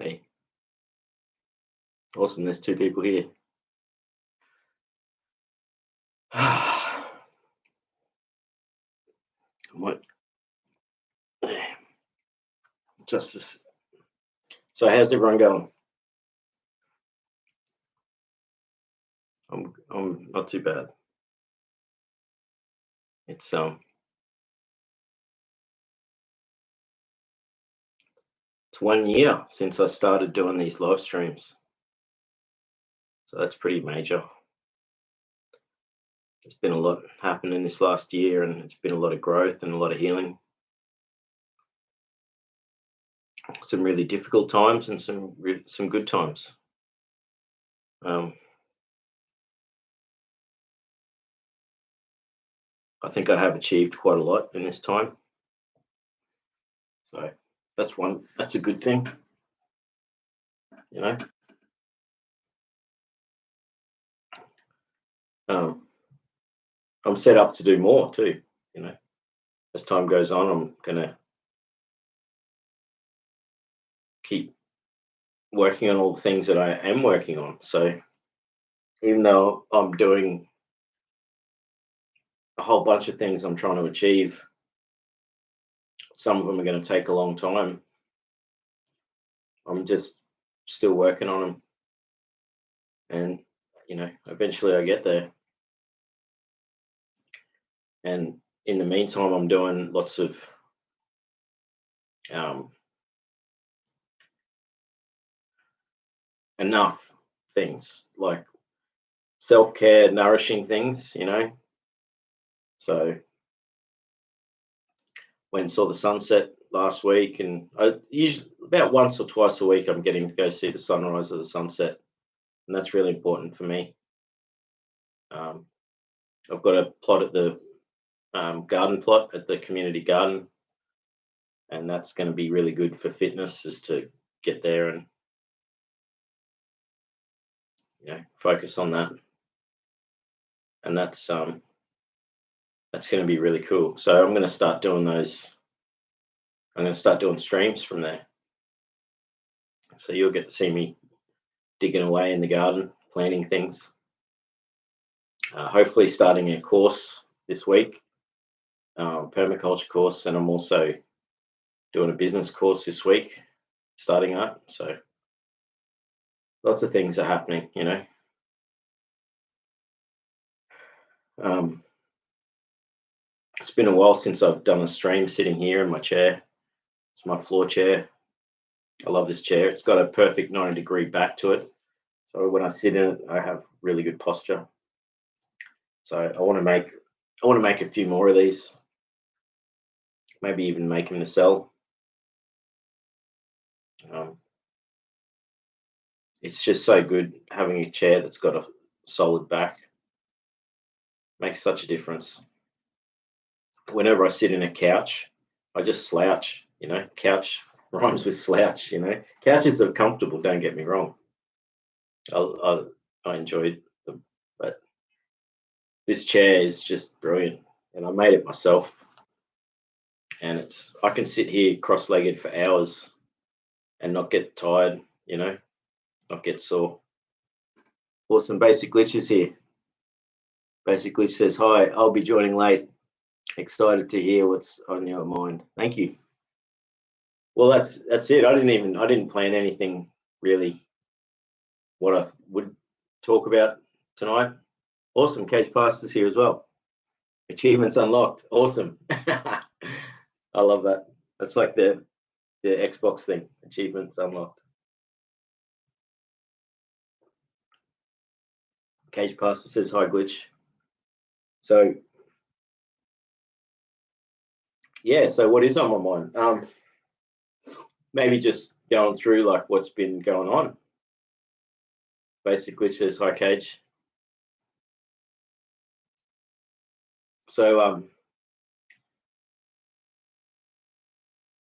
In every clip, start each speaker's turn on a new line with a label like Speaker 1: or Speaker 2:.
Speaker 1: Hey, awesome. There's two people here. I might just this. So how's everyone going? I'm not too bad. It's it's 1 year since I started doing these live streams. So that's pretty major. There's been a lot happening this last year, and it's been a lot of growth and a lot of healing. Some really difficult times and some good times. Um, I think I have achieved quite a lot in this time. So that's a good thing, you know. Um, I'm set up to do more too, you know. As time goes on, I'm gonna keep working on all the things that I am working on. So even though I'm doing a whole bunch of things I'm trying to achieve, some of them are going to take a long time. I'm just still working on them, and eventually I get there. And in the meantime, I'm doing lots of um, enough things like self-care, nourishing things, So went and saw the sunset last week, and I usually about once or twice a week I'm getting to go see the sunrise or the sunset, and that's really important for me. Um, I've got a plot at the garden plot at the community garden, and that's going to be really good for fitness, is to get there and focus on that, and that's going to be really cool. So I'm going to start doing those. I'm going to start doing streams from there. So you'll get to see me digging away in the garden, planting things. Hopefully starting a course this week, permaculture course, and I'm also doing a business course this week, starting up. So lots of things are happening, It's been a while since I've done a stream sitting here in my chair. It's my floor chair. I love this chair. It's got a perfect 90-degree back to it. So when I sit in it, I have really good posture. So I want to make a few more of these. Maybe even make them to sell. It's just so good having a chair that's got a solid back. Makes such a difference. Whenever I sit in a couch, I just slouch. Couch rhymes with slouch. Couches are comfortable. Don't get me wrong. I enjoyed them, but this chair is just brilliant, and I made it myself. And I can sit here cross-legged for hours and not get tired. Not get sore. Awesome. Basic Glitch is here. Basic Glitch says, hi, I'll be joining late. Excited to hear what's on your mind. Thank you. Well, that's it. I didn't plan anything really what I would talk about tonight. Awesome. Cage Pastor's here as well. Achievements unlocked. Awesome. I love that. That's like the Xbox thing. Achievements unlocked. Cage Pastor says, hi, Glitch. So yeah, so what is on my mind? Maybe just going through like what's been going on. Basically says, hi, Cage. So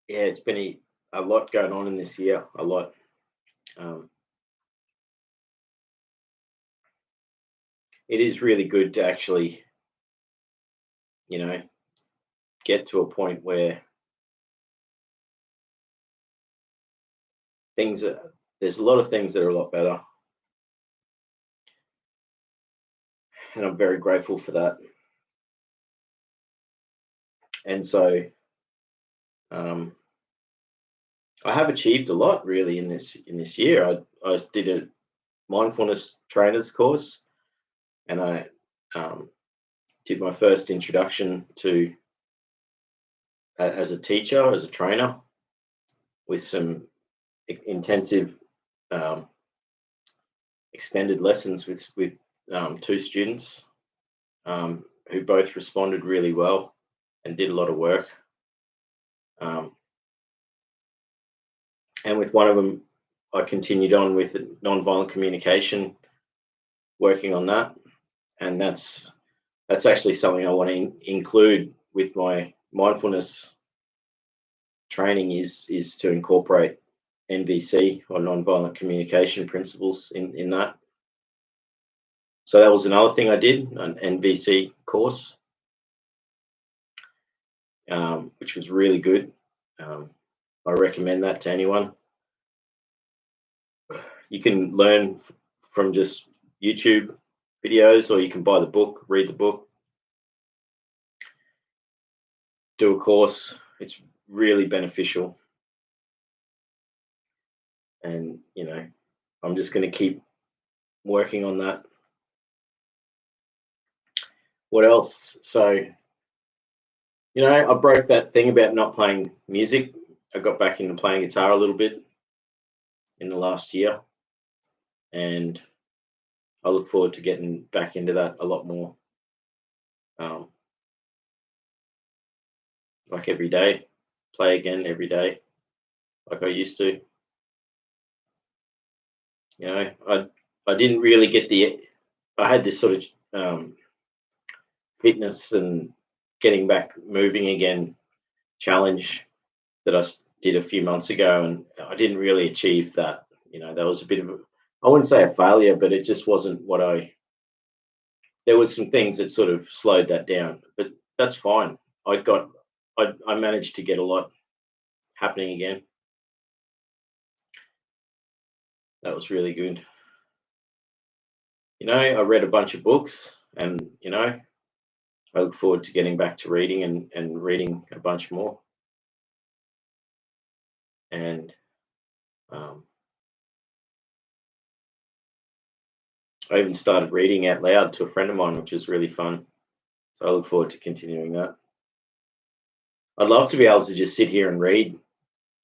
Speaker 1: yeah, it's been a lot going on in this year. A lot. It is really good to actually, get to a point where there's a lot of things that are a lot better, and I'm very grateful for that. And so um, I have achieved a lot really in this year. I did a mindfulness trainers course, and I did my first introduction to as a teacher, as a trainer, with some intensive extended lessons with two students who both responded really well and did a lot of work. And with one of them, I continued on with nonviolent communication, working on that, and that's actually something I want to include with my mindfulness training is to incorporate NVC, or nonviolent communication principles, in that. So that was another thing I did, an NVC course, which was really good. I recommend that to anyone. You can learn from just YouTube videos, or you can buy the book, read the book, do a course. It's really beneficial. And, I'm just going to keep working on that. What else? So, I broke that thing about not playing music. I got back into playing guitar a little bit in the last year, and I look forward to getting back into that a lot more. Like every day, play again every day, like I used to. I didn't really get I had this sort of fitness and getting back moving again challenge that I did a few months ago, and I didn't really achieve that. That was a bit of I wouldn't say a failure, but it just wasn't what there was some things that sort of slowed that down, but that's fine. I managed to get a lot happening again. That was really good. I read a bunch of books, and I look forward to getting back to reading and reading a bunch more. And I even started reading out loud to a friend of mine, which is really fun. So I look forward to continuing that. I'd love to be able to just sit here and read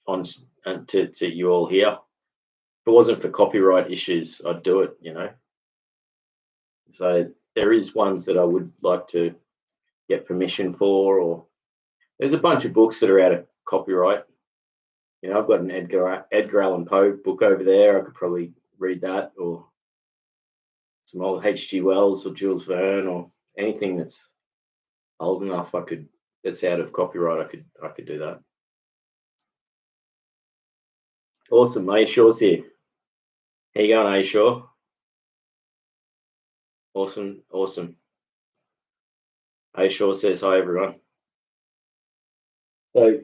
Speaker 1: to you all here. If it wasn't for copyright issues, I'd do it. So there is ones that I would like to get permission for, or there's a bunch of books that are out of copyright. I've got an Edgar Allan Poe book over there. I could probably read that, or some old H.G. Wells or Jules Verne, or anything that's old enough that's out of copyright. I could do that. Awesome. A Shaw's here. How you going, A Shaw? Awesome. A Shaw says hi, everyone. So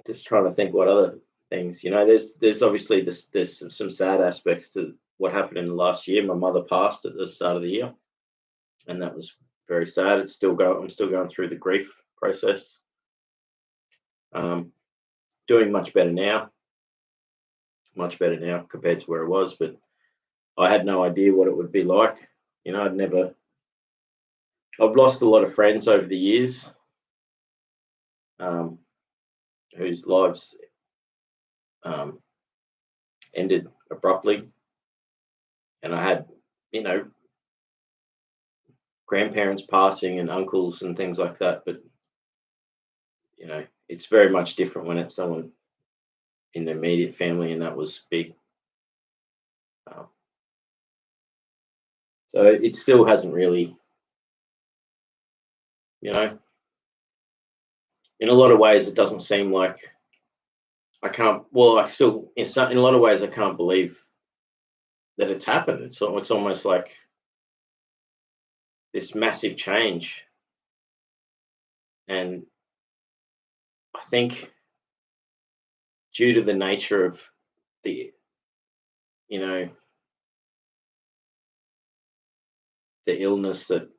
Speaker 1: just trying to think what other things. There's obviously there's some sad aspects to what happened in the last year. My mother passed at the start of the year, and that was very sad. I'm still going through the grief process. Doing much better now compared to where I was, but I had no idea what it would be like. I've lost a lot of friends over the years, whose lives ended abruptly, and I had grandparents passing and uncles and things like that, but it's very much different when it's someone in the immediate family, and that was big. So it still hasn't really, in a lot of ways, it doesn't seem like I can't. Well, I still, in a lot of ways, I can't believe that it's happened. It's almost like this massive change, and I think due to the nature of the, you know, the illness that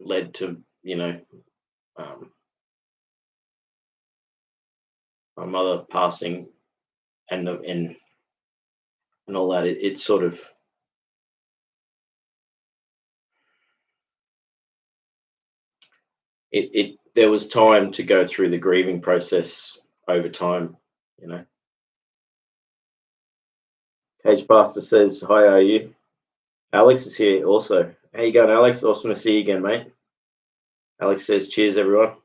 Speaker 1: led to, um, my mother passing, and all that, it sort of, it there was time to go through the grieving process over time, you know. Cage Pastor says, "Hi, are you?" Alex is here also. How you going, Alex? Awesome to see you again, mate. Alex says, "Cheers, everyone,"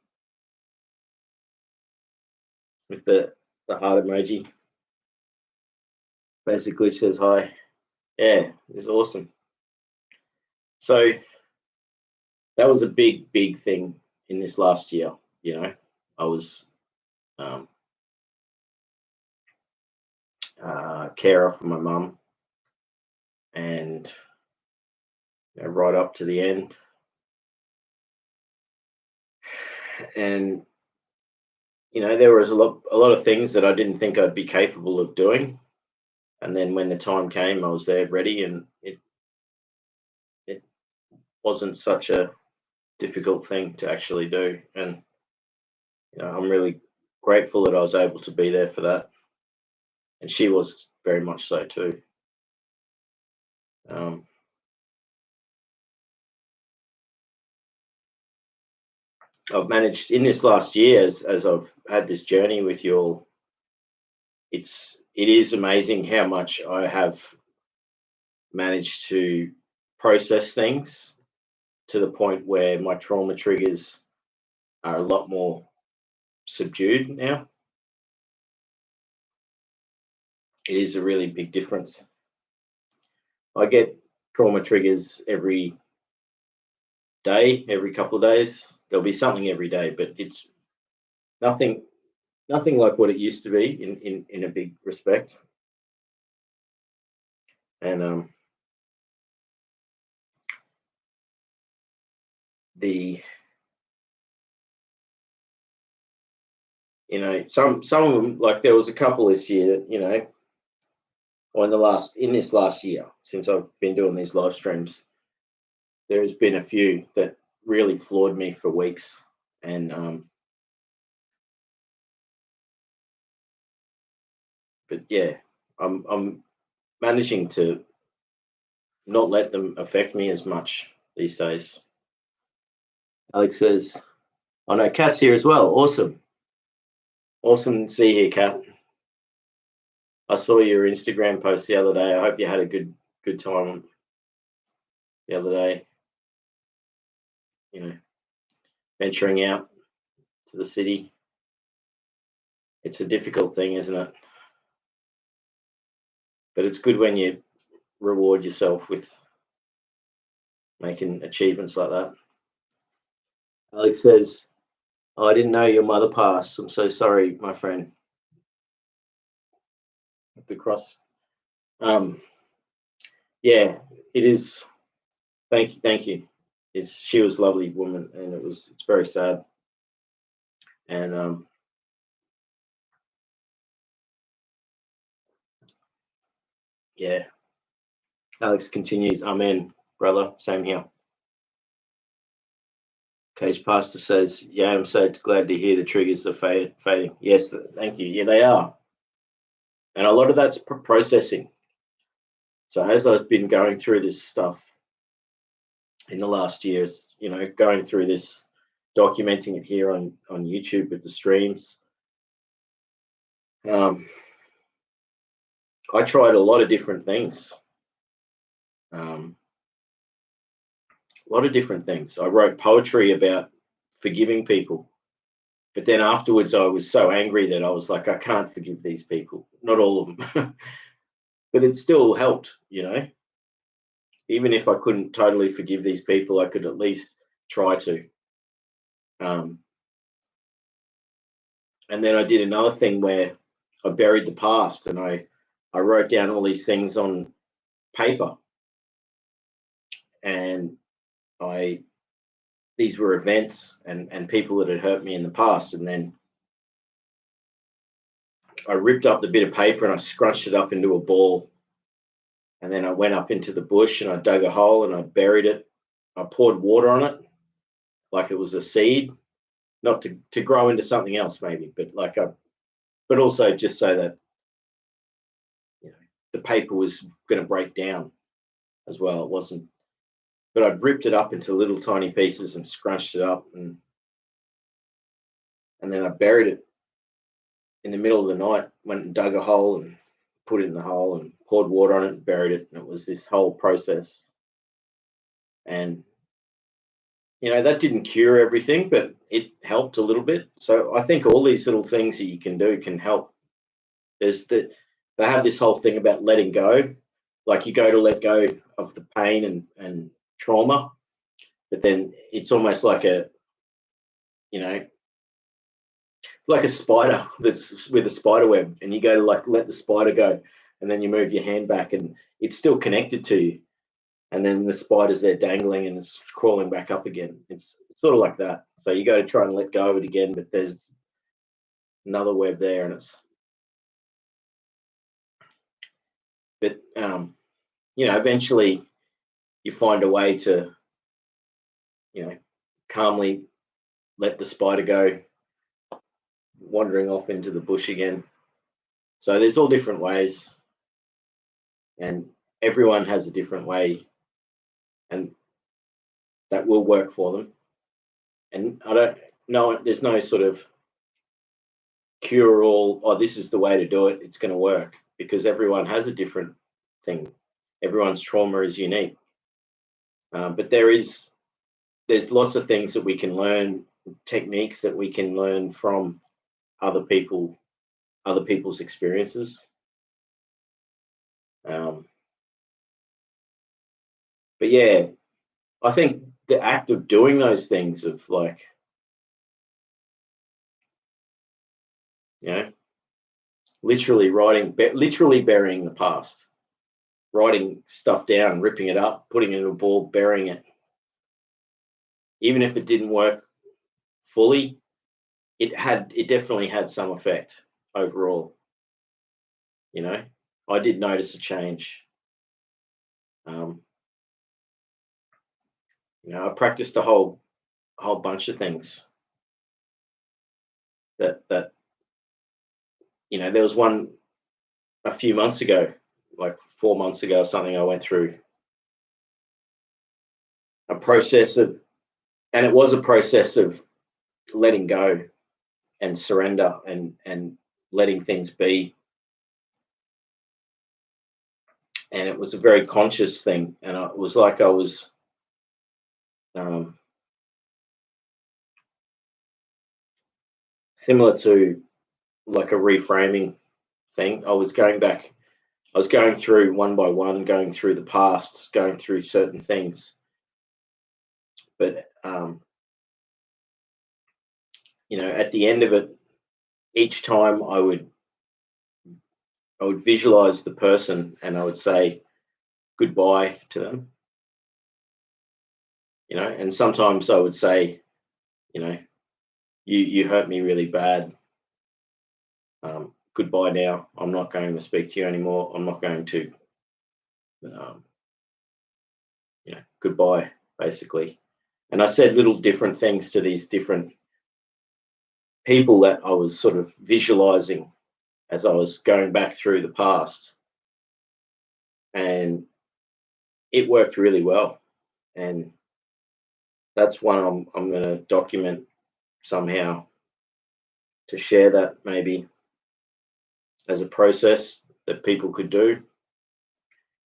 Speaker 1: with the heart emoji. Basically says hi. Yeah, it's awesome. So that was a big thing in this last year. You know, I was carer for my mum, and right up to the end, and there was a lot of things that I didn't think I'd be capable of doing, and then when the time came, I was there ready, and it wasn't such a difficult thing to actually do, and I'm really grateful that I was able to be there for that, and she was very much so too. Um, I've managed in this last year, as I've had this journey with you all. It is amazing how much I have managed to process things to the point where my trauma triggers are a lot more subdued now. It is a really big difference. I get trauma triggers every day, every couple of days. There'll be something every day, but it's nothing like what it used to be in a big respect. And the some of them, like there was a couple this year, or in this last year, since I've been doing these live streams, there's been a few that really floored me for weeks, and but yeah, I'm managing to not let them affect me as much these days. Alex says, "I know Kat's here as well. Awesome to see you, Kat. I saw your Instagram post the other day. I hope you had a good time the other day. Venturing out to the city. It's a difficult thing, isn't it? But it's good when you reward yourself with making achievements like that." Alex says, "Oh, I didn't know your mother passed. I'm so sorry, my friend." The cross. Yeah, it is. Thank you. She was a lovely woman, and it's very sad. And yeah, Alex continues, "Amen, brother. Same here." Cage Pastor says, "Yeah, I'm so glad to hear the triggers are fading." Yes, thank you. Yeah, they are. And a lot of that's processing. So as I've been going through this stuff in the last years, going through this, documenting it here on YouTube with the streams, I tried a lot of different things. A lot of different things. I wrote poetry about forgiving people, but then afterwards I was so angry that I was like, I can't forgive these people, not all of them. But it still helped, even if I couldn't totally forgive these people, I could at least try to. And then I did another thing where I buried the past, and I wrote down all these things on paper, and these were events and people that had hurt me in the past, and then I ripped up the bit of paper and I scrunched it up into a ball. And then I went up into the bush and I dug a hole and I buried it. I poured water on it like it was a seed, not to grow into something else maybe, but also just so that the paper was going to break down as well. It wasn't, but I'd ripped it up into little tiny pieces and scrunched it up, and then I buried it in the middle of the night. Went and dug a hole and put it in the hole and poured water on it and buried it. And it was this whole process. And that didn't cure everything, but it helped a little bit. So I think all these little things that you can do can help. They have this whole thing about letting go, like you go to let go of the pain and trauma, but then it's almost like a spider that's with a spider web, and you go to let the spider go, and then you move your hand back and it's still connected to you, and then the spider's there dangling and it's crawling back up again. It's sort of like that. So you go to try and let go of it again, but there's another web there, and eventually you find a way to calmly let the spider go, wandering off into the bush again. So there's all different ways, and everyone has a different way, and that will work for them. And I don't know, there's no sort of cure all, oh, this is the way to do it, it's going to work, because everyone has a different thing. Everyone's trauma is unique. But there's lots of things that we can learn, techniques that we can learn from other people's experiences. But yeah, I think the act of doing those things, of literally burying the past, writing stuff down, ripping it up, putting it in a ball, burying it, even if it didn't work fully, it definitely had some effect overall. I did notice a change. I practiced a whole bunch of things that there was one a few months ago, like 4 months ago or something. I went through a process of, and it was a process of letting go and surrender and letting things be. And it was a very conscious thing, and it was like I was similar to like a reframing thing. I was going through one by one, going through the past, going through certain things. But at the end of it, each time I would visualize the person and I would say goodbye to them. And sometimes I would say, you hurt me really bad. Goodbye now. I'm not going to speak to you anymore. I'm not going to, goodbye, basically. And I said little different things to these different people that I was sort of visualizing as I was going back through the past. And it worked really well. And that's one I'm going to document somehow, to share that maybe as a process that people could do,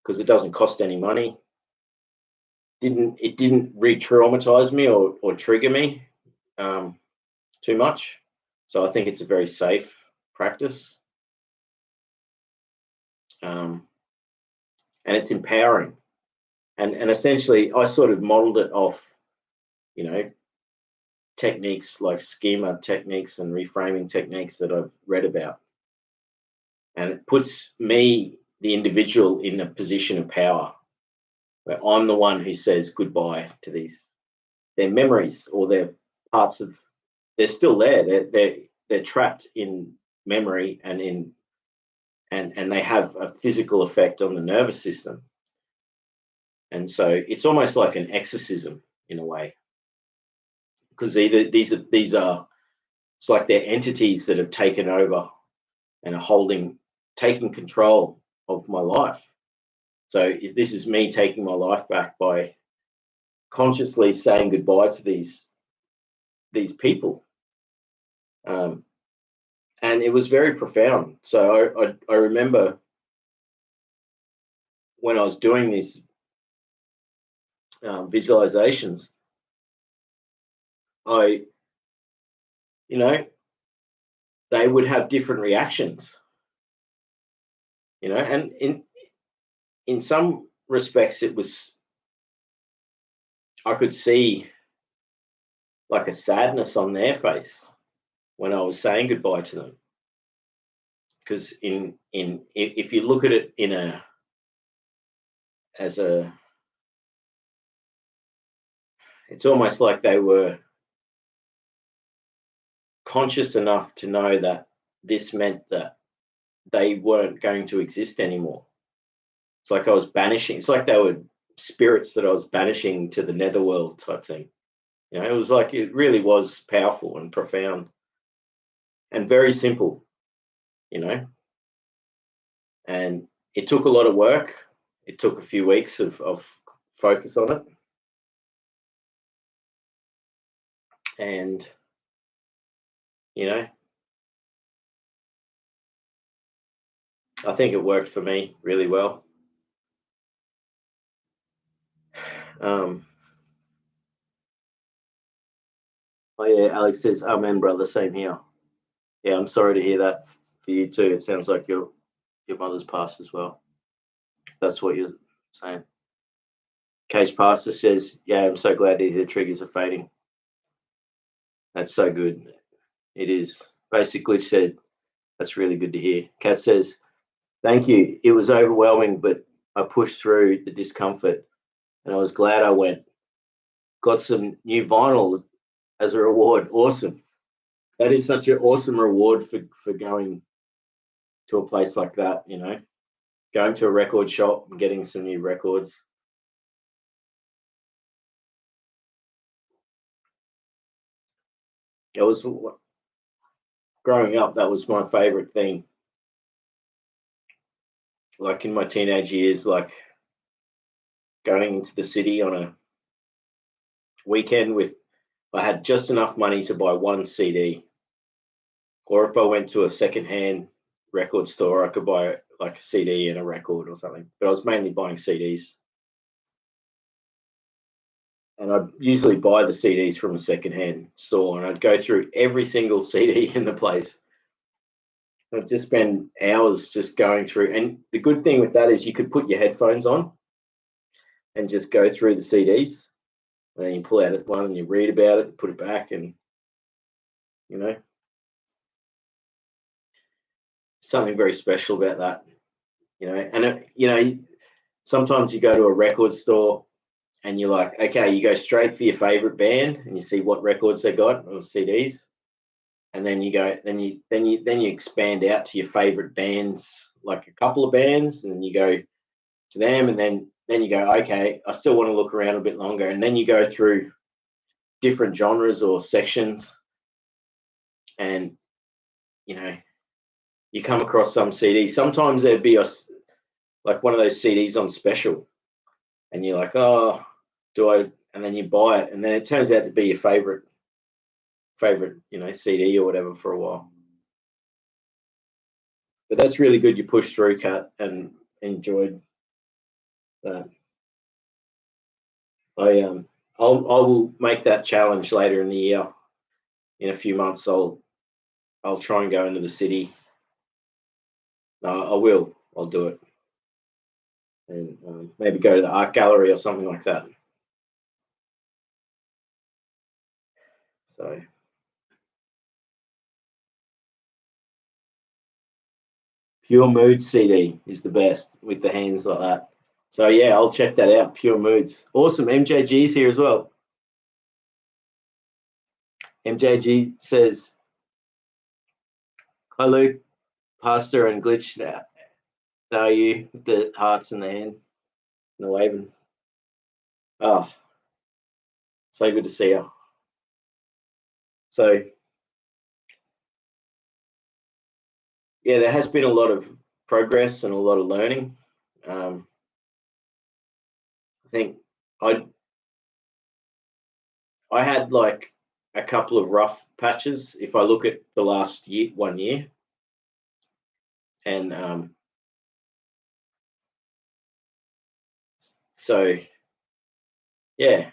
Speaker 1: because it doesn't cost any money. It didn't re-traumatize me or trigger me too much. So I think it's a very safe practice. And it's empowering. And essentially I sort of modeled it off, techniques like schema techniques and reframing techniques that I've read about. And it puts me, the individual, in a position of power, where I'm the one who says goodbye to their memories, or their parts of, they're still there. They're trapped in memory and they have a physical effect on the nervous system. And so it's almost like an exorcism in a way, because these are it's like they're entities that have taken over and are taking control of my life. So this is me taking my life back by consciously saying goodbye to these people. And it was very profound. So I remember when I was doing these visualizations, they would have different reactions, and in some respects I could see like a sadness on their face when I was saying goodbye to them. Because if you look at it it's almost like they were conscious enough to know that this meant that they weren't going to exist anymore. It's like I was banishing. It's like they were spirits that I was banishing to the netherworld type thing. It was like, it really was powerful and profound and very simple, and it took a lot of work. It took a few weeks of focus on it. And, I think it worked for me really well. Oh yeah, Alex says, "Amen, brother. Same here." Yeah, I'm sorry to hear that for you too. It sounds like your mother's passed as well. That's what you're saying. Cage Pastor says, "Yeah, I'm so glad to hear the triggers are fading." That's so good. It is. Basically said, that's really good to hear. Kat says, "Thank you. It was overwhelming, but I pushed through the discomfort, and I was glad I went. Got some new vinyl as a reward." Awesome. That is such an awesome reward for going to a place like that, going to a record shop and getting some new records. It was, growing up, that was my favorite thing. Like in my teenage years, like going into the city on a weekend I had just enough money to buy one CD. Or if I went to a secondhand record store, I could buy like a CD and a record or something. But I was mainly buying CDs. And I'd usually buy the CDs from a secondhand store, and I'd go through every single CD in the place. I'd just spend hours just going through. And the good thing with that is you could put your headphones on and just go through the CDs. And then you pull out one and you read about it, put it back, and something very special about that. And sometimes you go to a record store and you're like, okay, you go straight for your favorite band and you see what records they got or CDs, and then you go, then you expand out to your favorite bands, like a couple of bands, and you go to them, and then you go, okay, I still want to look around a bit longer, and then you go through different genres or sections, and you come across some CDs. Sometimes there'd be like one of those CDs on special, and you're like, oh, do I? And then you buy it, and then it turns out to be your favorite, CD or whatever for a while. But that's really good. You pushed through, Kat, and enjoyed that. I will make that challenge later in the year. In a few months, I'll try and go into the city. I will. I'll do it, and maybe go to the art gallery or something like that. So, Pure Mood CD is the best with the hands like that. So yeah, I'll check that out. Pure Moods, awesome. MJG's here as well. MJG says, Hi, Luke, Pastor and Glitch. How are you? With the hearts in the hand and the waving. Oh, so good to see you. So, yeah, there has been a lot of progress and a lot of learning. I think I had like a couple of rough patches if I look at the last 1 year, and so yeah,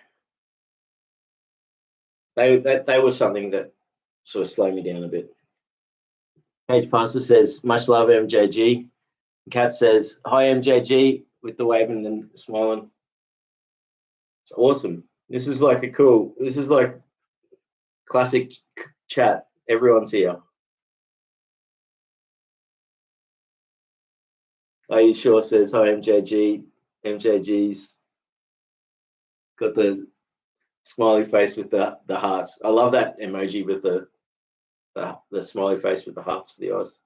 Speaker 1: they were something that sort of slowed me down a bit. Page Pastor says, "Much love, MJG." Kat says, "Hi, MJG," with the waving and smiling. It's awesome. This is like classic chat. Everyone's here. Are sure says, "Hi, MJG." MJG's got the smiley face with the hearts. I love that emoji with the smiley face with the hearts for the eyes.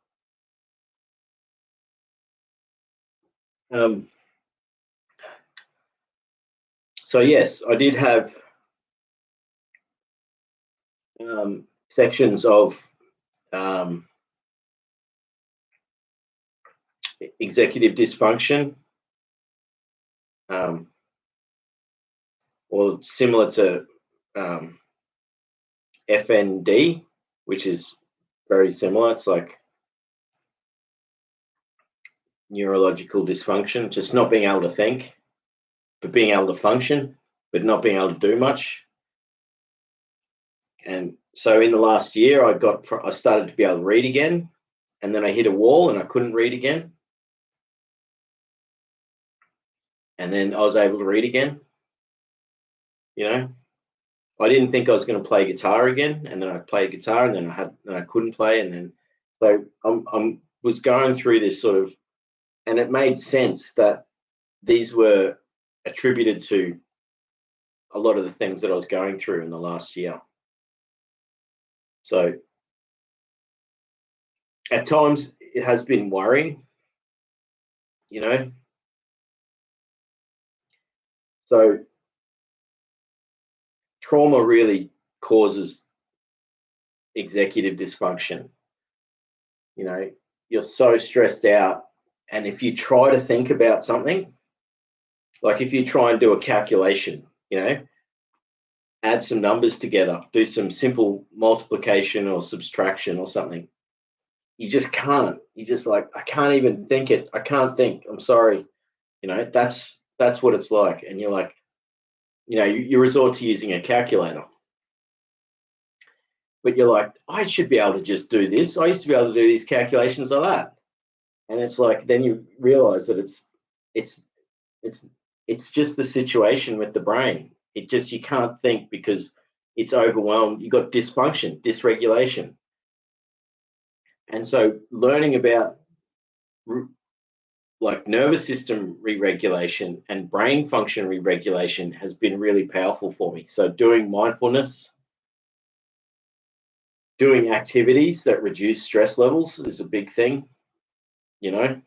Speaker 1: So yes, I did have sections of executive dysfunction, or similar to FND, which is very similar. It's like neurological dysfunction, just not being able to think, but being able to function, but not being able to do much. And so in the last year, I started to be able to read again, and then I hit a wall and I couldn't read again. And then I was able to read again. You know, I didn't think I was going to play guitar again, and then I played guitar, and then I couldn't play, and then so I was going through this sort of, and it made sense that these were attributed to a lot of the things that I was going through in the last year. So at times it has been worrying, you know. So trauma really causes executive dysfunction. You know, you're so stressed out, and if you try to think about something, like if you try and do a calculation, you know, add some numbers together, do some simple multiplication or subtraction or something, you just can't. You just like, I can't even think it. I can't think. I'm sorry. You know, that's what it's like. And you're like, you know, you resort to using a calculator. But you're like, I should be able to just do this. I used to be able to do these calculations like that. And it's like, then you realize that it's just the situation with the brain. It just, you can't think because it's overwhelmed. You got dysfunction, dysregulation. And so learning about like nervous system re-regulation and brain function re-regulation has been really powerful for me. So doing mindfulness, doing activities that reduce stress levels is a big thing, you know.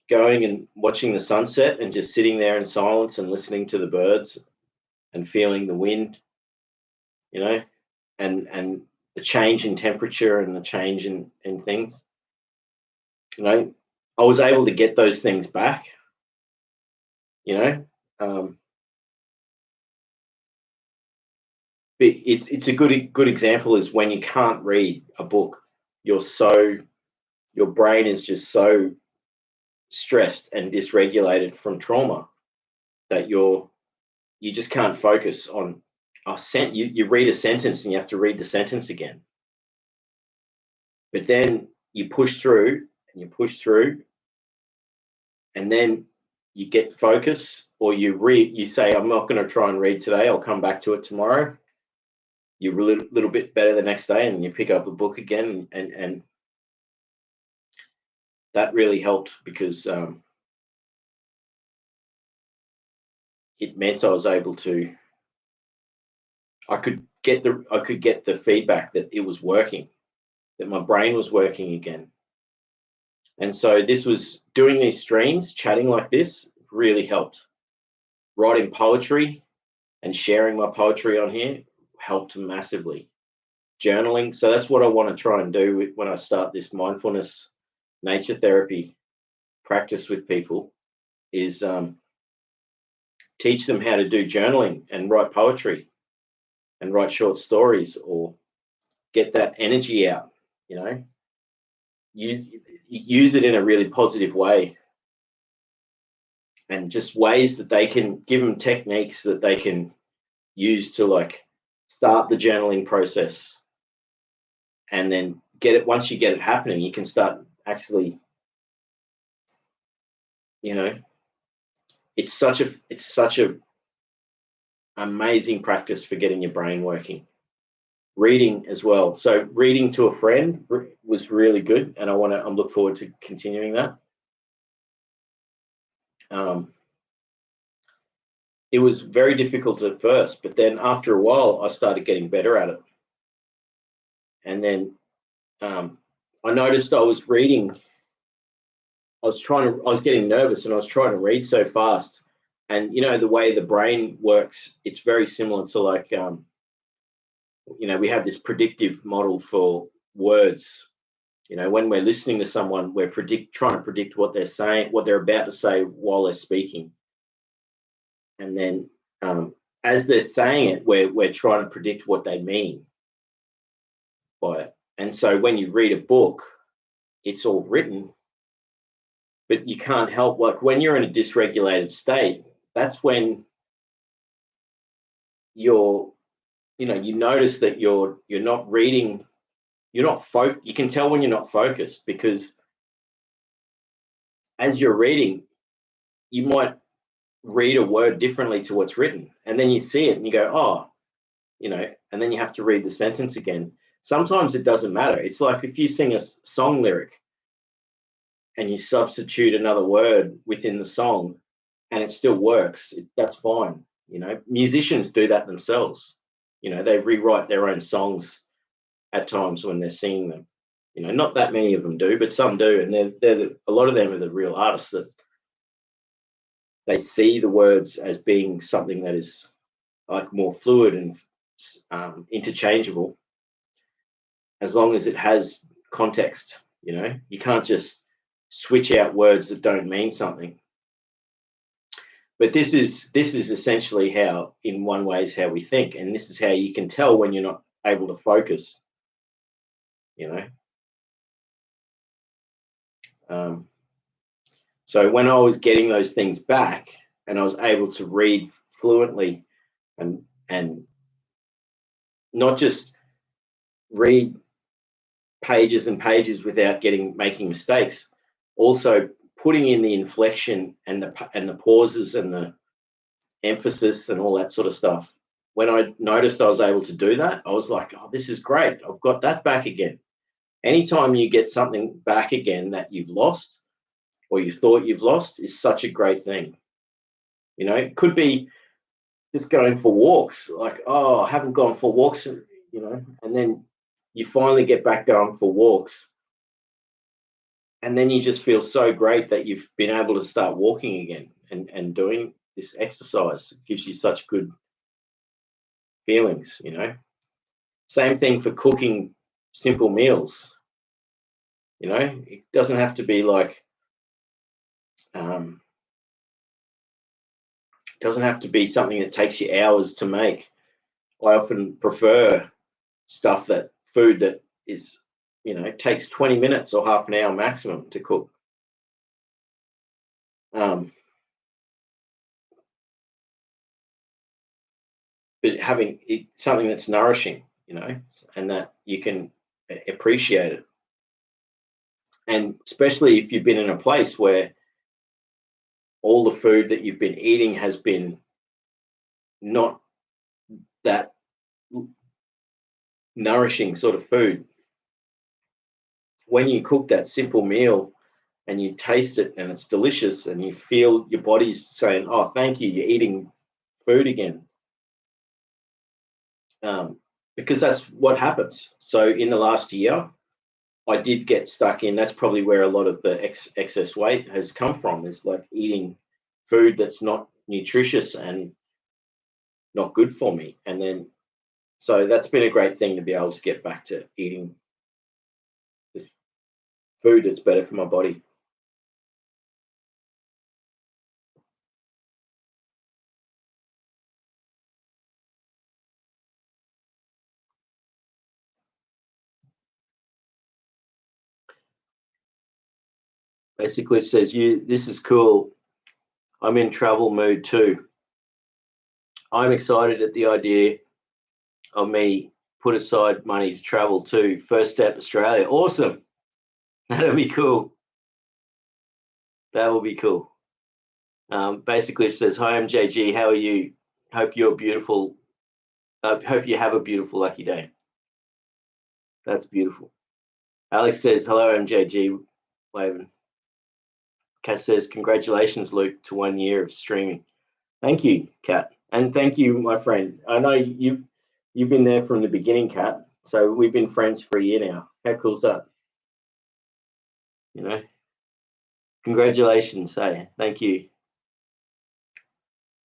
Speaker 1: Going and watching the sunset and just sitting there in silence and listening to the birds and feeling the wind, you know, and the change in temperature and the change in things, you know. I was able to get those things back, you know. But it's a good example is when you can't read a book, your brain is just so stressed and dysregulated from trauma that you just can't focus on you read a sentence and you have to read the sentence again. But then you push through and you push through, and then you get focus, or you say, I'm not going to try and read today, I'll come back to it tomorrow. You're a little bit better the next day, and you pick up the book again, and that really helped because it meant I was able to I could get the feedback that it was working, that my brain was working again. And so this was doing these streams, chatting like this really helped. Writing poetry and sharing my poetry on here helped massively. Journaling. So that's what I want to try and do when I start this mindfulness nature therapy practice with people, is teach them how to do journaling and write poetry and write short stories, or get that energy out, you know, use it in a really positive way, and just ways that they can give them techniques that they can use to like start the journaling process. And then get it, once you get it happening, you can start actually, you know, it's such a amazing practice for getting your brain working. Reading as well. So reading to a friend was really good, and I'm look forward to continuing that. It was very difficult at first, but then after a while I started getting better at it. And then I noticed I was reading, I was getting nervous, and I was trying to read so fast. And you know, the way the brain works, it's very similar to like, you know, we have this predictive model for words. You know, when we're listening to someone, we're trying to predict what they're saying, what they're about to say while they're speaking. And then as they're saying it, we're trying to predict what they mean by it. And so when you read a book, it's all written, but you can't help, like when you're in a dysregulated state, that's when you notice that you're not reading, you can tell when you're not focused, because as you're reading, you might read a word differently to what's written, and then you see it and you go, oh, you know, and then you have to read the sentence again. Sometimes it doesn't matter. It's like if you sing a song lyric and you substitute another word within the song and it still works, that's fine. You know, musicians do that themselves. You know, they rewrite their own songs at times when they're singing them. You know, not that many of them do, but some do, and a lot of them are the real artists, that they see the words as being something that is like more fluid and interchangeable, as long as it has context. You know, you can't just switch out words that don't mean something. But this is essentially how, in one way, is how we think, and this is how you can tell when you're not able to focus. You know, so when I was getting those things back, and I was able to read fluently, and not just read pages and pages without making mistakes, also putting in the inflection and the pauses and the emphasis and all that sort of stuff. When I noticed I was able to do that, I was like, oh, this is great. I've got that back again. Anytime you get something back again that you've lost or you thought you've lost, is such a great thing. You know, it could be just going for walks, like, oh, I haven't gone for walks, you know, and then you finally get back going for walks. And then you just feel so great that you've been able to start walking again and doing this exercise. It gives you such good feelings, you know. Same thing for cooking simple meals. You know, it doesn't have to be like, doesn't have to be something that takes you hours to make. I often prefer food that is, you know, takes 20 minutes or half an hour maximum to cook. But having something that's nourishing, you know, and that you can appreciate it. And especially if you've been in a place where all the food that you've been eating has been not that nourishing sort of food. When you cook that simple meal and you taste it and it's delicious, and you feel your body's saying, oh, thank you, you're eating food again. because that's what happens. So in the last year, I did get stuck in. That's probably where a lot of the excess weight has come from. Is like eating food that's not nutritious and not good for me. And then, so that's been a great thing to be able to get back to eating this food that's better for my body. Basically, it says, this is cool. I'm in travel mood too. I'm excited at the idea of me put aside money to travel too. First step, Australia. Awesome. That'll be cool. That will be cool. Basically, it says, hi, I'm JG. How are you? Hope you're beautiful. Hope you have a beautiful, lucky day. That's beautiful. Alex says, hello, MJG. Waving. Kat says, congratulations, Luke, to 1 year of streaming. Thank you, Kat. And thank you, my friend. I know you've been there from the beginning, Kat. So we've been friends for a year now. How cool is that? You know, congratulations. Hey, thank you.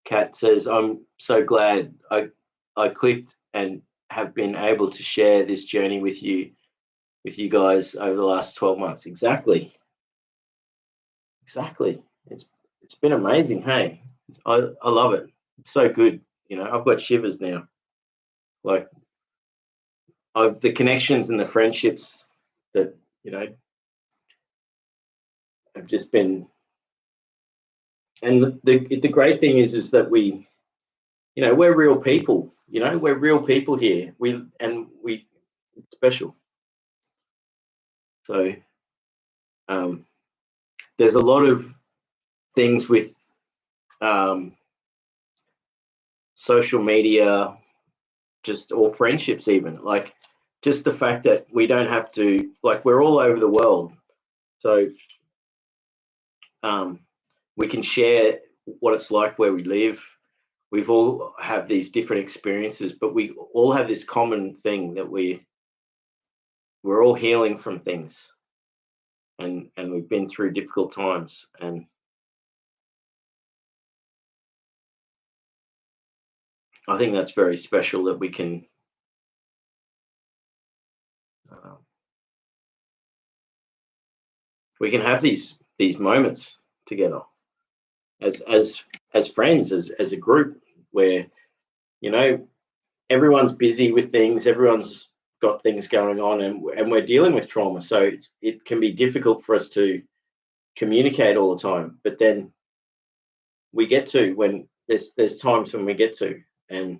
Speaker 1: Kat says, I'm so glad I clicked and have been able to share this journey with you guys over the last 12 months. Exactly. It's been amazing. Hey, I love it. It's so good. You know, I've got shivers now. Like, the connections and the friendships that, you know, have just been. And the great thing is that we, you know, we're real people. You know, we're real people here. It's special. So there's a lot of things with social media, just, or friendships even, like just the fact that we don't have to, like, we're all over the world. So we can share what it's like where we live. We've all have these different experiences, but we all have this common thing that we're all healing from things, and we've been through difficult times, and I think that's very special that we can have these moments together as friends, as a group, where, you know, everyone's busy with things, everyone's got things going on, and we're dealing with trauma, so it can be difficult for us to communicate all the time. But then we get to, when there's times when we get to, and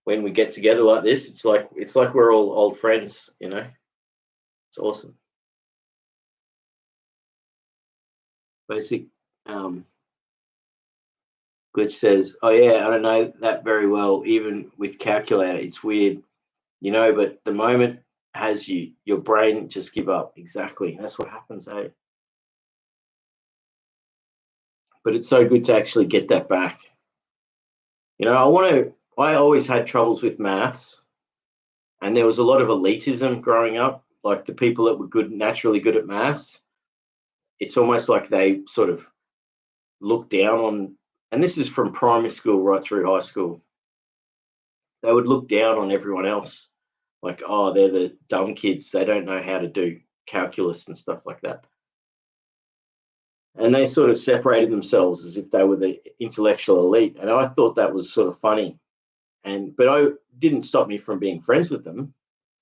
Speaker 1: when we get together like this, it's like we're all old friends. You know, it's awesome. Basic Glitch says, oh yeah, I don't know that very well. Even with calculator, it's weird, you know, but the moment has your brain just give up. Exactly. That's what happens, eh? But it's so good to actually get that back. You know, I always had troubles with maths, and there was a lot of elitism growing up. Like, the people that were naturally good at maths, it's almost like they sort of look down on, and this is from primary school right through high school, they would look down on everyone else, like, oh, they're the dumb kids, they don't know how to do calculus and stuff like that. And they sort of separated themselves as if they were the intellectual elite, and I thought that was sort of funny. But I didn't stop me from being friends with them,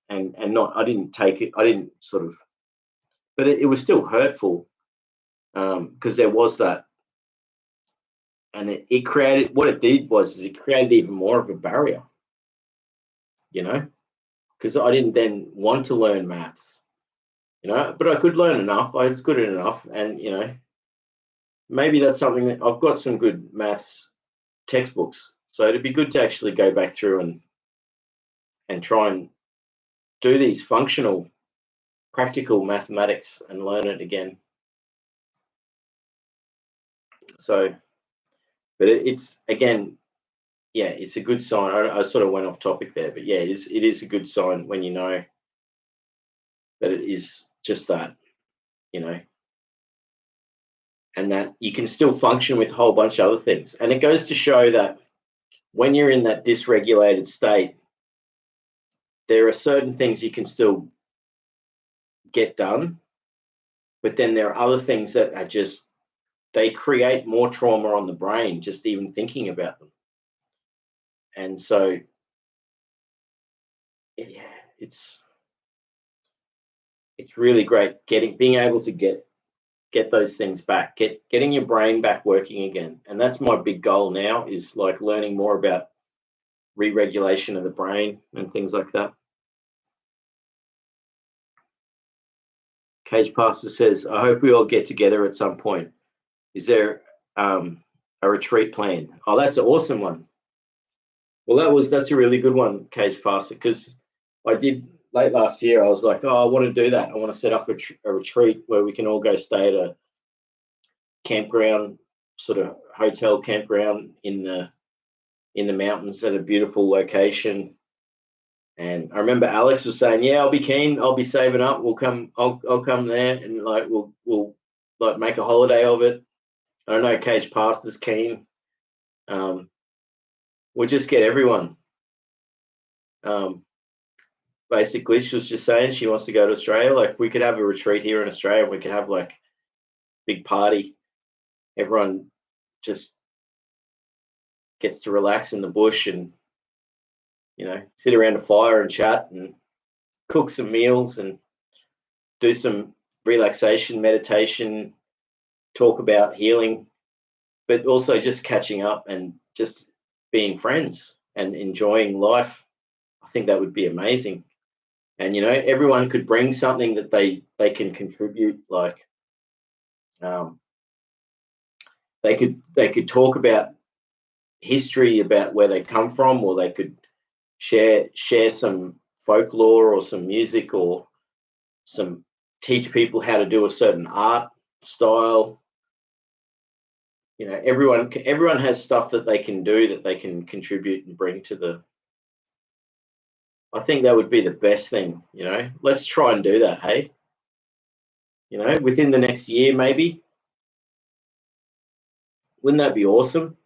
Speaker 1: and not, I didn't take it, I didn't sort of, but it was still hurtful, because there was that. And it created, what it did was, it created even more of a barrier, you know, because I didn't then want to learn maths, you know, but I could learn enough. I was good at enough, and, you know, maybe that's something that I've got some good maths textbooks. So it'd be good to actually go back through and try and do these functional, practical mathematics and learn it again. So, but it's, again, yeah, it's a good sign. I sort of went off topic there, but yeah, it is a good sign when you know that it is just that, you know, and that you can still function with a whole bunch of other things. And it goes to show that when you're in that dysregulated state, there are certain things you can still get done, but then there are other things that are just, they create more trauma on the brain just even thinking about them. And so, yeah, it's really great being able to get those things back, getting your brain back working again. And that's my big goal now, is like learning more about re-regulation of the brain and things like that. Cage Pastor says, I hope we all get together at some point. Is there a retreat planned? Oh, that's an awesome one. Well, that's a really good one, Cage Pastor, because I did late last year. I was like, oh, I want to do that. I want to set up a retreat where we can all go stay at a campground, sort of hotel campground in the mountains at a beautiful location. And I remember Alex was saying, yeah, I'll be keen. I'll be saving up. We'll come. I'll come there, and like we'll like make a holiday of it. I don't know. Cage Pastor's keen. We'll just get everyone. Basically, she was just saying she wants to go to Australia. Like, we could have a retreat here in Australia. And we could have like big party. Everyone just gets to relax in the bush and, sit around a fire and chat and cook some meals and do some relaxation, meditation, talk about healing, but also just catching up and just being friends and enjoying life. I think that would be amazing. And everyone could bring something that they can contribute. Like, they could talk about history, about where they come from, or they could share some folklore or some music, or teach people how to do a certain art style. Everyone has stuff that they can do, that they can contribute and bring to the. I think that would be the best thing. Let's try and do that. Hey, within the next year, maybe. Wouldn't that be awesome?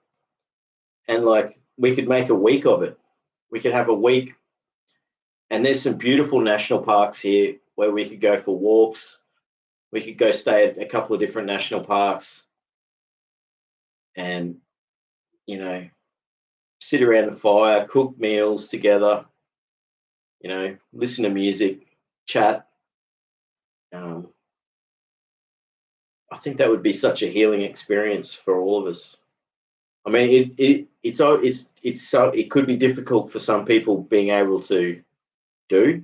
Speaker 1: And like, we could make a week of it. We could have a week, and there's some beautiful national parks here where we could go for walks. We could go stay at a couple of different national parks and, sit around the fire, cook meals together, listen to music, chat. I think that would be such a healing experience for all of us. I mean, it could be difficult for some people being able to do,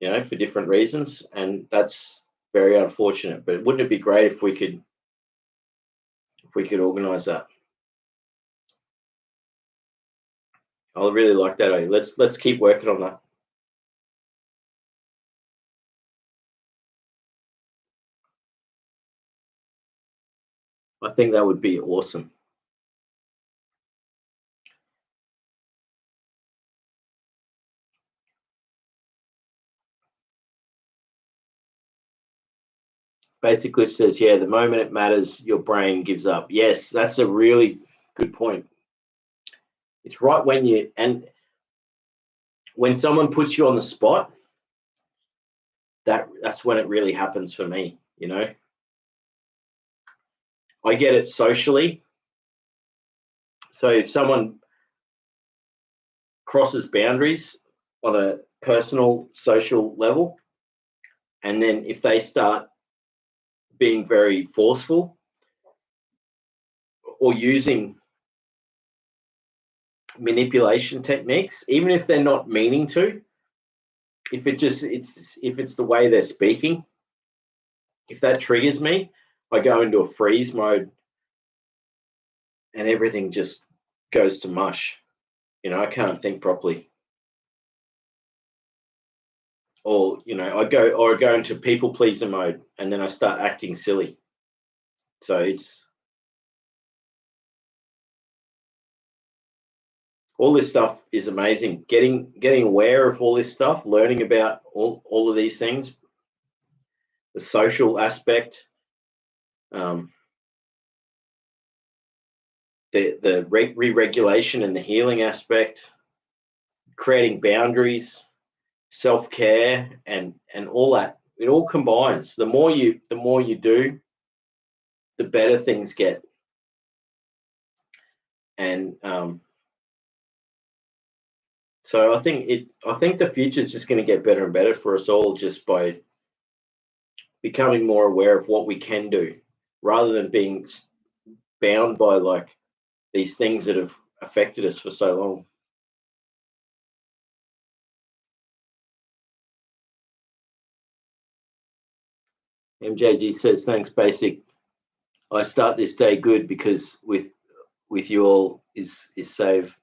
Speaker 1: for different reasons, and that's very unfortunate. But wouldn't it be great if we could organise that? I really like that idea. Let's keep working on that. I think that would be awesome. Basically says, yeah, the moment it matters, your brain gives up. Yes, that's a really good point. It's right when someone puts you on the spot, that's when it really happens for me. I get it socially. So if someone crosses boundaries on a personal, social level, and then if they start being very forceful or using manipulation techniques, even if they're not meaning to, if it's the way they're speaking, if that triggers me, I go into a freeze mode and everything just goes to mush. I can't think properly. Or, I go into people pleaser mode and then I start acting silly. So all this stuff is amazing. Getting aware of all this stuff, learning about all of these things, the social aspect, the re-regulation and the healing aspect, creating boundaries, self-care, and all that. It all combines. The more you do, the better things get. And so I think the future is just going to get better and better for us all, just by becoming more aware of what we can do, rather than being bound by like these things that have affected us for so long. MJG says, thanks, Basic. I start this day good because with you all is saved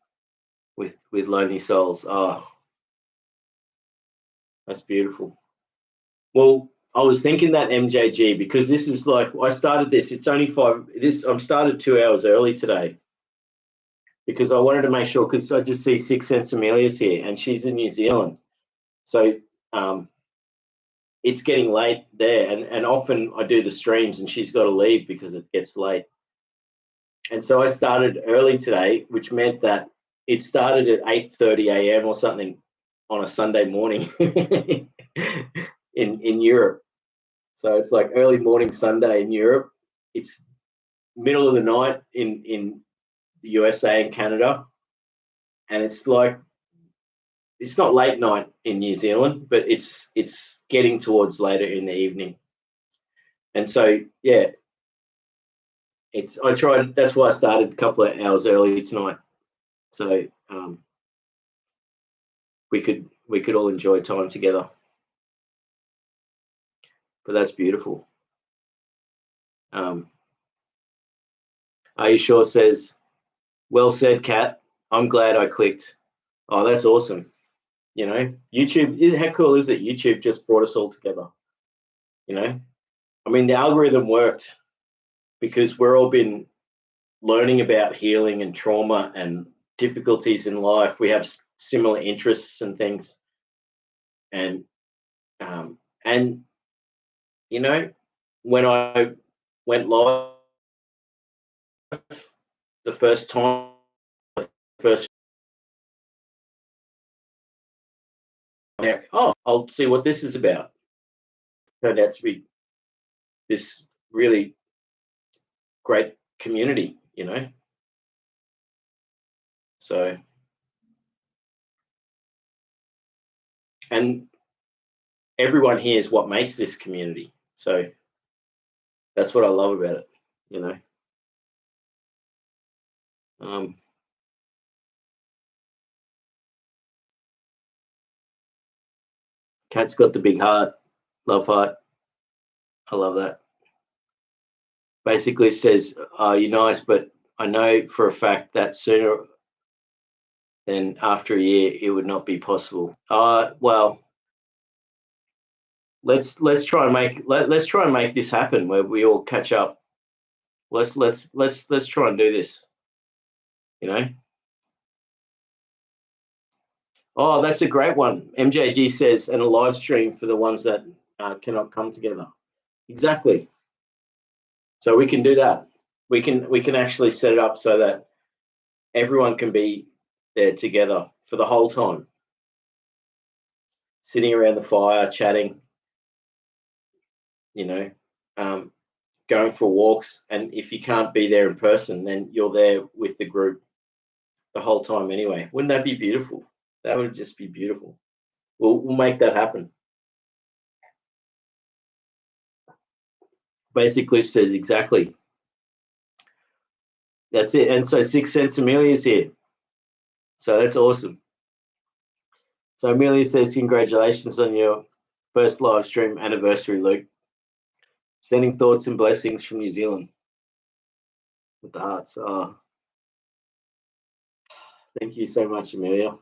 Speaker 1: with lonely souls. Oh, that's beautiful. Well, I was thinking that, MJG, because this is like, I started this. It's only I'm started 2 hours early today because I wanted to make sure, because I just see Six Sense Amelia's here and she's in New Zealand. So it's getting late there, and often I do the streams and she's got to leave because it gets late. And so I started early today, which meant that it started at 8:30 a.m. or something on a Sunday morning in Europe. So it's like early morning Sunday in Europe. It's middle of the night in the USA and Canada. And it's like, it's not late night in New Zealand, but it's getting towards later in the evening. And so, yeah, I tried, that's why I started a couple of hours early tonight. So we could all enjoy time together. But that's beautiful. Are You Sure says, well said, Kat. I'm glad I clicked. Oh, that's awesome. You know, YouTube, how cool is it? YouTube just brought us all together. You know, I mean, the algorithm worked because we're all been learning about healing and trauma and difficulties in life. We have similar interests and things. And you know, when I went live the first time, oh, I'll see what this is about. Turned out to be this really great community, you know. So, and everyone here is what makes this community. So that's what I love about it, you know. Kat's got the big heart, love heart. I love that. Basically says, you're nice, but I know for a fact that sooner than after a year, it would not be possible. Well, let's try and make this happen where we all catch up. Let's try and do this, you know. Oh, that's a great one. MJG says, and a live stream for the ones that cannot come together. Exactly. So we can do that. We can actually set it up so that everyone can be there together for the whole time, sitting around the fire, chatting, you know, going for walks. And if you can't be there in person, then you're there with the group the whole time anyway. Wouldn't that be beautiful? That would just be beautiful. We'll make that happen. Basically says exactly. That's it. And so Six Sense Amelia's here. So that's awesome. So Amelia says, congratulations on your first live stream anniversary, Luke. Sending thoughts and blessings from New Zealand with the hearts. Oh, thank you so much, Amelia.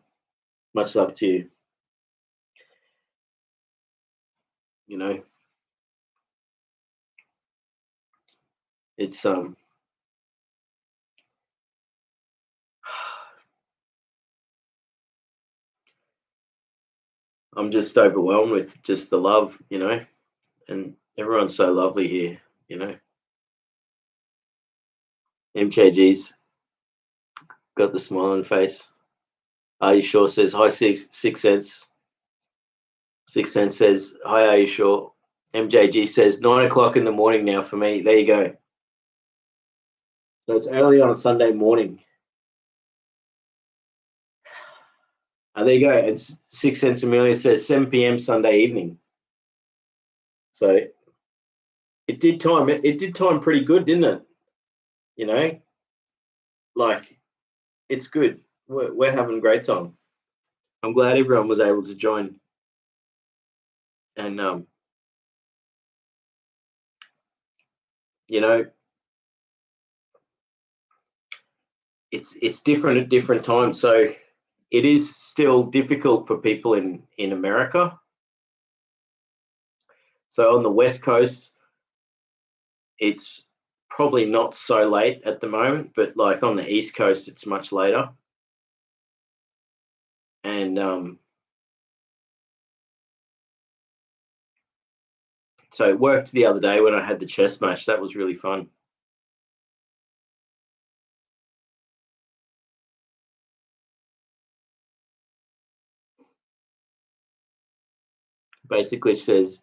Speaker 1: Much love to you. You know, it's I'm just overwhelmed with just the love, and everyone's so lovely here, MKG's got the smiling face. Are you sure? Says hi, six cents. 6 cents says hi. Are you sure? MJG says 9 o'clock in the morning now for me. There you go. So it's early on a Sunday morning. There you go. It's 6 cents. Amelia says 7 p.m. Sunday evening. So it did time. It did time pretty good, didn't it? Like it's good. We're having a great time. I'm glad everyone was able to join. And it's different at different times. So it is still difficult for people in America. So on the West Coast, it's probably not so late at the moment, but like on the East Coast, it's much later. And so it worked the other day when I had the chess match. That was really fun. Basically says,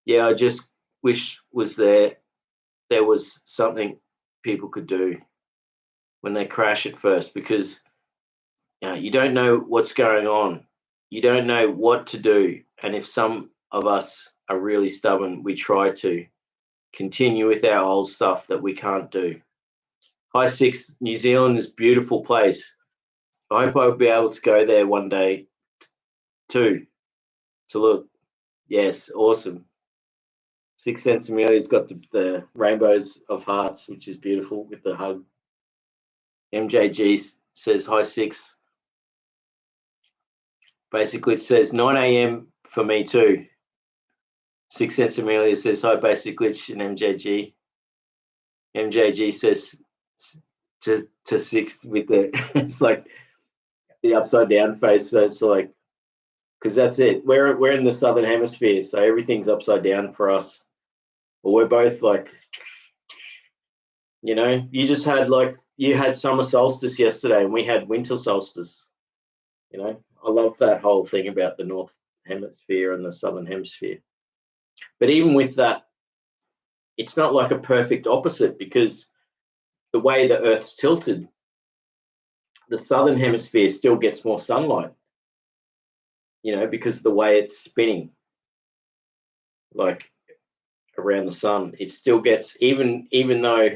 Speaker 1: yeah, I just wish there was something people could do when they crash at first, because you don't know what's going on. You don't know what to do. And if some of us are really stubborn, we try to continue with our old stuff that we can't do. Hi, Six. New Zealand is a beautiful place. I hope I'll be able to go there one day too, to look. Yes, awesome. 6 cents. Amelia's got the rainbows of hearts, which is beautiful with the hug. MJG says, hi, Six. Basically, it says 9 a.m. for me too. 6 cents. Amelia says, hi, Basic Glitch and MJG. MJG says to Six with the, it's like the upside down face. So it's like, because that's it. We're in the Southern Hemisphere, so everything's upside down for us. Well, we're both like, you just had you had summer solstice yesterday and we had winter solstice. I love that whole thing about the North Hemisphere and the Southern Hemisphere. But even with that, it's not like a perfect opposite, because the way the Earth's tilted, the Southern Hemisphere still gets more sunlight, because of the way it's spinning, like around the sun. It still gets, even though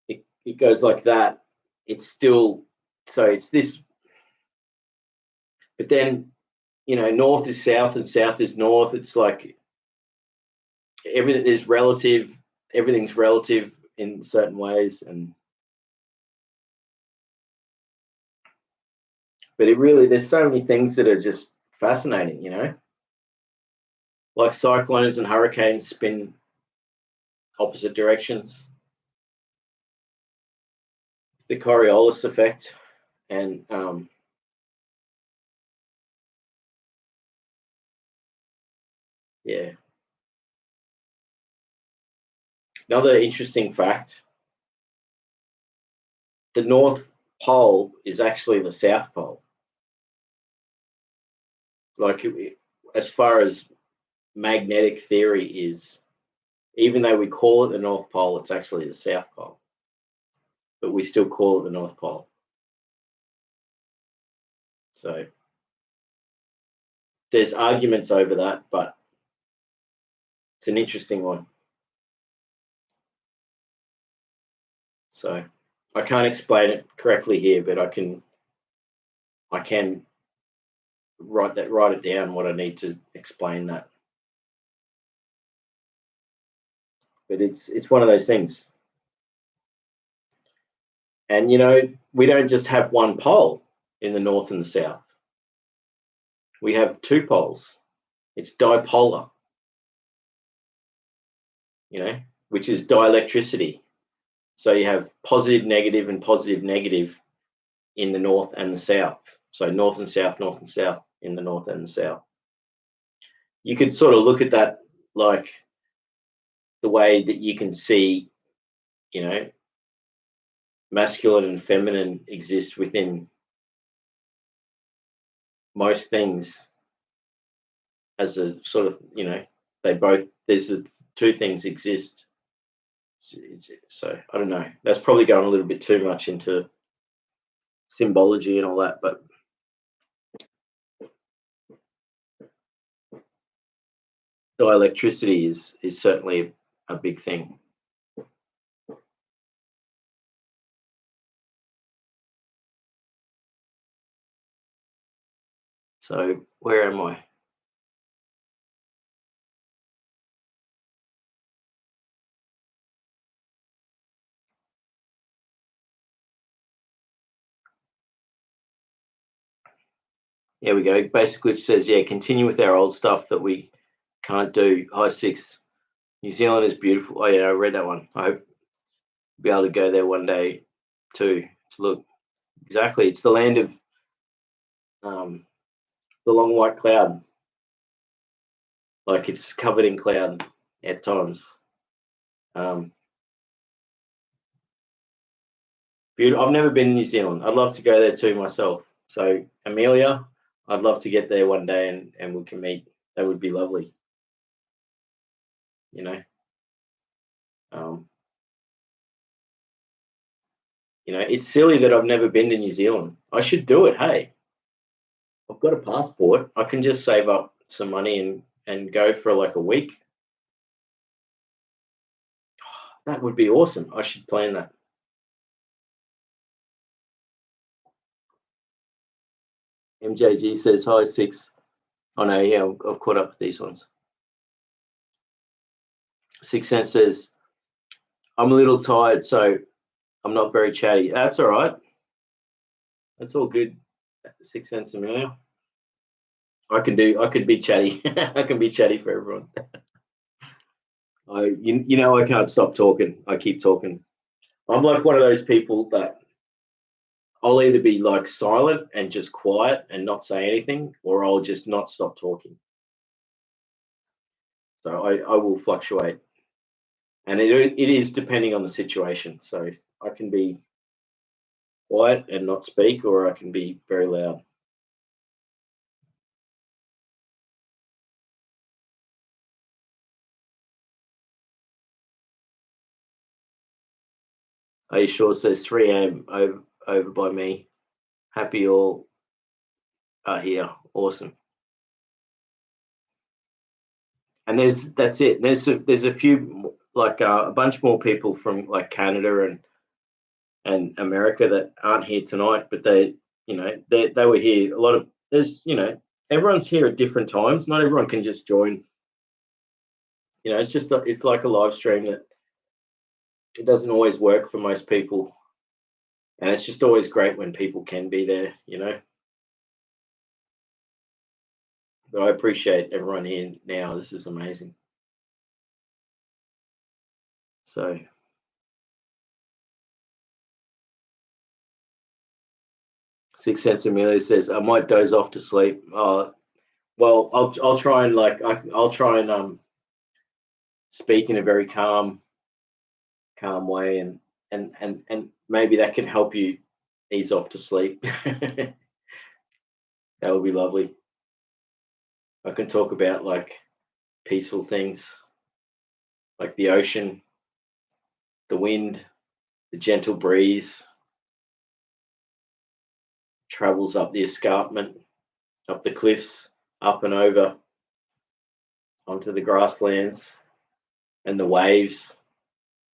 Speaker 1: it goes like that, it's still, so it's this. But then, north is south and south is north. It's like everything is relative. Everything's relative in certain ways. But there's so many things that are just fascinating, like cyclones and hurricanes spin opposite directions. The Coriolis effect, and yeah. Another interesting fact, the North Pole is actually the South Pole. Like, as far as magnetic theory is, even though we call it the North Pole, it's actually the South Pole. But we still call it the North Pole. So there's arguments over that, but it's an interesting one. So I can't explain it correctly here, but I can write it down what I need to explain that. But it's one of those things. And we don't just have one pole in the north and the south. We have two poles. It's dipolar, which is dielectricity. So you have positive, negative, and positive, negative in the north and the south. So north and south in the north and the south. You could sort of look at that like the way that you can see, you know, masculine and feminine exist within most things as a sort of, you know, they both, there's the two things exist. So I don't know. That's probably going a little bit too much into symbology and all that, but dielectricity is certainly a big thing. So where am I? Here we go. Basically, it says, yeah, continue with our old stuff that we can't do. High six. New Zealand is beautiful. Oh, yeah, I read that one. I hope be able to go there one day too to look. Exactly. It's the land of the long white cloud. Like it's covered in cloud at times. Beautiful. I've never been to New Zealand. I'd love to go there too myself. So Amelia, I'd love to get there one day and we can meet. That would be lovely. You know. Um, you know, it's silly that I've never been to New Zealand. I should do it. Hey, I've got a passport. I can just save up some money and go for like a week. That would be awesome. I should plan that. MJG says hi, six. Oh no, yeah, I've caught up with these ones. Six Sense says, I'm a little tired, so I'm not very chatty. That's all right. That's all good. Six Sense Amelia. I could be chatty. I can be chatty for everyone. You know, I can't stop talking. I keep talking. I'm like one of those people that I'll either be like silent and just quiet and not say anything, or I'll just not stop talking. So I will fluctuate. And it is depending on the situation. So I can be quiet and not speak, or I can be very loud. Are you sure? Says 3 a.m. over by me. Happy all are here. Awesome. And that's it. There's a few like a bunch more people from like Canada and America that aren't here tonight, but they, you know, they were here. A lot of there's, you know, everyone's here at different times. Not everyone can just join. You know, it's like a live stream that it doesn't always work for most people, and it's just always great when people can be there. You know, but I appreciate everyone here now. This is amazing. So Six Sense Amelia says I might doze off to sleep. Well, I'll try and I'll try and speak in a very calm way, and maybe that can help you ease off to sleep. That would be lovely. I can talk about like peaceful things like the ocean, the wind, the gentle breeze travels up the escarpment, up the cliffs, up and over onto the grasslands, and the waves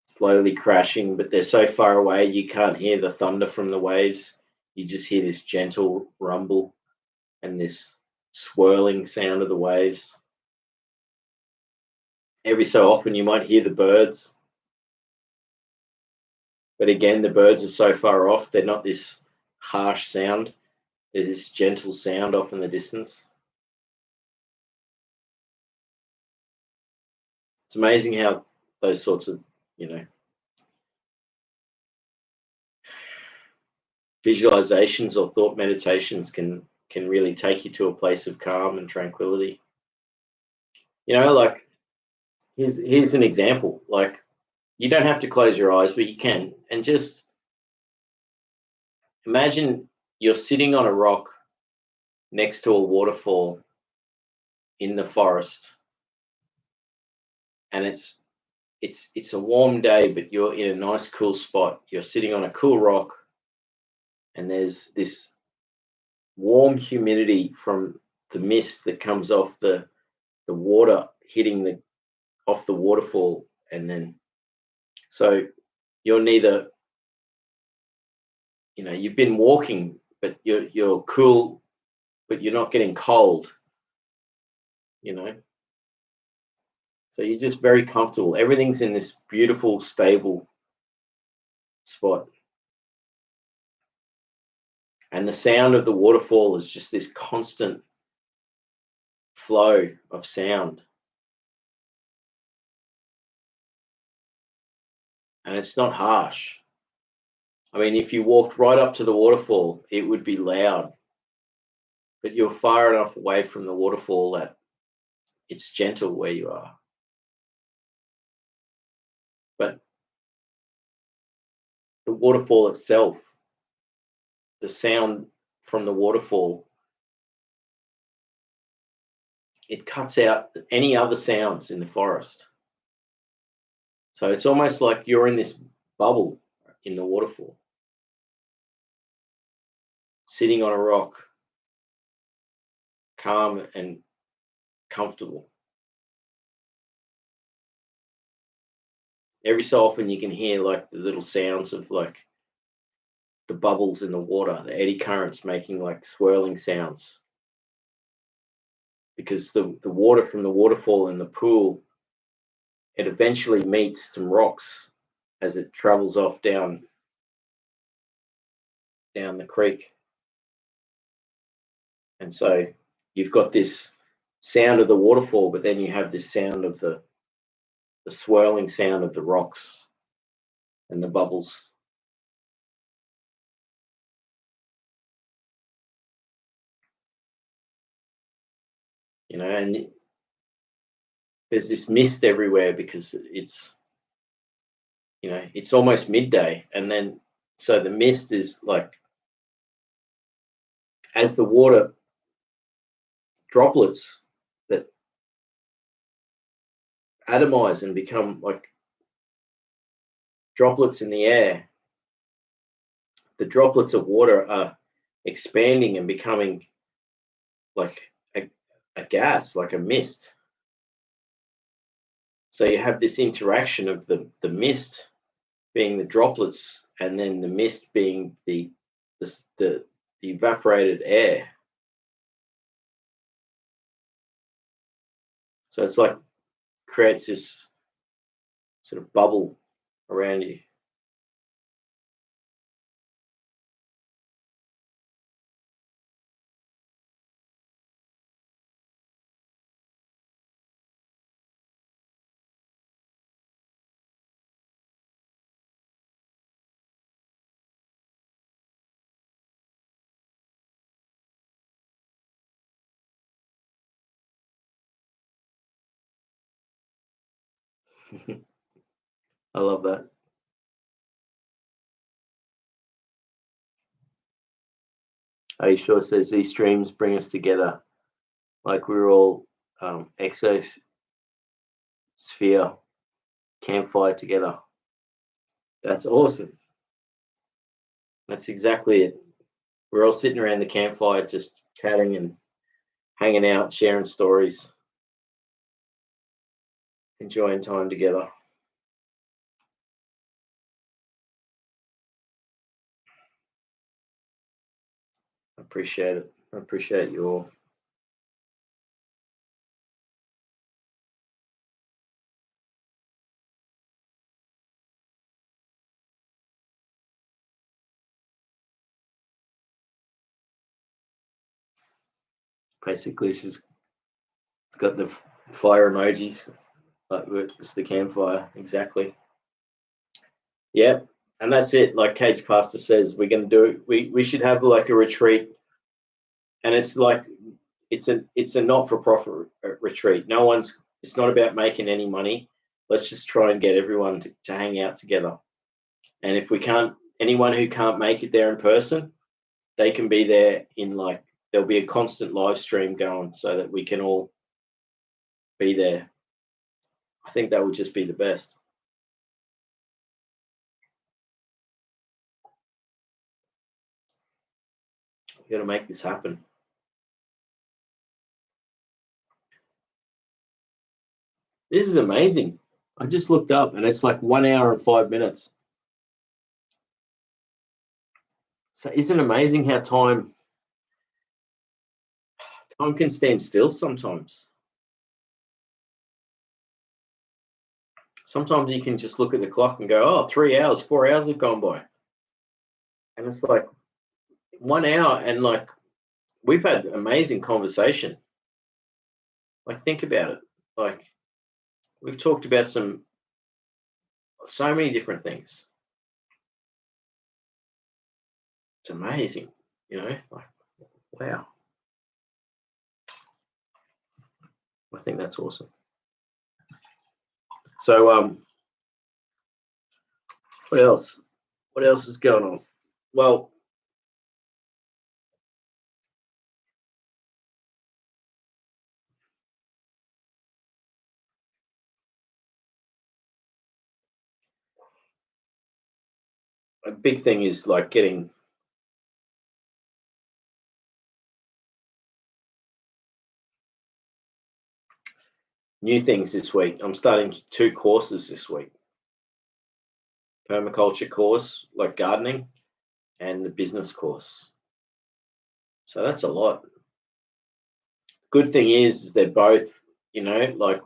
Speaker 1: slowly crashing, but they're so far away you can't hear the thunder from the waves. You just hear this gentle rumble and this swirling sound of the waves. Every so often you might hear the birds, but again, the birds are so far off, they're not this harsh sound. There's this gentle sound off in the distance. It's amazing how those sorts of, you know, visualizations or thought meditations can really take you to a place of calm and tranquility. Like here's an example. Like, you don't have to close your eyes, but you can, and just imagine you're sitting on a rock next to a waterfall in the forest, and it's a warm day, but you're in a nice cool spot. You're sitting on a cool rock, and there's this warm humidity from the mist that comes off the water hitting the off the waterfall, and then so you're neither, you've been walking, but you're cool, but you're not getting cold, you know. So you're just very comfortable. Everything's in this beautiful, stable spot. And the sound of the waterfall is just this constant flow of sound. And it's not harsh. I mean, if you walked right up to the waterfall, it would be loud. But you're far enough away from the waterfall that it's gentle where you are. But the waterfall itself, the sound from the waterfall, it cuts out any other sounds in the forest. So it's almost like you're in this bubble in the waterfall, sitting on a rock, calm and comfortable. Every so often you can hear like the little sounds of like the bubbles in the water, the eddy currents making like swirling sounds. Because the water from the waterfall in the pool, it eventually meets some rocks as it travels off down the creek. And so you've got this sound of the waterfall, but then you have this sound of the swirling sound of the rocks and the bubbles. And there's this mist everywhere because it's almost midday. And then, so the mist is like, as the water droplets that atomize and become like droplets in the air, the droplets of water are expanding and becoming like a gas, like a mist. So you have this interaction of the mist being the droplets, and then the mist being the evaporated air. So it's like creates this sort of bubble around you. I love that. He sure says these streams bring us together, like we're all exosphere campfire together. That's awesome. That's exactly it. We're all sitting around the campfire, just chatting and hanging out, sharing stories, enjoying time together. I appreciate it. I appreciate you all. Basically, it's got the fire emojis. Like it's the campfire, exactly. Yeah, And that's it. Like Cage Pastor says, we're going to do it. We should have like a retreat, and it's like it's a not for profit retreat. No one's. It's not about making any money. Let's just try and get everyone to hang out together. And if we can't, anyone who can't make it there in person, they can be there in like there'll be a constant live stream going so that we can all be there. I think that would just be the best. We got to make this happen. This is amazing. I just looked up and it's like 1 hour and 5 minutes. So isn't it amazing how time can stand still sometimes? Sometimes you can just look at the clock and go, oh, 3 hours, 4 hours have gone by. And it's like 1 hour and like we've had amazing conversation. Like think about it. Like we've talked about so many different things. It's amazing, you know, like wow. I think that's awesome. So what else? What else is going on? Well, a big thing is like getting new things this week. I'm starting 2 courses this week. Permaculture course, like gardening, and the business course. So that's a lot. Good thing is they're both, you know, like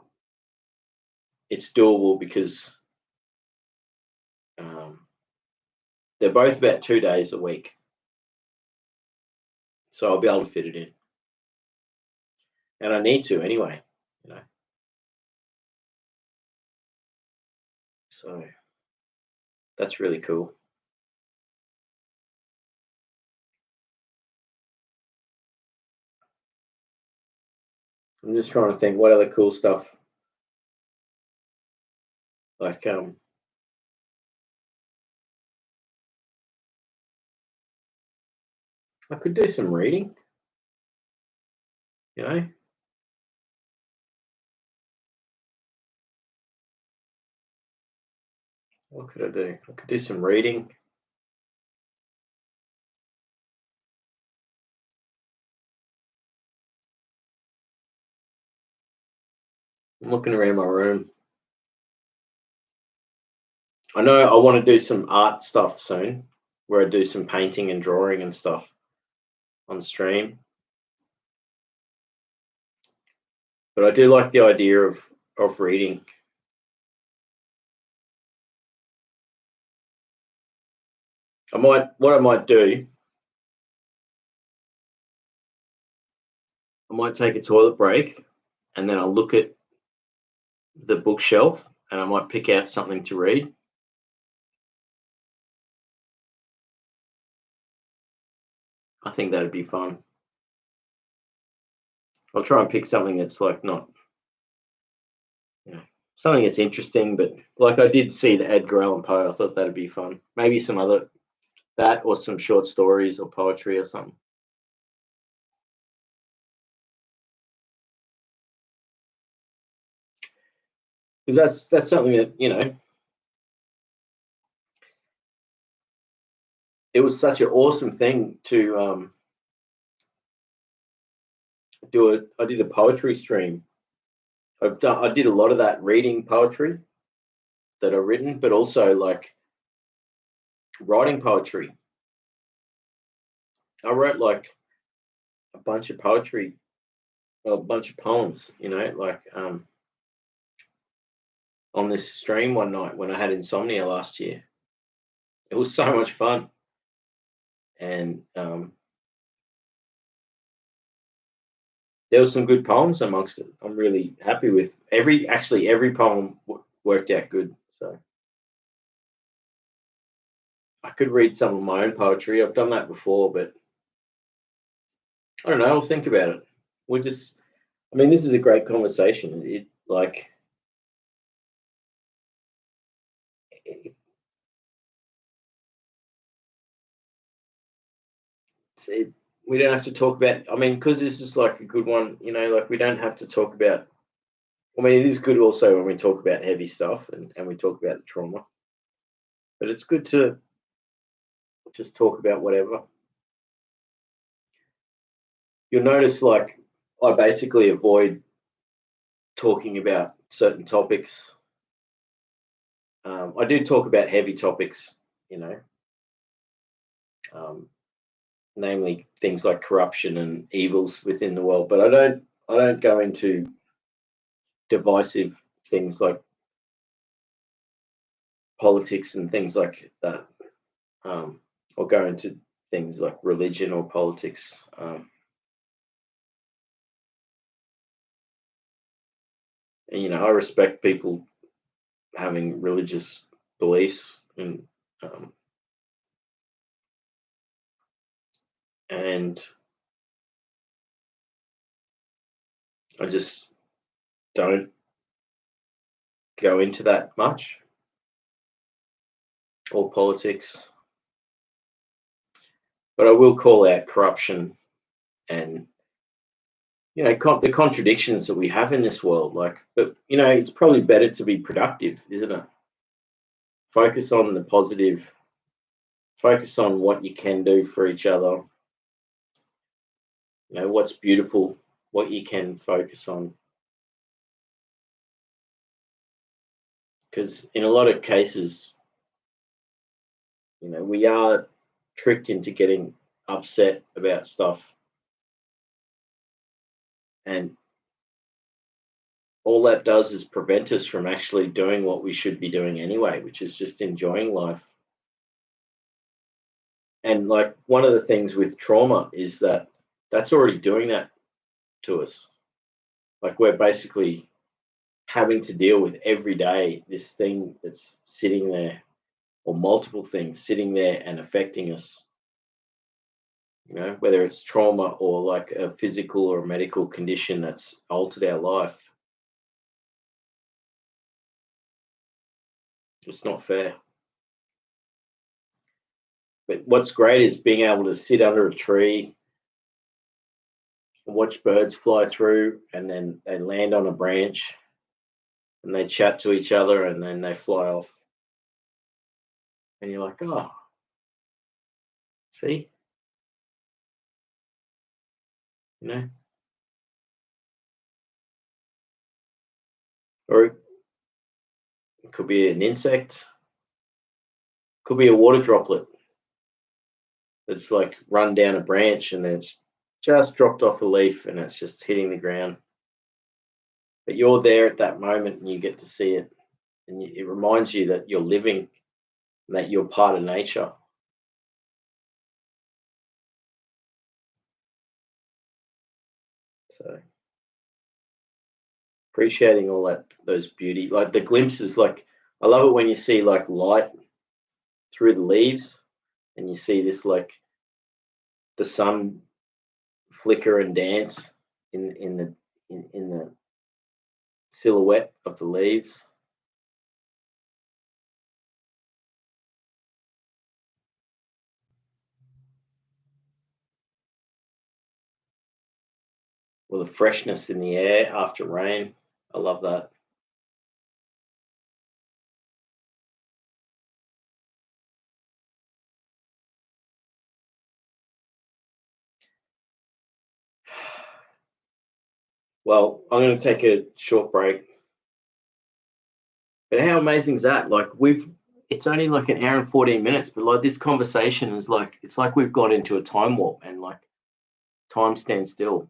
Speaker 1: it's doable because they're both about 2 days a week. So I'll be able to fit it in. And I need to anyway, you know. So that's really cool. I'm just trying to think what other cool stuff. Like I could do some reading, you know. What could I do? I could do some reading. I'm looking around my room. I know I want to do some art stuff soon, where I do some painting and drawing and stuff on stream. But I do like the idea of reading. What I might do, I might take a toilet break and then I'll look at the bookshelf and I might pick out something to read. I think that'd be fun. I'll try and pick something that's like not, you know, something that's interesting, but like I did see the Edgar Allan Poe. I thought that'd be fun. Maybe some other that or some short stories or poetry or something. Because that's something that, you know, it was such an awesome thing to do it. I did a poetry stream. I did a lot of that reading poetry that I've written, but also like writing poetry. I wrote like a bunch of poetry, a bunch of poems, you know, like on this stream one night when I had insomnia last year. It was so much fun. And there was some good poems amongst it. I'm really happy with every poem worked out good. So I could read some of my own poetry. I've done that before, but I don't know. I'll think about it. We'll just. I mean, this is a great conversation. It like it, it, we don't have to talk about. I mean, because this is like a good one. Like we don't have to talk about. I mean, it is good also when we talk about heavy stuff and we talk about the trauma, but it's good to just talk about whatever. You'll notice, like, I basically avoid talking about certain topics. I do talk about heavy topics, you know, um, namely things like corruption and evils within the world, but I don't go into divisive things like politics and things like that, or go into things like religion or politics. And, I respect people having religious beliefs um, and I just don't go into that much or politics, but I will call out corruption and the contradictions that we have in this world. Like, but it's probably better to be productive, isn't it? Focus on the positive. Focus on what you can do for each other. What's beautiful, what you can focus on. Because in a lot of cases, we are tricked into getting upset about stuff, and all that does is prevent us from actually doing what we should be doing anyway, which is just enjoying life. And like one of the things with trauma is that that's already doing that to us. Like we're basically having to deal with every day this thing that's sitting there, or multiple things sitting there and affecting us, whether it's trauma or like a physical or medical condition that's altered our life. It's not fair. But what's great is being able to sit under a tree and watch birds fly through, and then they land on a branch and they chat to each other and then they fly off. And you're like, oh, see, you know, or it could be an insect, could be a water droplet that's like run down a branch and then it's just dropped off a leaf and it's just hitting the ground. But you're there at that moment and you get to see it. And it reminds you that you're living and that you're part of nature. So appreciating all those beauty, like the glimpses, like I love it when you see like light through the leaves and you see this like the sun flicker and dance in the silhouette of the leaves. Or the freshness in the air after rain. I love that. Well, I'm going to take a short break. But how amazing is that? Like it's only like an hour and 14 minutes, but like this conversation is like, it's like we've got into a time warp and like time stands still.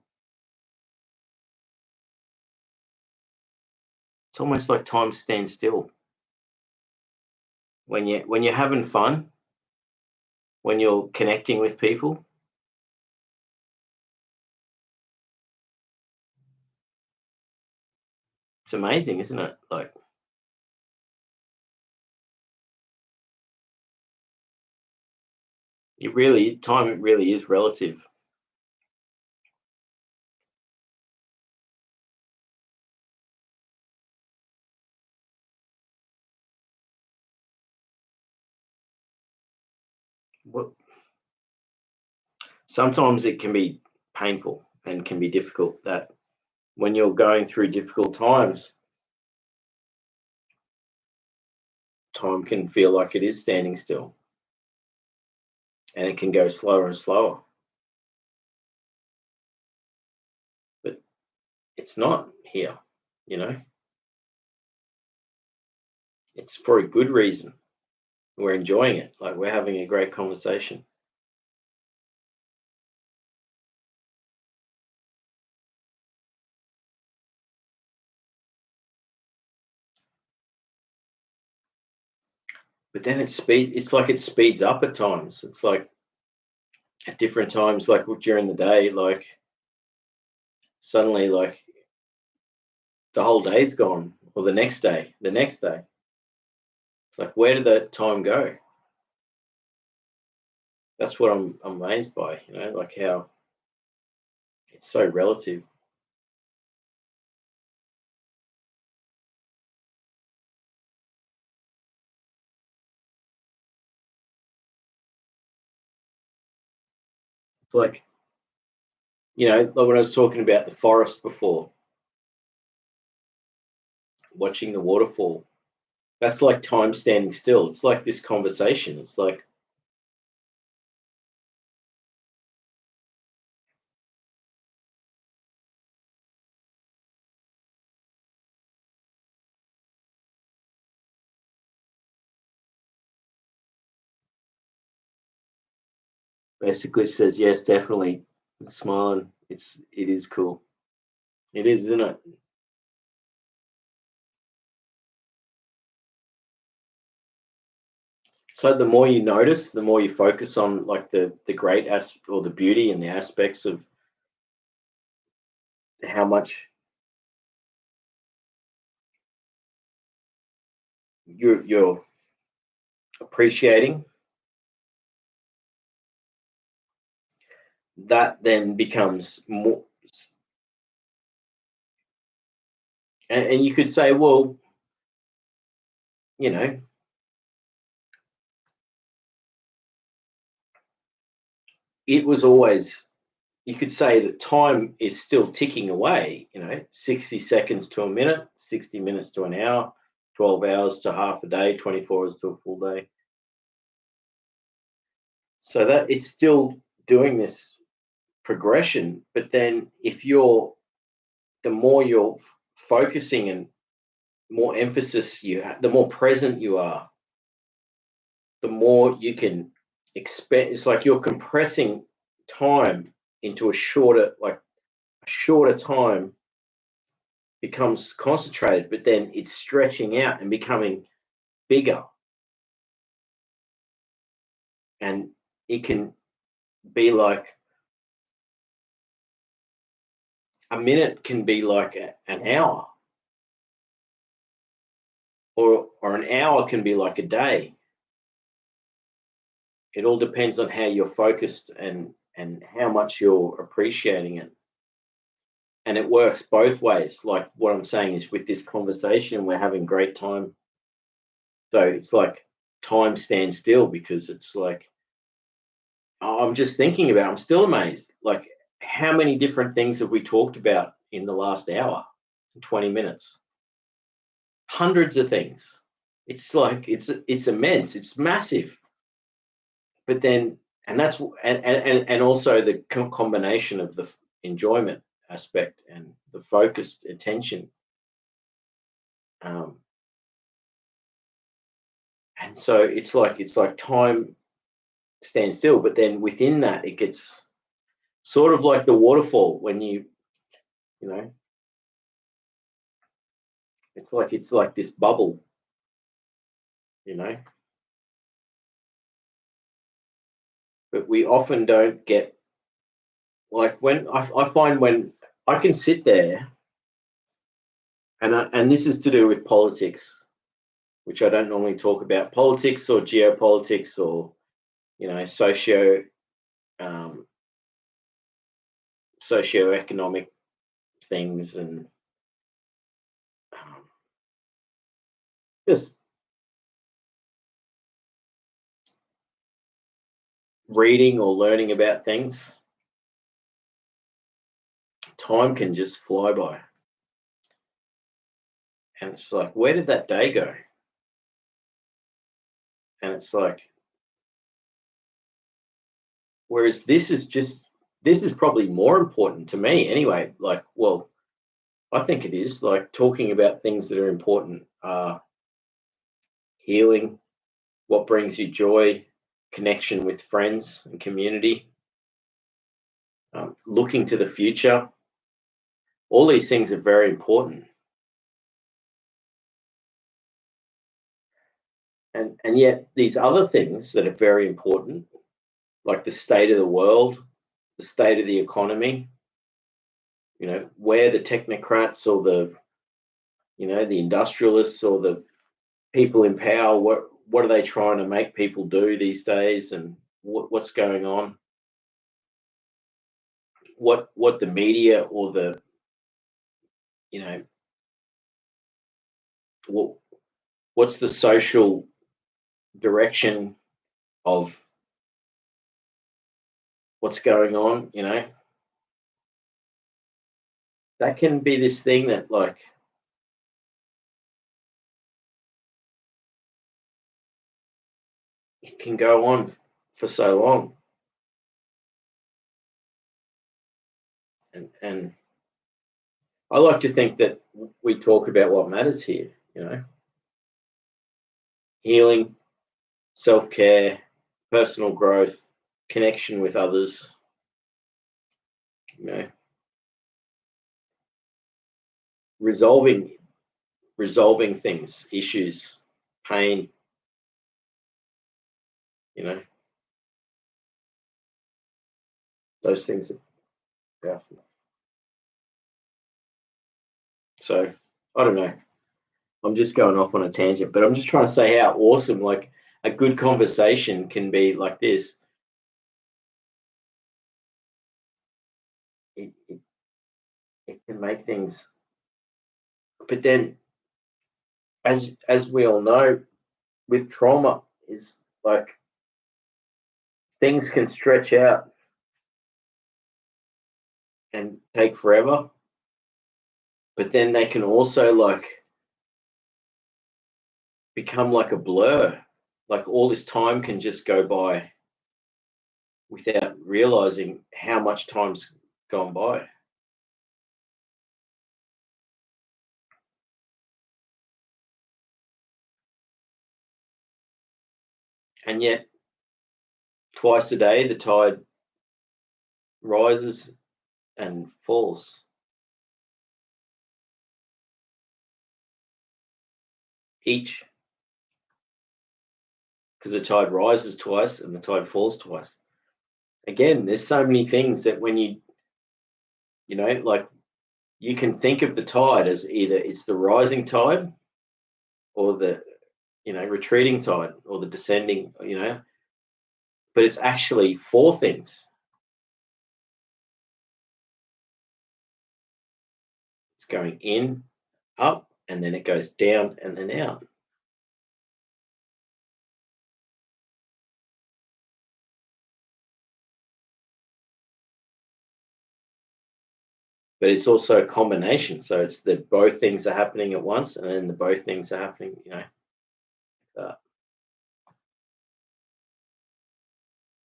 Speaker 1: It's almost like time stands still when you're having fun, when you're connecting with people. It's amazing, isn't it? Like Time really is relative. Well, sometimes it can be painful and can be difficult, that when you're going through difficult times, time can feel like it is standing still, and it can go slower and slower. But it's not here, you know. It's for a good reason. We're enjoying it. Like, we're having a great conversation. But then it's like it speeds up at times. It's like at different times, like during the day, like suddenly, like the whole day's gone, or the next day. It's like, where did that time go? That's what I'm amazed by, like how it's so relative. It's like, like when I was talking about the forest before, watching the waterfall, that's like time standing still. It's like this conversation. It's like, basically says, yes, definitely. It's smiling. It is cool. It is, isn't it? So the more you notice, the more you focus on like the great or the beauty and the aspects of how much you're appreciating, that then becomes more. And you could say, well, you know, it was always, you could say that time is still ticking away, 60 seconds to a minute, 60 minutes to an hour, 12 hours to half a day, 24 hours to a full day. So that it's still doing this progression. But then the more you're focusing and more emphasis you have, the more present you are, the more you can expect. It's like you're compressing time into a shorter time becomes concentrated, but then it's stretching out and becoming bigger. And it can be like a minute can be like an hour, or an hour can be like a day. It all depends on how you're focused and how much you're appreciating it. And it works both ways. Like what I'm saying is, with this conversation, we're having great time. So it's like time stands still, because it's like, I'm just thinking about, I'm still amazed. Like, how many different things have we talked about in the last hour, 20 minutes? Hundreds of things. It's like, it's immense, it's massive. But then, and that's, and also the combination of the enjoyment aspect and the focused attention. Um, and so it's like time stands still, but then within that, it gets sort of like the waterfall when you know, it's like this bubble, you know. But we often don't get, like, when I find when I can sit there, and this is to do with politics, which I don't normally talk about, politics or geopolitics or socio um, socioeconomic things, and um, just reading or learning about things, time can just fly by. And it's like, where did that day go? And it's like, whereas this is probably more important to me anyway. Like, well, I think it is, like, talking about things that are important are healing, what brings you joy, connection with friends and community, looking to the future. All these things are very important. And yet these other things that are very important, like the state of the world, the state of the economy, where the technocrats or the industrialists or the people in power, what are they trying to make people do these days, and what's going on? What the media or the you know what what's the social direction of what's going on? That can be this thing that, like, it can go on for so long, and I like to think that we talk about what matters here. Healing, self-care, personal growth, connection with others, you know resolving resolving things, issues, pain, you know those things are powerful. So I don't know, I'm just going off on a tangent, but I'm just trying to say how awesome, like, a good conversation can be like this. It can make things, but then, as we all know, with trauma, is like, things can stretch out and take forever, but then they can also, like, become like a blur. Like, all this time can just go by without realizing how much time's gone by. And yet, twice a day, the tide rises and falls. Each, because the tide rises twice and the tide falls twice. Again, there's so many things that when like, you can think of the tide as either it's the rising tide or the retreating tide or the descending, but it's actually four things. It's going in, up, and then it goes down and then out. But it's also a combination. So it's that both things are happening at once, and then the both things are happening, that.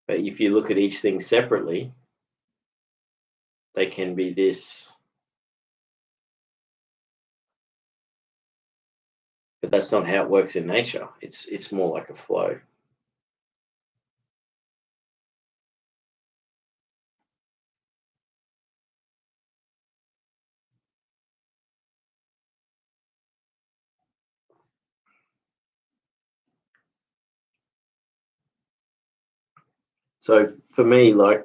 Speaker 1: But if you look at each thing separately, they can be this. But that's not how it works in nature. It's more like a flow. So for me, like,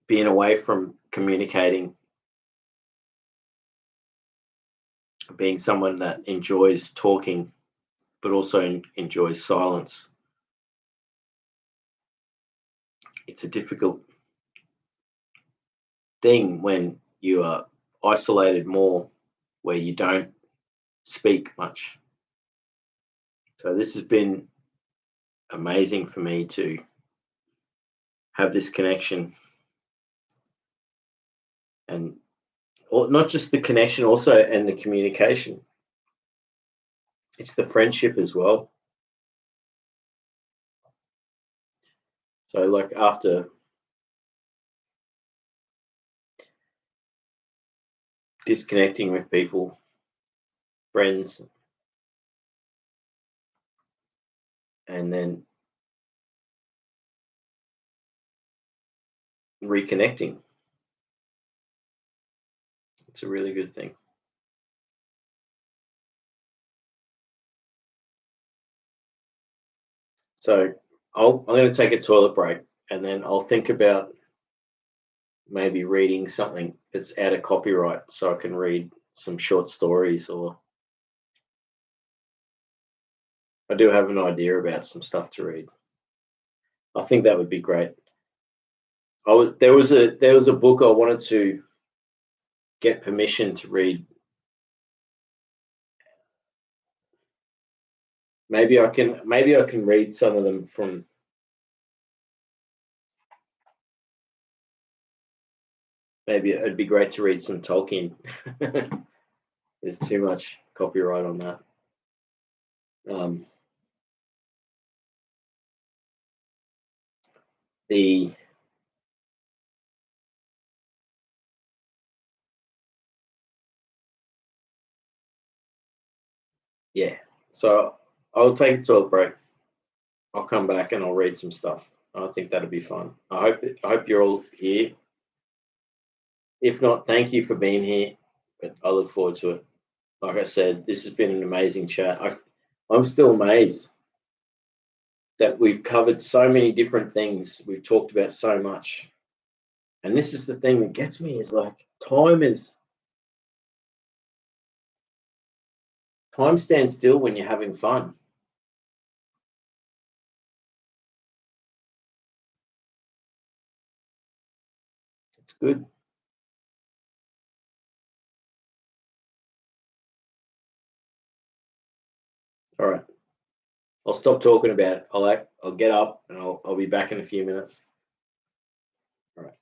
Speaker 1: being away from communicating, being someone that enjoys talking but also enjoys silence, it's a difficult thing when you are isolated more, where you don't speak much. So this has been amazing for me to have this connection, and not just the connection, also, and the communication. It's the friendship as well. So like after disconnecting with people, friends, and then reconnecting, it's a really good thing. So I'm going to take a toilet break, and then I'll think about maybe reading something that's out of copyright, so I can read some short stories, or I do have an idea about some stuff to read. I think that would be great. There was a book I wanted to get permission to read. Maybe I can read some of them from. Maybe it'd be great to read some Tolkien. There's too much copyright on that. The Yeah. So I'll take a toilet break. I'll come back and I'll read some stuff. I think that'd be fun. I hope you're all here. If not, thank you for being here. But I look forward to it. Like I said, this has been an amazing chat. I'm still amazed that we've covered so many different things. We've talked about so much. And this is the thing that gets me, is like time stands still when you're having fun. It's good. All right. I'll stop talking about it. I'll get up and I'll be back in a few minutes. All right.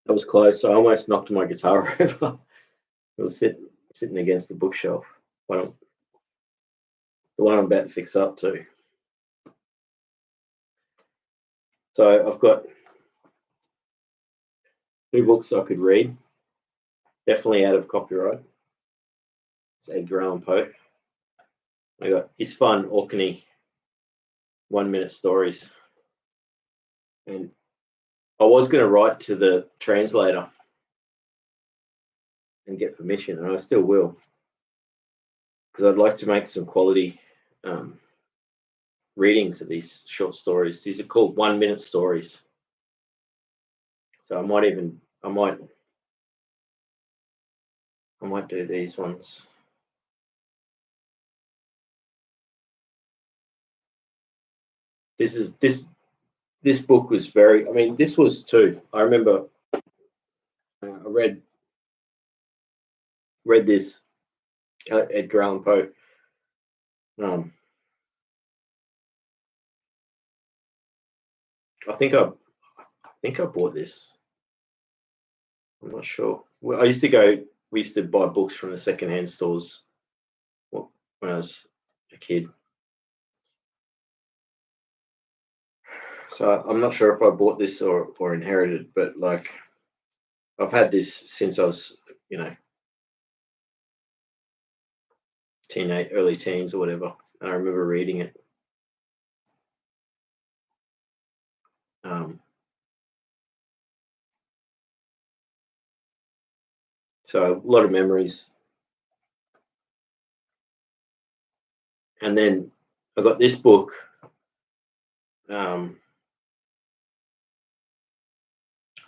Speaker 1: That was close. I almost knocked my guitar over. It was sitting against the bookshelf. Well, the one I'm about to fix up to. So I've got 2 books I could read, definitely out of copyright. It's Edgar Allan Poe. I got Isfan Orkney, 1-minute stories. And I was going to write to the translator and get permission, and I still will, because I'd like to make some quality readings of these short stories. These are called 1-minute stories. So I might do these ones. This book was very, I mean, this was too. I remember I read this Edgar Allan Poe. I think I bought this. I'm not sure. Well, we used to buy books from the secondhand stores when I was a kid. So I'm not sure if I bought this or inherited, but like I've had this since I was, early teens or whatever. And I remember reading it. So a lot of memories. And then I got this book. I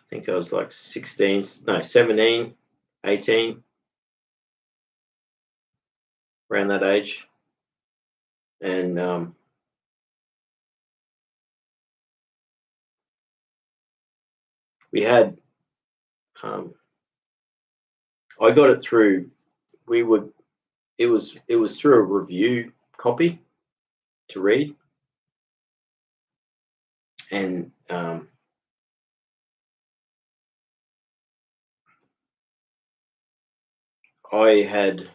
Speaker 1: think I was like 17, 18, around that age. And we had, I got it through, it was through a review copy to read. And I had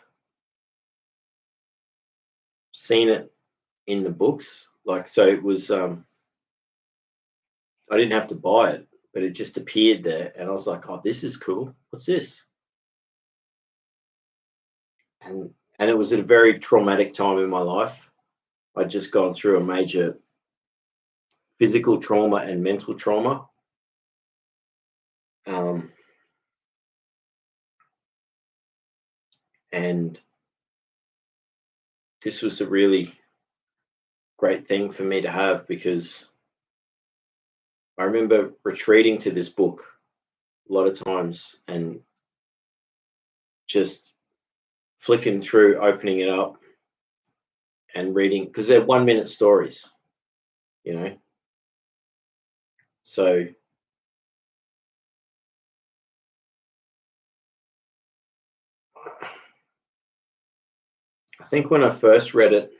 Speaker 1: seen it in the books, like, so it was, I didn't have to buy it, but it just appeared there, and I was like, oh, this is cool. What's this? And it was at a very traumatic time in my life. I'd just gone through a major physical trauma and mental trauma. And this was a really great thing for me to have, because I remember retreating to this book a lot of times and just flicking through, opening it up and reading, because they're 1-minute stories, So I think when I first read it,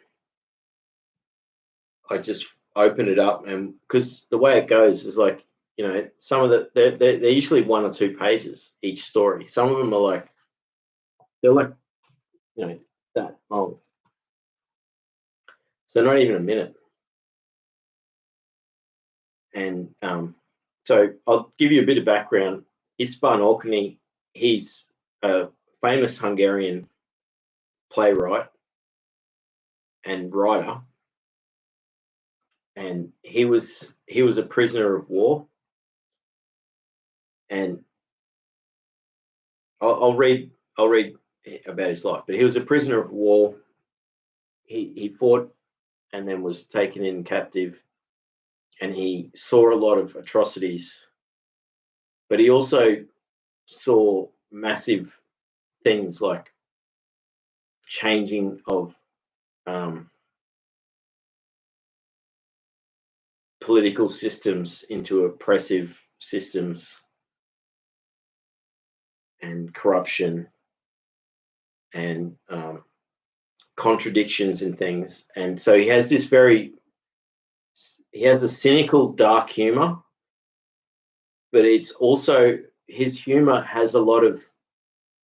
Speaker 1: I just opened it up, and because the way it goes is like, some of they're usually 1 or 2 pages each story. Some of them are like, they're like, that long. So not even a minute. And so I'll give you a bit of background. István Orkney, he's a famous Hungarian playwright and writer, and he was a prisoner of war. And I'll read about his life, but he was a prisoner of war. He fought and then was taken in captive, and he saw a lot of atrocities, but he also saw massive things like changing of political systems into oppressive systems, and corruption, and contradictions and things. And so he has a cynical, dark humor, but it's also his humor has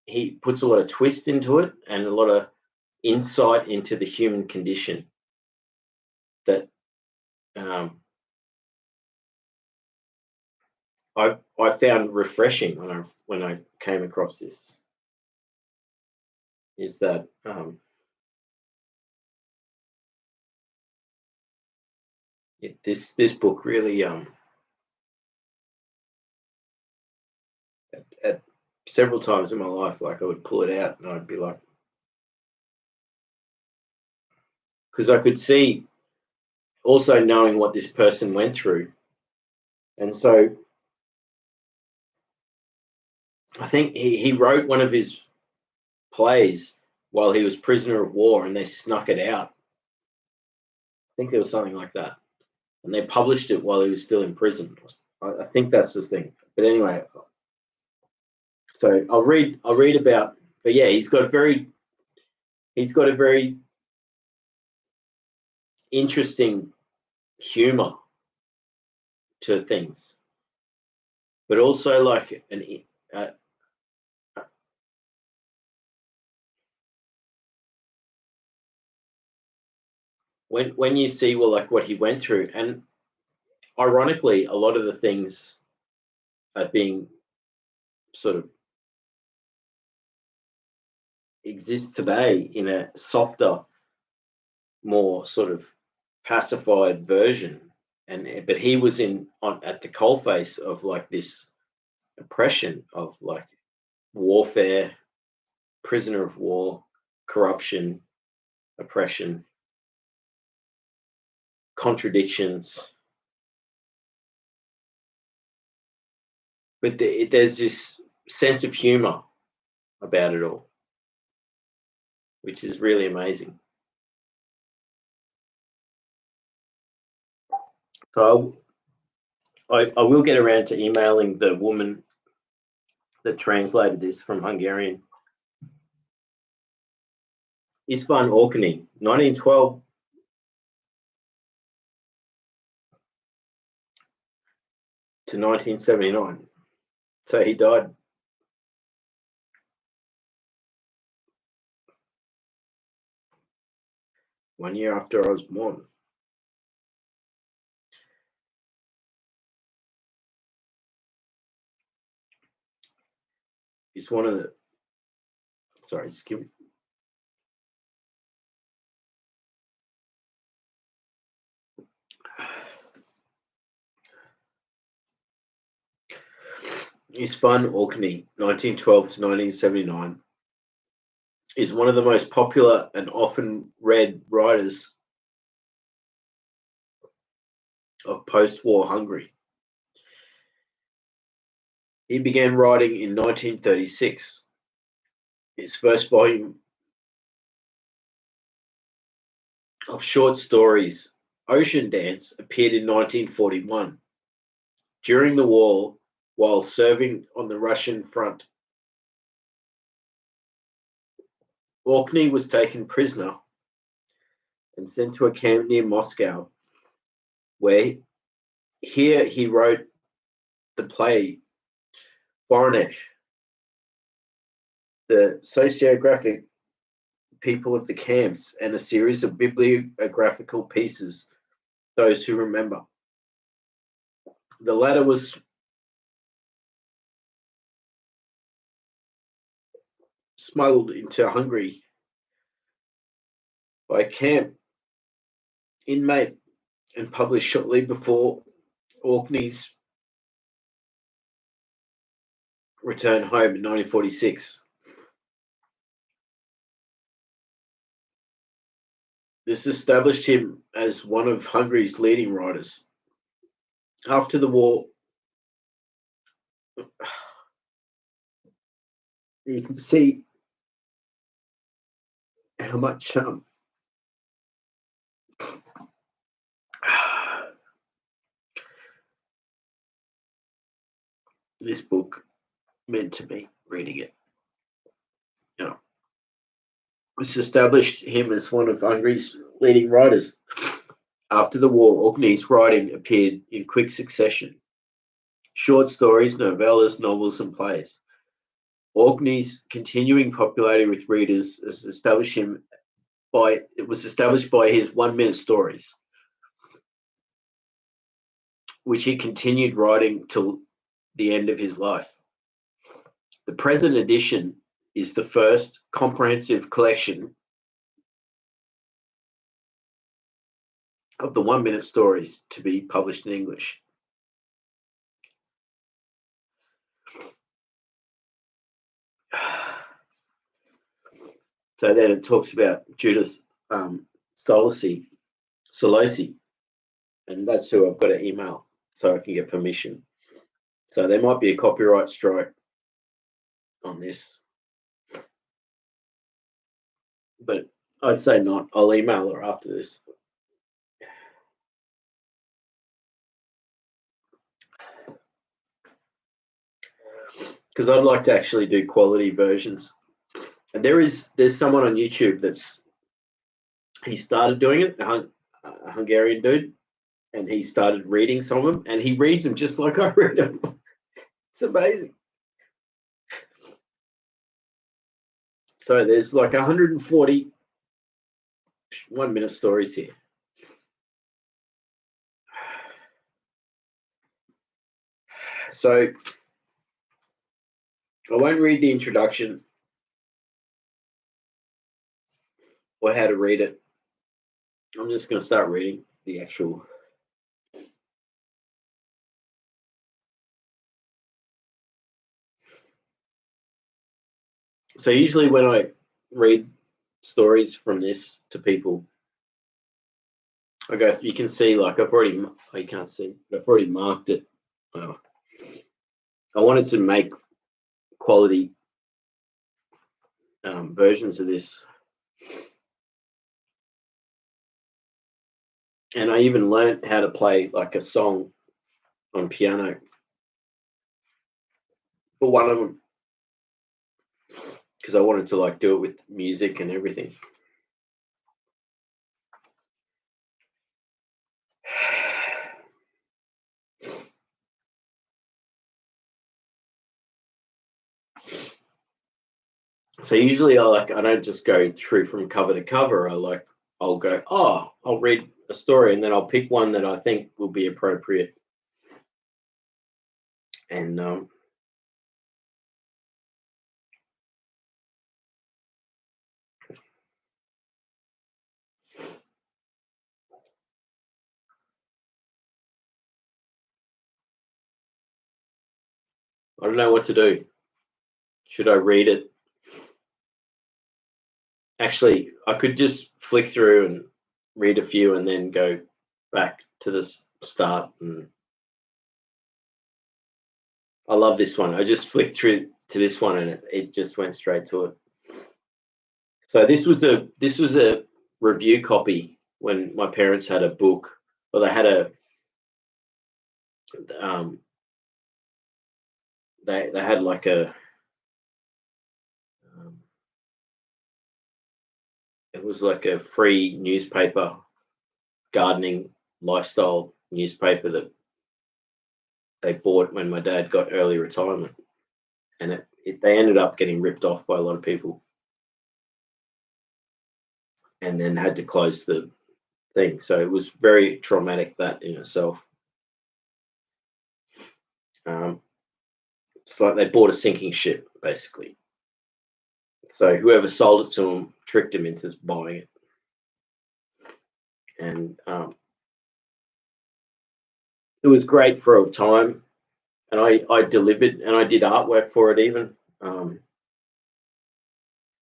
Speaker 1: he puts a lot of twist into it and a lot of insight into the human condition that I found refreshing when I came across this. Is that this book really at several times in my life, like I would pull it out and I'd be like, because I could see also knowing what this person went through, and so I think he wrote one of his plays while he was prisoner of war, and they snuck it out. I think there was something like that, and they published it while he was still in prison. I think that's the thing. But anyway, so I'll read about. But yeah, he's got a very interesting humor to things, but also like when you see like what he went through, and ironically, a lot of the things are being sort of exist today in a softer, more sort of pacified version. But he was at the coalface of like this oppression of like warfare, prisoner of war, corruption, oppression, contradictions. But there's this sense of humor about it all, which is really amazing. So I will get around to emailing the woman that translated this from Hungarian. István Orkney, 1912 to 1979. So he died one year after I was born. He's one of the. Sorry, just give me. István Orkney, 1912 to 1979, is one of the most popular and often read writers of post-war Hungary. He began writing in 1936. His first volume of short stories, Ocean Dance, appeared in 1941. During the war, while serving on the Russian front, Orkney was taken prisoner and sent to a camp near Moscow, where he wrote the play Voronezh. The sociographic people of the camps, and a series of bibliographical pieces, Those Who Remember. The latter was smuggled into Hungary by a camp inmate and published shortly before Orkney's return home in 1946. This established him as one of Hungary's leading writers. After the war, you can see how much this book meant to me reading it. This established him as one of Hungary's leading writers. After the war, Orkney's writing appeared in quick succession. short stories, novellas, novels, and plays. Orkney's continuing popularity with readers was established by his 1 minute stories, which he continued writing till the end of his life. The present edition is the first comprehensive collection of the 1 minute stories to be published in English. So then it talks about Judith Solosi, and that's who I've got to email so I can get permission. So there might be a copyright strike on this, but I'd say not. I'll email her after this. Because I'd like to actually do quality versions. And there's someone on YouTube he started doing it, a Hungarian dude, and he started reading some of them, and he reads them just like I read them. It's amazing. So there's like 140 1 minute stories here. So I won't read the introduction or how to read it. I'm just going to start reading the actual. So usually when I read stories from this to people, I go, you can see, like you can't see, but I've already marked it. I wanted to make quality versions of this. And I even learned how to play like a song on piano for one of them, because I wanted to like do it with music and everything. So usually I don't just go through from cover to cover. I'll go, I'll read a story, and then I'll pick one that I think will be appropriate. And I don't know what to do. Should I read it? Actually, I could just flick through and read a few and then go back to the start. And I love this one. I just flicked through to this one and it just went straight to it. So this was a review copy when my parents had a book, or they had they had like a it was like a free newspaper, gardening lifestyle newspaper that they bought when my dad got early retirement, and they ended up getting ripped off by a lot of people, and then had to close the thing. So it was very traumatic, that in itself. It's like they bought a sinking ship, basically. So whoever sold it to them tricked him into buying it, and it was great for a time. And I delivered, and I did artwork for it even. A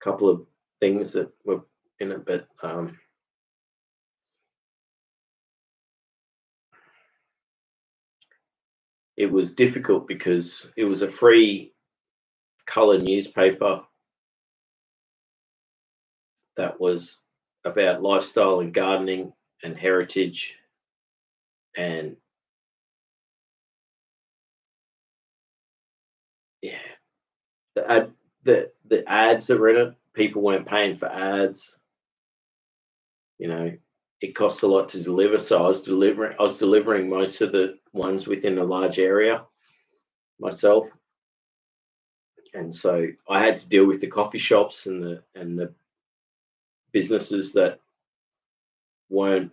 Speaker 1: couple of things that were in it, but it was difficult because it was a free color newspaper that was about lifestyle and gardening and heritage, and yeah, the ads that were in it, people weren't paying for ads. It cost a lot to deliver, so I was delivering most of the ones within a large area, myself, and so I had to deal with the coffee shops and the businesses that weren't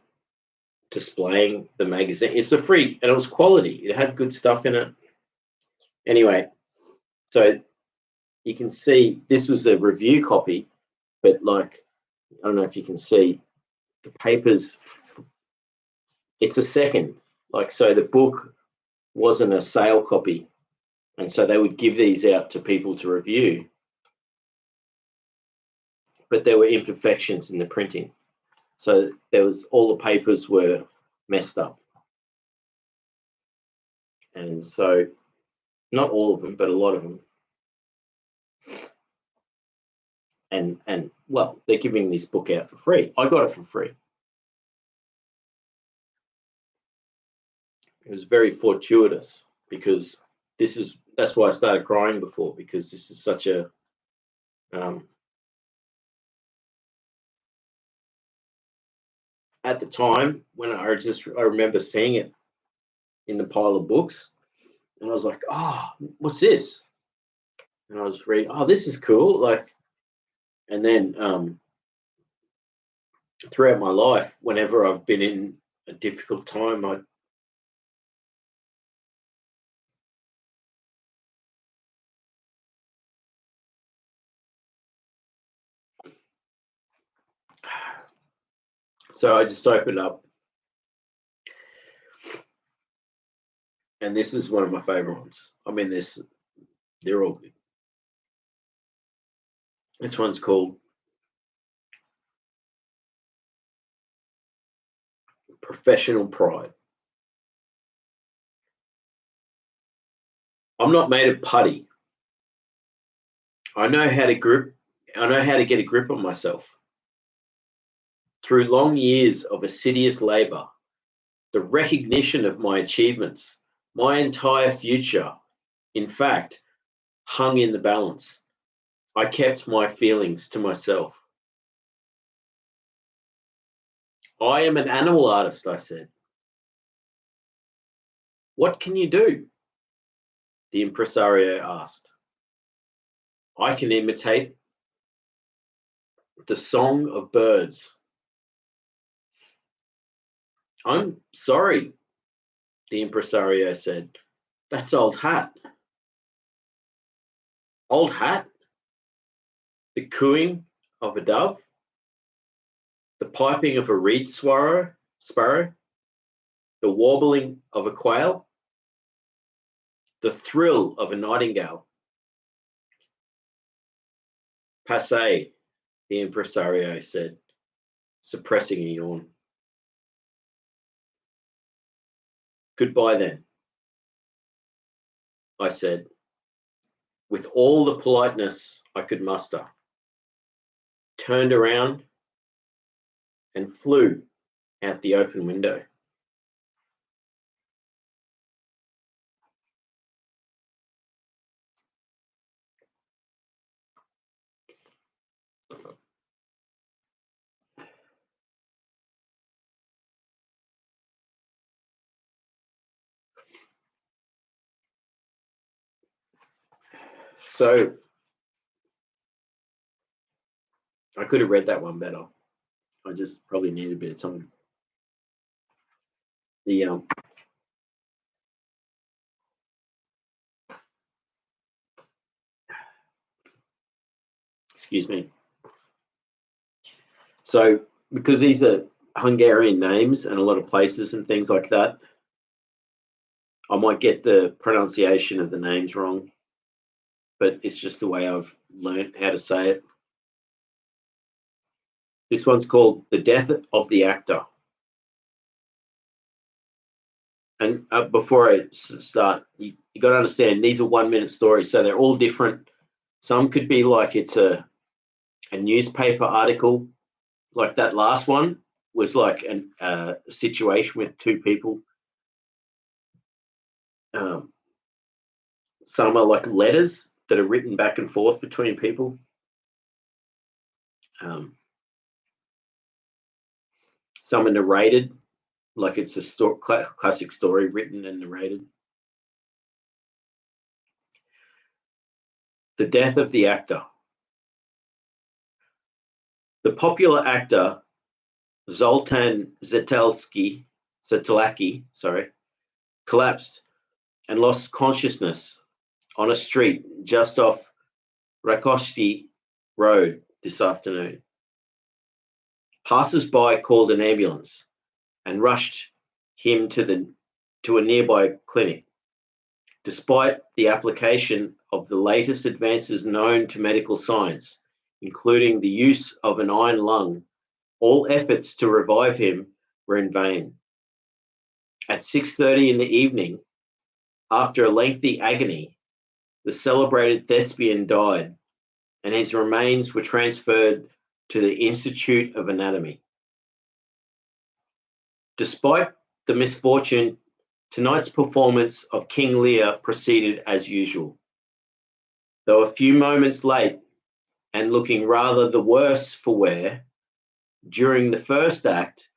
Speaker 1: displaying the magazine. It's a free, and it was quality. It had good stuff in it. Anyway, so you can see this was a review copy, but like, I don't know if you can see the papers. It's a second, like, so the book wasn't a sale copy, and so they would give these out to people to review, but there were imperfections in the printing, so there was, all the papers were messed up, and so not all of them, but a lot of them. And well, they're giving this book out for free. I got it for free. It was very fortuitous, because that's why I started crying before, because this is such a at the time when I remember seeing it in the pile of books, and I was like, oh, what's this? And I was reading, oh, this is cool. Like, and then throughout my life, whenever I've been in a difficult time, so I just opened up, and this is one of my favorite ones. I mean, they're all good. This one's called Professional Pride. I'm not made of putty. I know how to get a grip on myself. Through long years of assiduous labor, the recognition of my achievements, my entire future, in fact, hung in the balance. I kept my feelings to myself. I am an animal artist, I said. What can you do? The impresario asked. I can imitate the song of birds. I'm sorry, the impresario said. That's old hat. Old hat? The cooing of a dove? The piping of a reed sparrow? The warbling of a quail? The thrill of a nightingale? Passe, the impresario said, suppressing a yawn. Goodbye then, I said, with all the politeness I could muster, turned around and flew out the open window. So I could have read that one better. I just probably needed a bit of time. The excuse me. So because these are Hungarian names and a lot of places and things like that, I might get the pronunciation of the names wrong, but it's just the way I've learned how to say it. This one's called The Death of the Actor. And before I start, you got to understand, these are 1 minute stories, so they're all different. Some could be like it's a newspaper article, like that last one was like a situation with two people. Some are like letters that are written back and forth between people. Some are narrated, like it's a classic story written and narrated. The death of the actor. The popular actor Zoltan Zetalaki, collapsed and lost consciousness on a street just off Rakoski Road this afternoon. Passers-by called an ambulance and rushed him to a nearby clinic. Despite the application of the latest advances known to medical science, including the use of an iron lung, all efforts to revive him were in vain. At 6:30 in the evening, after a lengthy agony, the celebrated thespian died, and his remains were transferred to the Institute of Anatomy. Despite the misfortune, tonight's performance of King Lear proceeded as usual. Though a few moments late and looking rather the worse for wear, during the first act,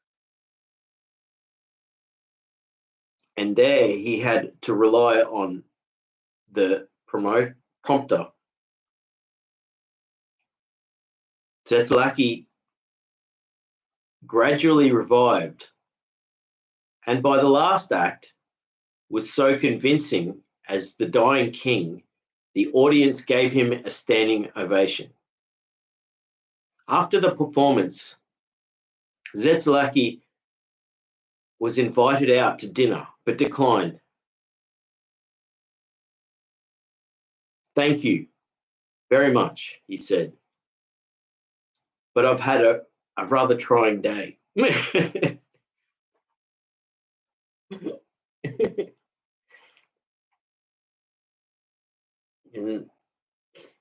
Speaker 1: and there he had to rely on the prompter. Zetalaki gradually revived, and by the last act was so convincing as the dying king, the audience gave him a standing ovation. After the performance, Zetalaki was invited out to dinner, but declined. "Thank you very much," he said, "but I've had a rather trying day." And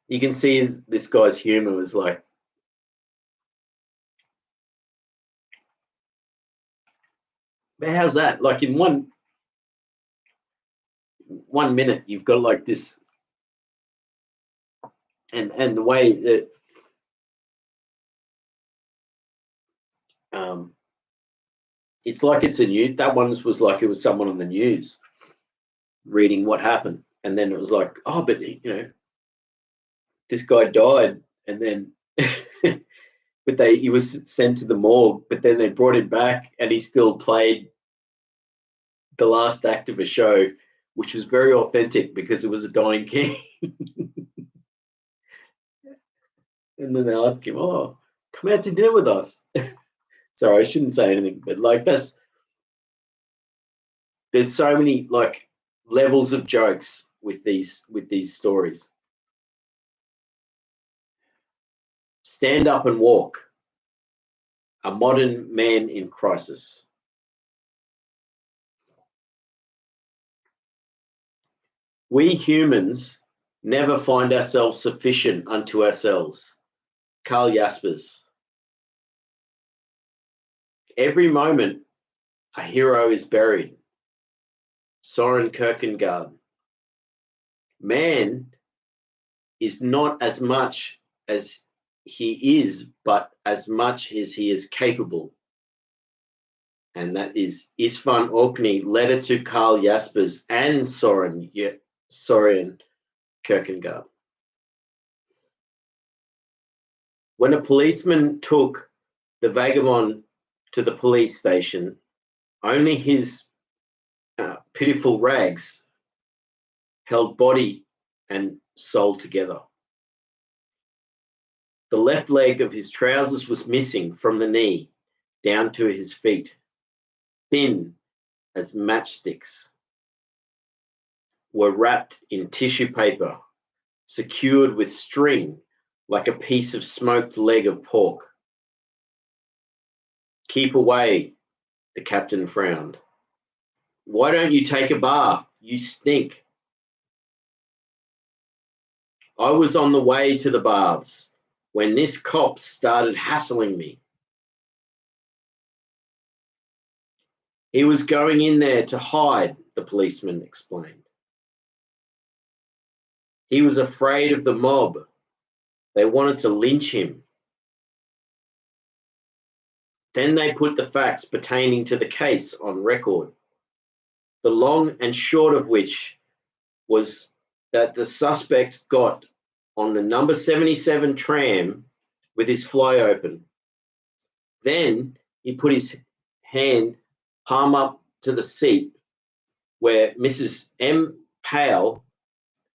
Speaker 1: you can see this guy's humor was like, but how's that? Like in one minute, you've got like this, and the way that it's like it's a news. That one was like it was someone on the news reading what happened, and then it was like, oh, but this guy died, and then but he was sent to the morgue, but then they brought him back, and he still played the last act of a show, which was very authentic because it was a dying king. And then they asked him, "Oh, come out to dinner with us." Sorry, I shouldn't say anything, but like there's so many like levels of jokes with these stories. Stand up and walk. A modern man in crisis. We humans never find ourselves sufficient unto ourselves. Karl Jaspers. Every moment a hero is buried. Soren Kierkegaard. Man is not as much as he is, but as much as he is capable. And that is István Orkney, letter to Karl Jaspers and Soren Kierkegaard. When a policeman took the vagabond to the police station, only his pitiful rags held body and soul together. The left leg of his trousers was missing from the knee down to his feet, thin as matchsticks, were wrapped in tissue paper, secured with string like a piece of smoked leg of pork. "Keep away," the captain frowned. "Why don't you take a bath? You stink." "I was on the way to the baths when this cop started hassling me. He was going in there to hide," the policeman explained. "He was afraid of the mob. They wanted to lynch him." Then they put the facts pertaining to the case on record, the long and short of which was that the suspect got on the number 77 tram with his fly open. Then he put his hand palm up to the seat where Mrs. M. Pale,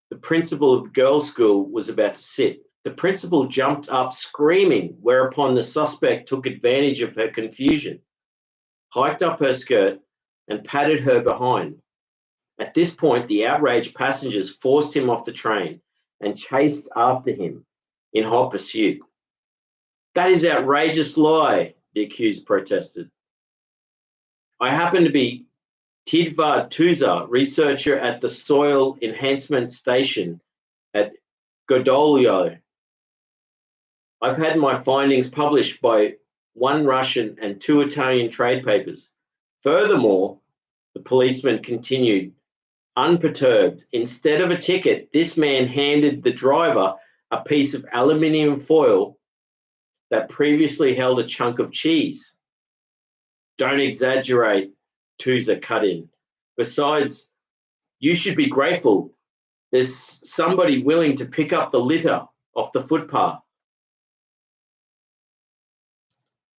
Speaker 1: the principal of the girls' school, was about to sit. The principal jumped up screaming, whereupon the suspect took advantage of her confusion, hiked up her skirt, and patted her behind. At this point, the outraged passengers forced him off the train and chased after him in hot pursuit. "That is outrageous lie," the accused protested. "I happen to be Tidvar Tuza, researcher at the Soil Enhancement Station at Godolio. I've had my findings published by one Russian and two Italian trade papers. Furthermore," the policeman continued, unperturbed, "instead of a ticket, this man handed the driver a piece of aluminium foil that previously held a chunk of cheese." "Don't exaggerate," Tuza cut in. "Besides, you should be grateful there's somebody willing to pick up the litter off the footpath."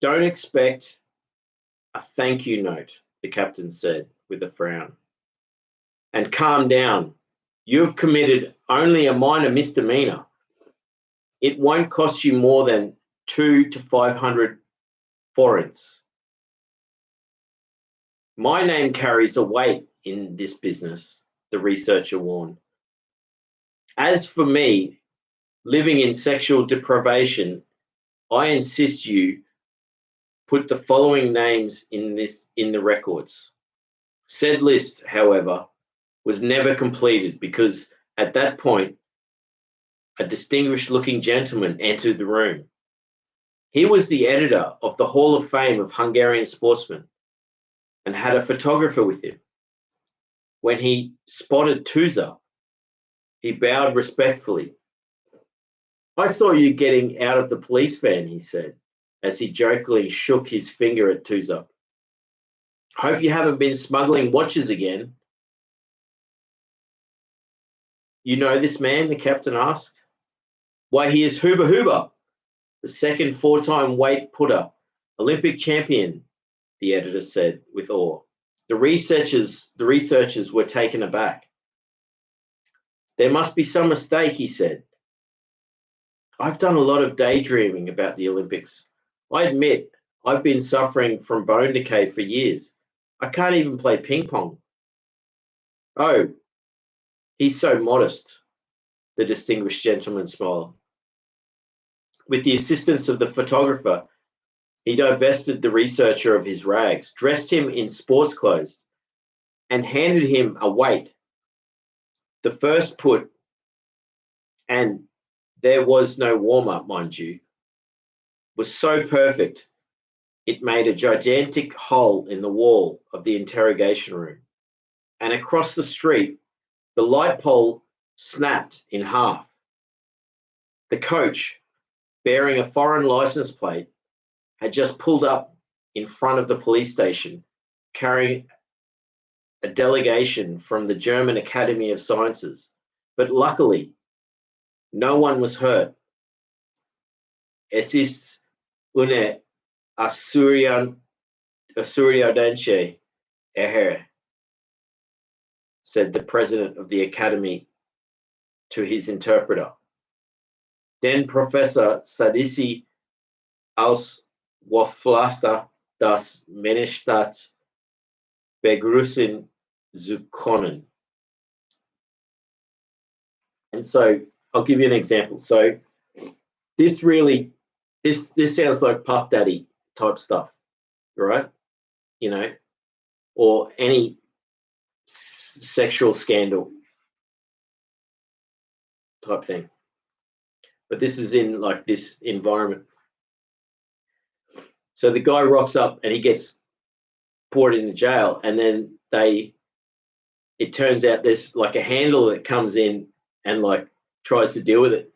Speaker 1: "Don't expect a thank you note," the captain said with a frown. "And calm down. You have committed only a minor misdemeanor. It won't cost you more than 200 to 500 forints. My name carries a weight in this business," the researcher warned. "As for me, living in sexual deprivation, I insist you put the following names in the records." Said list, however, was never completed because at that point, a distinguished-looking gentleman entered the room. He was the editor of the Hall of Fame of Hungarian Sportsmen and had a photographer with him. When he spotted Tuza, he bowed respectfully. "I saw you getting out of the police van," he said, as he jokingly shook his finger at Tuza. "Hope you haven't been smuggling watches again." "You know this man?" the captain asked. "Why, he is Huba Huba, the second four-time weight putter, Olympic champion," the editor said with awe. The researchers were taken aback. "There must be some mistake," he said. "I've done a lot of daydreaming about the Olympics. I admit I've been suffering from bone decay for years. I can't even play ping pong." "Oh, he's so modest," the distinguished gentleman smiled. With the assistance of the photographer, he divested the researcher of his rags, dressed him in sports clothes, and handed him a weight. The first put, and there was no warm-up, mind you, was so perfect it made a gigantic hole in the wall of the interrogation room. And across the street, the light pole snapped in half. The coach, bearing a foreign license plate, had just pulled up in front of the police station, carrying a delegation from the German Academy of Sciences. But luckily, no one was hurt. "Es ist eine Assyrianische Ehre," said the president of the academy to his interpreter. "Den Professor Sadisi als Waflaster das Menschstadt begrüßen zu können." And so I'll give you an example. So this sounds like Puff Daddy type stuff, right? You know, or any sexual scandal type thing. But this is in like this environment. So the guy rocks up and he gets poured into jail, and then it turns out there's like a handler that comes in and like tries to deal with it,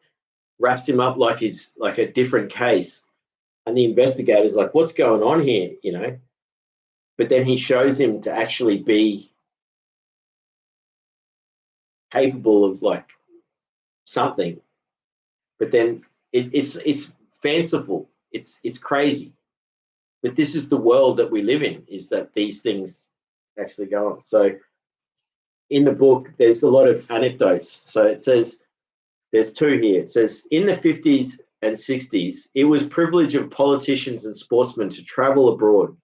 Speaker 1: wraps him up like he's like a different case. And the investigator's like, "What's going on here?" You know? But then he shows him to actually be capable of like something. But then it's fanciful. It's crazy. But this is the world that we live in, is that these things actually go on. So in the book, there's a lot of anecdotes. So it says, there's two here. It says, in the 50s and 60s, it was privilege of politicians and sportsmen to travel abroad.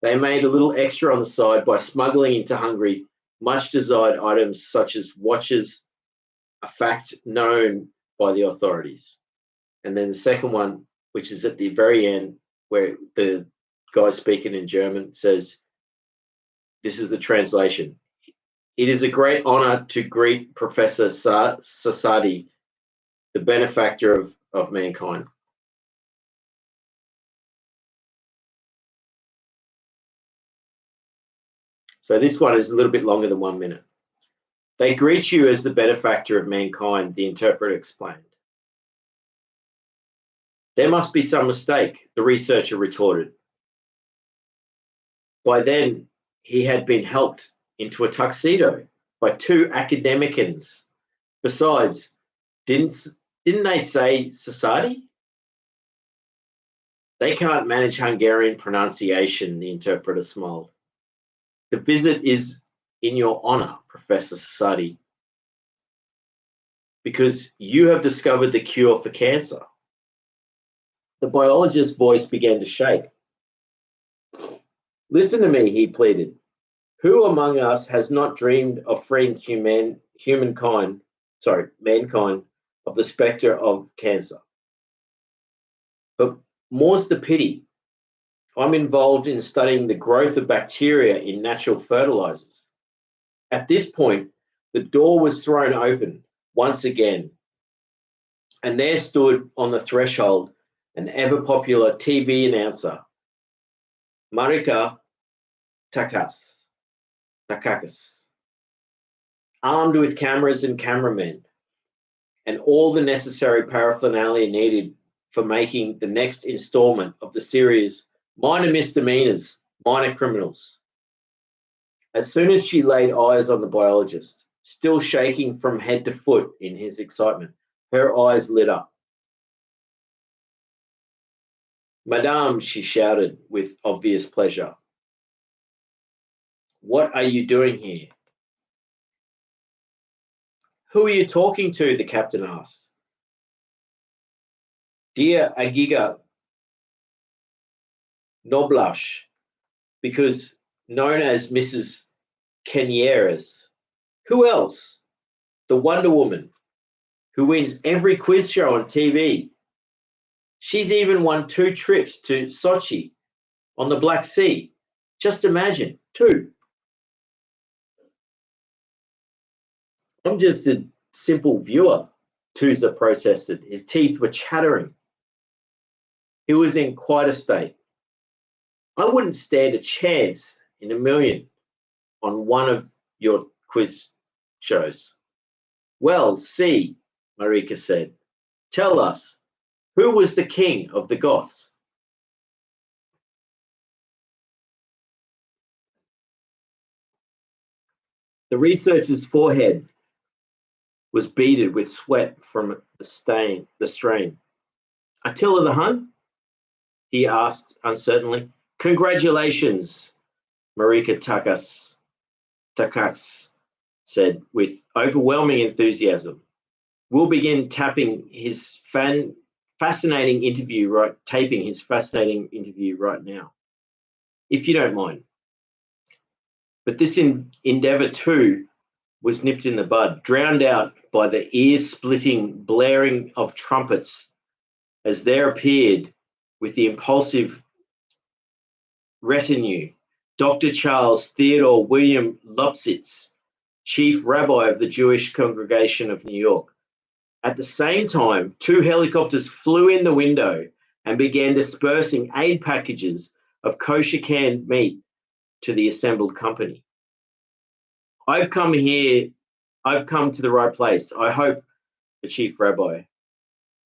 Speaker 1: They made a little extra on the side by smuggling into Hungary much desired items such as watches, a fact known by the authorities. And then the second one, which is at the very end, where the guy speaking in German says, this is the translation. It is a great honor to greet Professor Sasadi, the benefactor of mankind. So this one is a little bit longer than 1 minute. They greet you as the benefactor of mankind, the interpreter explained. There must be some mistake, the researcher retorted. By then, he had been helped into a tuxedo by two academicians. Besides, didn't they say society? They can't manage Hungarian pronunciation, the interpreter smiled. The visit is in your honor, Professor Sasadi, because you have discovered the cure for cancer. The biologist's voice began to shake. Listen to me, he pleaded. Who among us has not dreamed of freeing mankind of the spectre of cancer? But more's the pity. I'm involved in studying the growth of bacteria in natural fertilizers. At this point, the door was thrown open once again, and there stood on the threshold an ever-popular TV announcer, Marika Takakis, armed with cameras and cameramen, and all the necessary paraphernalia needed for making the next installment of the series Minor Misdemeanors, Minor Criminals. As soon as she laid eyes on the biologist, still shaking from head to foot in his excitement, her eyes lit up. Madame, she shouted with obvious pleasure. What are you doing here? Who are you talking to? The captain asked. Dear Agiga Noblash, because known as Mrs. Kenyeres. Who else? The Wonder Woman, who wins every quiz show on TV. She's even won 2 trips to Sochi on the Black Sea. Just imagine, 2. I'm just a simple viewer, Tusa protested. His teeth were chattering. He was in quite a state. I wouldn't stand a chance in a million on one of your quiz shows. Well, see, Marika said. Tell us, who was the king of the Goths? The researcher's forehead was beaded with sweat from the strain. Attila the Hun? He asked uncertainly. Congratulations, Marika Takakis said with overwhelming enthusiasm. We'll begin taping his fascinating interview right now, if you don't mind. But this endeavor too was nipped in the bud, drowned out by the ear-splitting blaring of trumpets as there appeared with the impulsive retinue Dr. Charles Theodore William Lupsitz, chief rabbi of the Jewish congregation of New York. At the same time, 2 helicopters flew in the window and began dispersing aid packages of kosher canned meat to the assembled company. I've come to the right place, I hope, the chief rabbi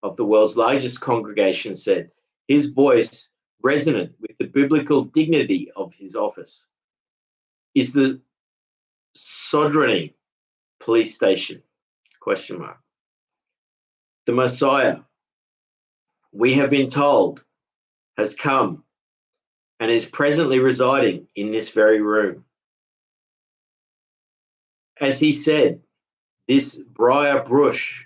Speaker 1: of the world's largest congregation said, his voice resonant with the biblical dignity of his office. Is the Sodrani police station? ? The Messiah, we have been told, has come and is presently residing in this very room. As he said, this briar bush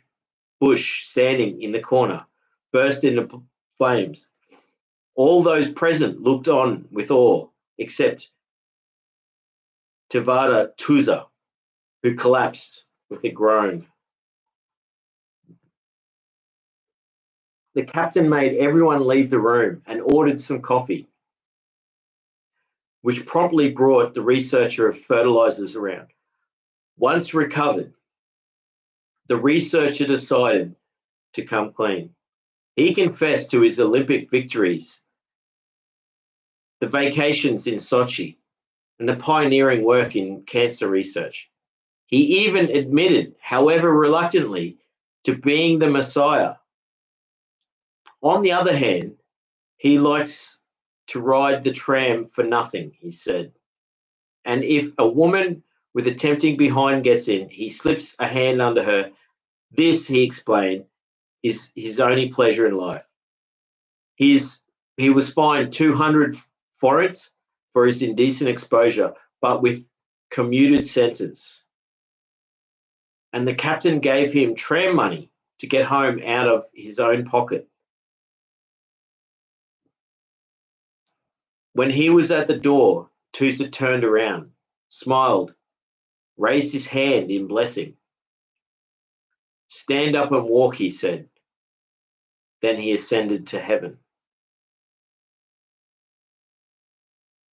Speaker 1: standing in the corner burst into flames. All those present looked on with awe, except Tivada Tuza, who collapsed with a groan. The captain made everyone leave the room and ordered some coffee, which promptly brought the researcher of fertilizers around. Once recovered, the researcher decided to come clean. He confessed to his Olympic victories, the vacations in Sochi, and the pioneering work in cancer research. He even admitted, however reluctantly, to being the Messiah. On the other hand, he likes to ride the tram for nothing, he said. And if a woman with a tempting behind gets in, he slips a hand under her. This, he explained, is his only pleasure in life. He was fined 200 forints for his indecent exposure, but with commuted sentence. And the captain gave him tram money to get home out of his own pocket. When he was at the door, Tusa turned around, smiled, raised his hand in blessing. Stand up and walk, he said. Then he ascended to heaven.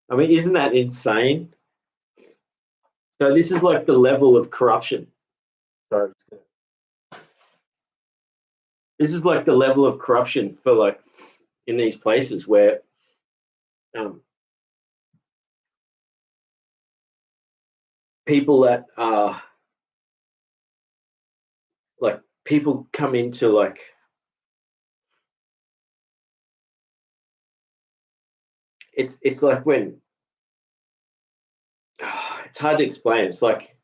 Speaker 1: I mean, isn't that insane? So this is like the level of corruption. Sorry. This is like the level of corruption for like in these places where people that are like people come into like it's like when it's hard to explain. It's like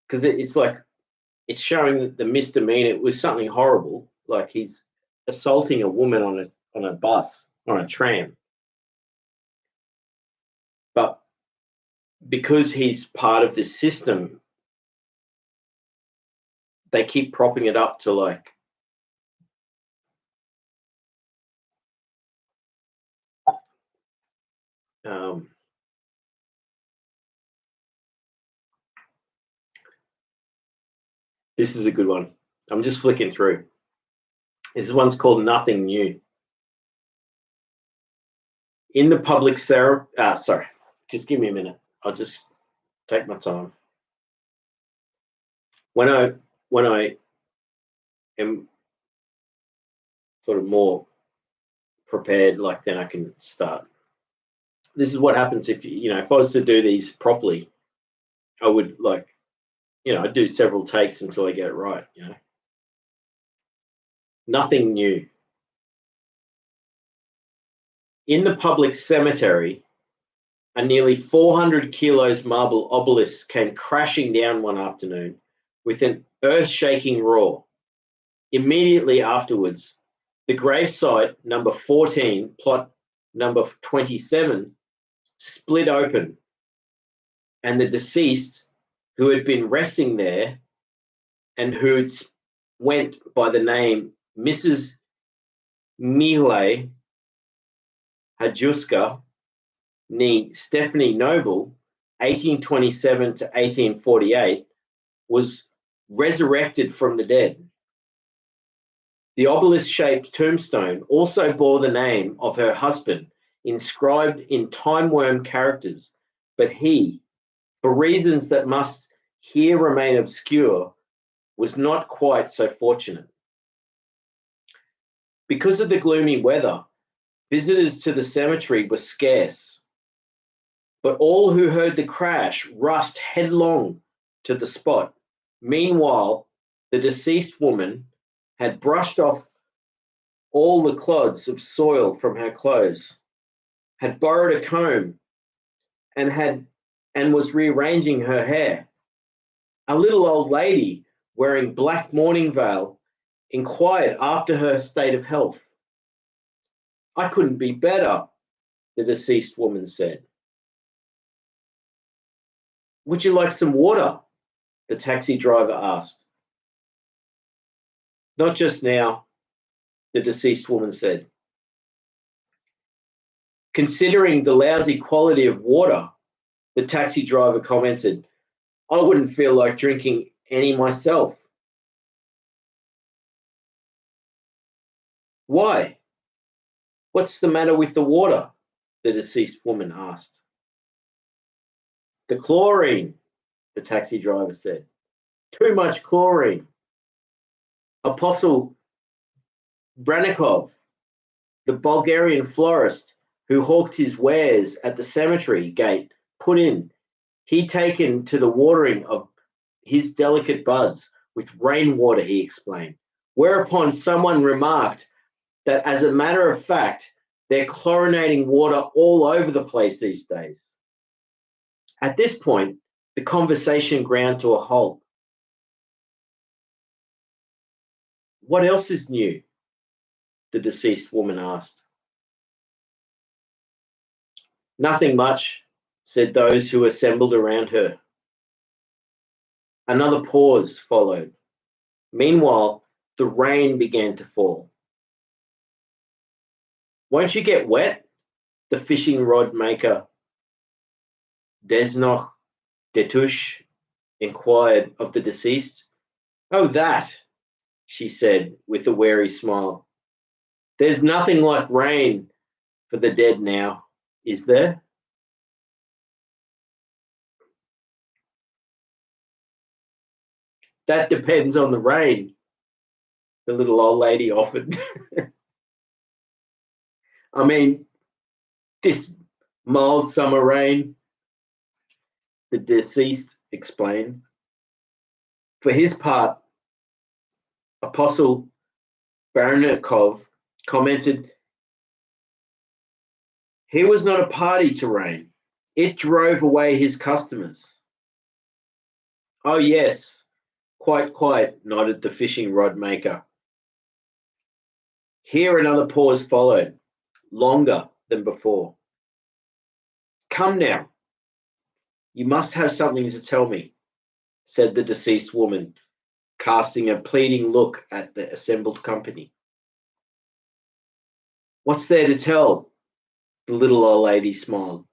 Speaker 1: because it's like it's showing that the misdemeanor was something horrible, like he's assaulting a woman on a bus, on a tram. But because he's part of this system, they keep propping it up to like this is a good one. I'm just flicking through. This one's called Nothing New. In the public sorry, just give me a minute. I'll just take my time. When I am sort of more prepared, like then I can start. This is what happens if if I was to do these properly, I would like, I'd do several takes until I get it right, Nothing new. In the public cemetery, a nearly 400 kilos marble obelisk came crashing down one afternoon with an earth-shaking roar. Immediately afterwards, the gravesite number 14, plot number 27, split open, and the deceased, who had been resting there and who went by the name Mrs. Mile Hajuska, nee Stephanie Noble, 1827 to 1848, was resurrected from the dead. The obelisk-shaped tombstone also bore the name of her husband, inscribed in time-worn characters, but he, for reasons that must here remain obscure, was not quite so fortunate. Because of the gloomy weather, visitors to the cemetery were scarce, but all who heard the crash rushed headlong to the spot. Meanwhile, the deceased woman had brushed off all the clods of soil from her clothes, had borrowed a comb, and was rearranging her hair. A little old lady wearing black mourning veil inquired after her state of health. I couldn't be better, the deceased woman said. Would you like some water? The taxi driver asked. Not just now, the deceased woman said. Considering the lousy quality of water, the taxi driver commented, I wouldn't feel like drinking any myself. Why? What's the matter with the water? The deceased woman asked. The chlorine, the taxi driver said. Too much chlorine. Apostle Branikov, the Bulgarian florist who hawked his wares at the cemetery gate, put in, he taken to the watering of his delicate buds with rainwater, he explained. Whereupon someone remarked that as a matter of fact, they're chlorinating water all over the place these days. At this point, the conversation ground to a halt. What else is new? The deceased woman asked. Nothing much, said those who assembled around her. Another pause followed. Meanwhile, the rain began to fall. Won't you get wet? The fishing rod maker, Desnoch Detush, inquired of the deceased. Oh, that, she said with a wary smile. There's nothing like rain for the dead now, is there? That depends on the rain, the little old lady offered. I mean, this mild summer rain, the deceased explained. For his part, Apostle Barannikov commented, he was not a party to rain. It drove away his customers. Oh, yes, quite, nodded the fishing rod maker. Here another pause followed, longer than before. Come now, you must have something to tell me, said the deceased woman, casting a pleading look at the assembled company. What's there to tell? The little old lady smiled.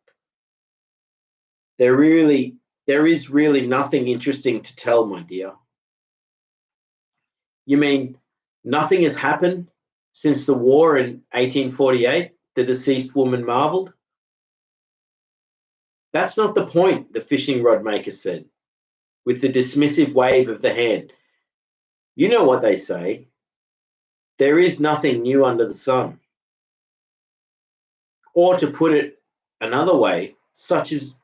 Speaker 1: There is really nothing interesting to tell, my dear. You mean nothing has happened since the war in 1848? The deceased woman marveled. That's not the point, the fishing rod maker said, with the dismissive wave of the hand. You know what they say. There is nothing new under the sun. Or to put it another way, such is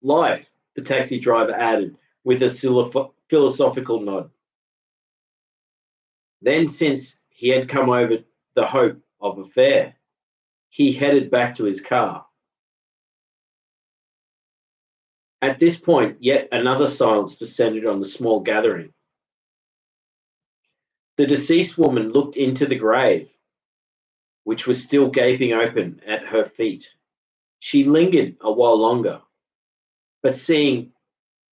Speaker 1: life, the taxi driver added with a philosophical nod. Then, since he had come over the hope of a fare, he headed back to his car. At this point, yet another silence descended on the small gathering. The deceased woman looked into the grave, which was still gaping open at her feet. She lingered a while longer, but seeing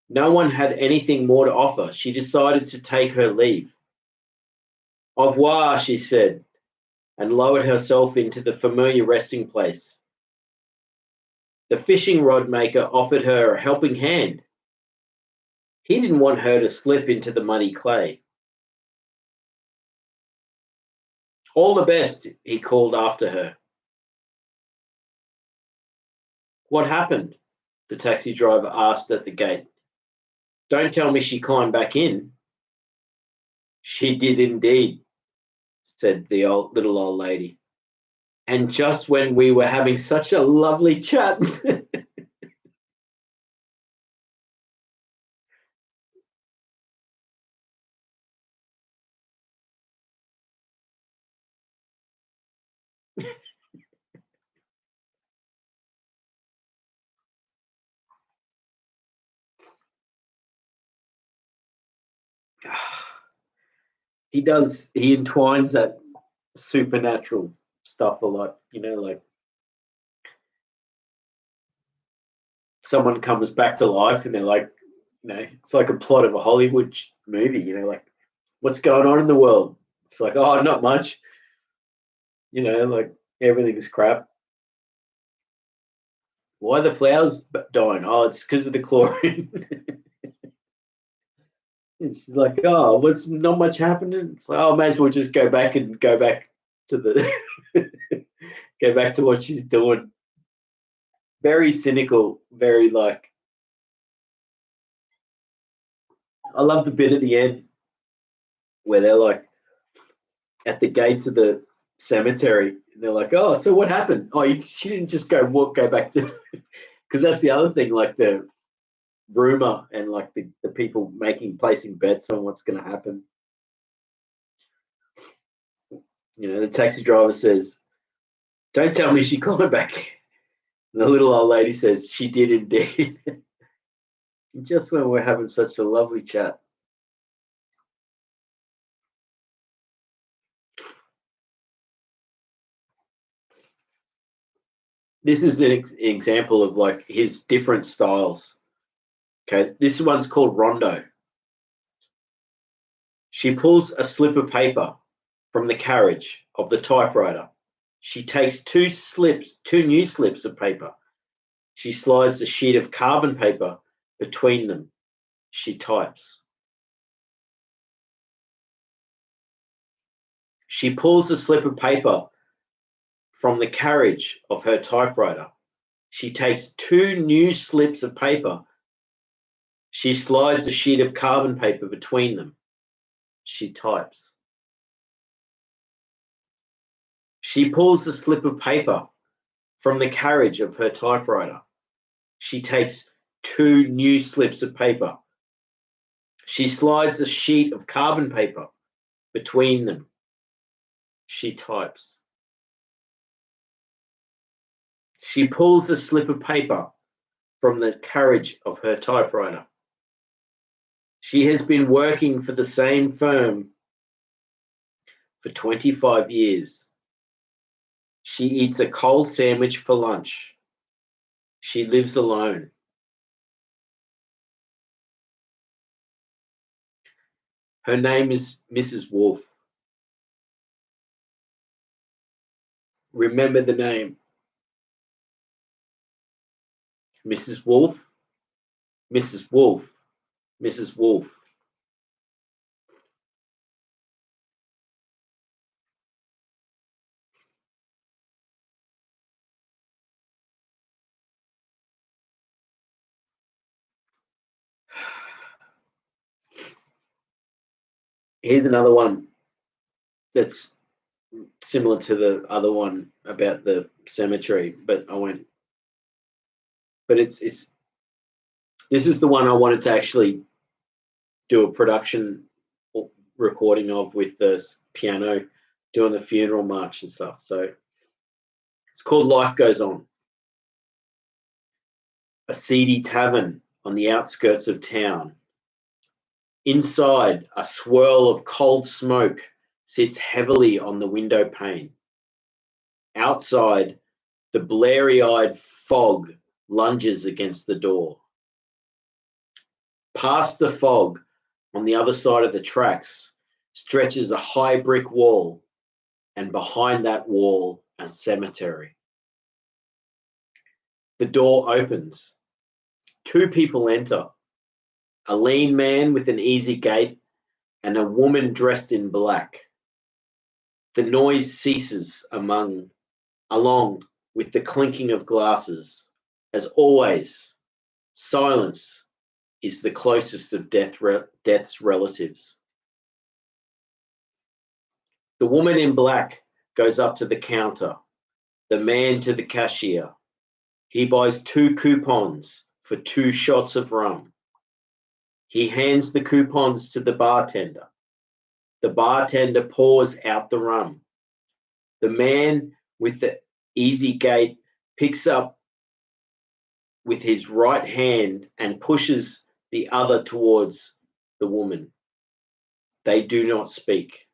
Speaker 1: no one had anything more to offer, she decided to take her leave. Au revoir, she said, and lowered herself into the familiar resting place. The fishing rod maker offered her a helping hand. He didn't want her to slip into the muddy clay. All the best, he called after her. What happened? The taxi driver asked at the gate. Don't tell me she climbed back in. She did indeed, said the little old lady. And just when we were having such a lovely chat. he entwines that supernatural stuff a lot, like someone comes back to life and they're like, it's like a plot of a Hollywood movie, like what's going on in the world? It's like, oh, not much, like everything's crap. Why are the flowers dying? Oh, it's because of the chlorine. It's like, oh, what's not much happening? It's like, oh, may as well just go back to the go back to what she's doing. Very cynical, very like. I love the bit at the end where they're like at the gates of the cemetery. And they're like, oh, so what happened? Oh, she didn't just go back to, because that's the other thing, like the rumor and like the people placing bets on what's going to happen. The taxi driver says, don't tell me she climbed back. And the little old lady says, she did indeed. Just when we're having such a lovely chat. This is an example of like his different styles. Okay, this one's called Rondo. She pulls a slip of paper from the carriage of the typewriter. She takes two new slips of paper. She slides a sheet of carbon paper between them. She types. She pulls a slip of paper from the carriage of her typewriter. She takes two new slips of paper. She slides a sheet of carbon paper between them. She types. She pulls a slip of paper from the carriage of her typewriter. She takes two new slips of paper. She slides a sheet of carbon paper between them. She types. She pulls a slip of paper from the carriage of her typewriter. She has been working for the same firm for 25 years. She eats a cold sandwich for lunch. She lives alone. Her name is Mrs. Wolf. Remember the name. Mrs. Wolf, Mrs. Wolf, Mrs. Wolf. Here's another one that's similar to the other one about the cemetery, but it's this is the one I wanted to actually do a production recording of with the piano, doing the funeral march and stuff. So it's called Life Goes On. A seedy tavern on the outskirts of town. Inside, a swirl of cold smoke sits heavily on the window pane. Outside, the blary-eyed fog lunges against the door. Past the fog, on the other side of the tracks, stretches a high brick wall, and behind that wall, a cemetery. The door opens. Two people enter. A lean man with an easy gait and a woman dressed in black. The noise ceases along with the clinking of glasses. As always, silence is the closest of death's relatives. The woman in black goes up to the counter, the man to the cashier. He buys 2 coupons for 2 shots of rum. He hands the coupons to the bartender. The bartender pours out the rum. The man with the easy gait picks up with his right hand and pushes the other towards the woman. They do not speak.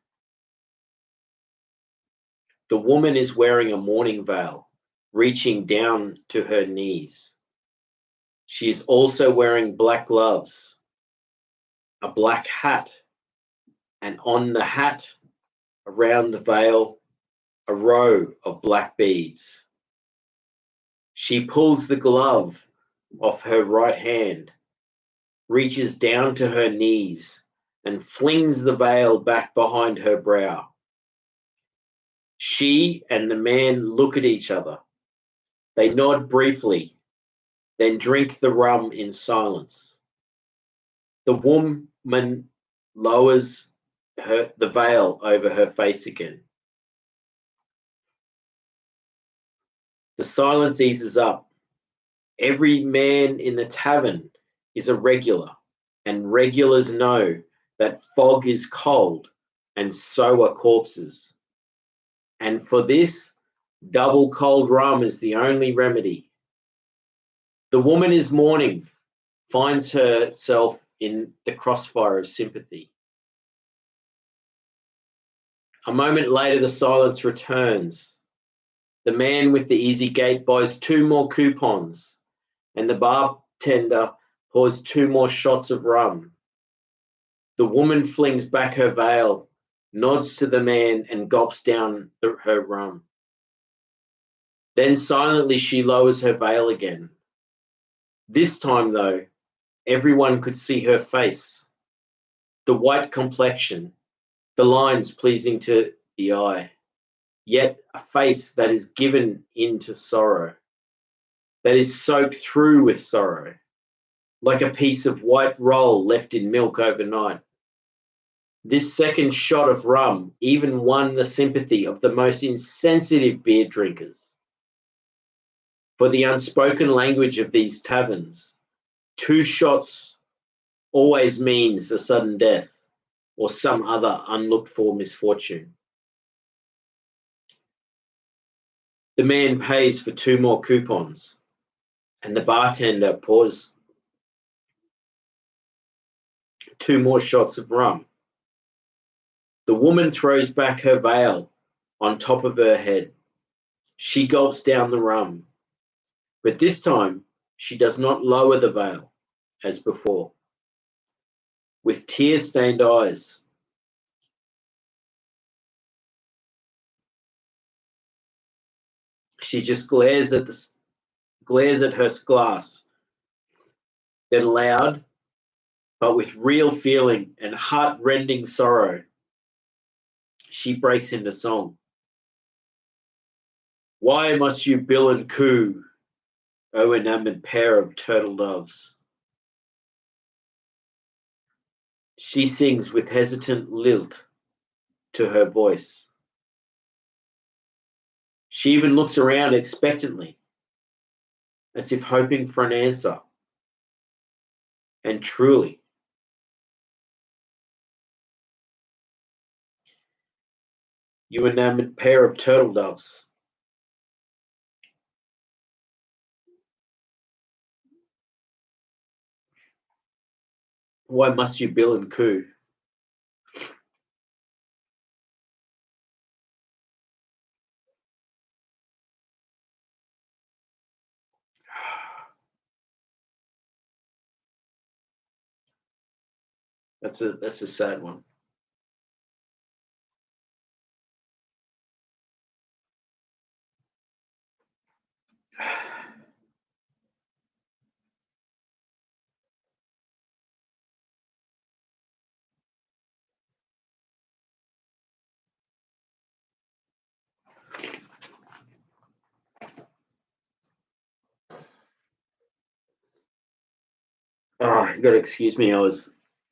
Speaker 1: The woman is wearing a mourning veil, reaching down to her knees. She is also wearing black gloves, a black hat, and on the hat, around the veil, a row of black beads. She pulls the glove off her right hand, reaches down to her knees, and flings the veil back behind her brow. She and the man look at each other. They nod briefly, then drink the rum in silence. The woman lowers the veil over her face again. The silence eases up. Every man in the tavern is a regular, and regulars know that fog is cold, and so are corpses. And for this, double cold rum is the only remedy. The woman is mourning, finds herself in the crossfire of sympathy. A moment later, the silence returns. The man with the easy gait buys 2 more coupons, and the bartender pours 2 more shots of rum. The woman flings back her veil, nods to the man, and gulps down her rum. Then silently she lowers her veil again. This time, though, everyone could see her face, the white complexion, the lines pleasing to the eye, yet a face that is given into sorrow, that is soaked through with sorrow, like a piece of white roll left in milk overnight. This second shot of rum even won the sympathy of the most insensitive beer drinkers. For the unspoken language of these taverns, 2 shots always means a sudden death or some other unlooked for misfortune. The man pays for 2 more coupons, and the bartender pours 2 more shots of rum. The woman throws back her veil on top of her head. She gulps down the rum, but this time she does not lower the veil as before. With tear-stained eyes, she just glares at her glass. Then loud, but with real feeling and heart-rending sorrow, she breaks into song. Why must you bill and coo, O enamored pair of turtle doves? She sings with hesitant lilt to her voice. She even looks around expectantly, as if hoping for an answer. And truly, you enamored pair of turtle doves, why must you bill and coo? That's a sad one. Oh, you got to excuse me.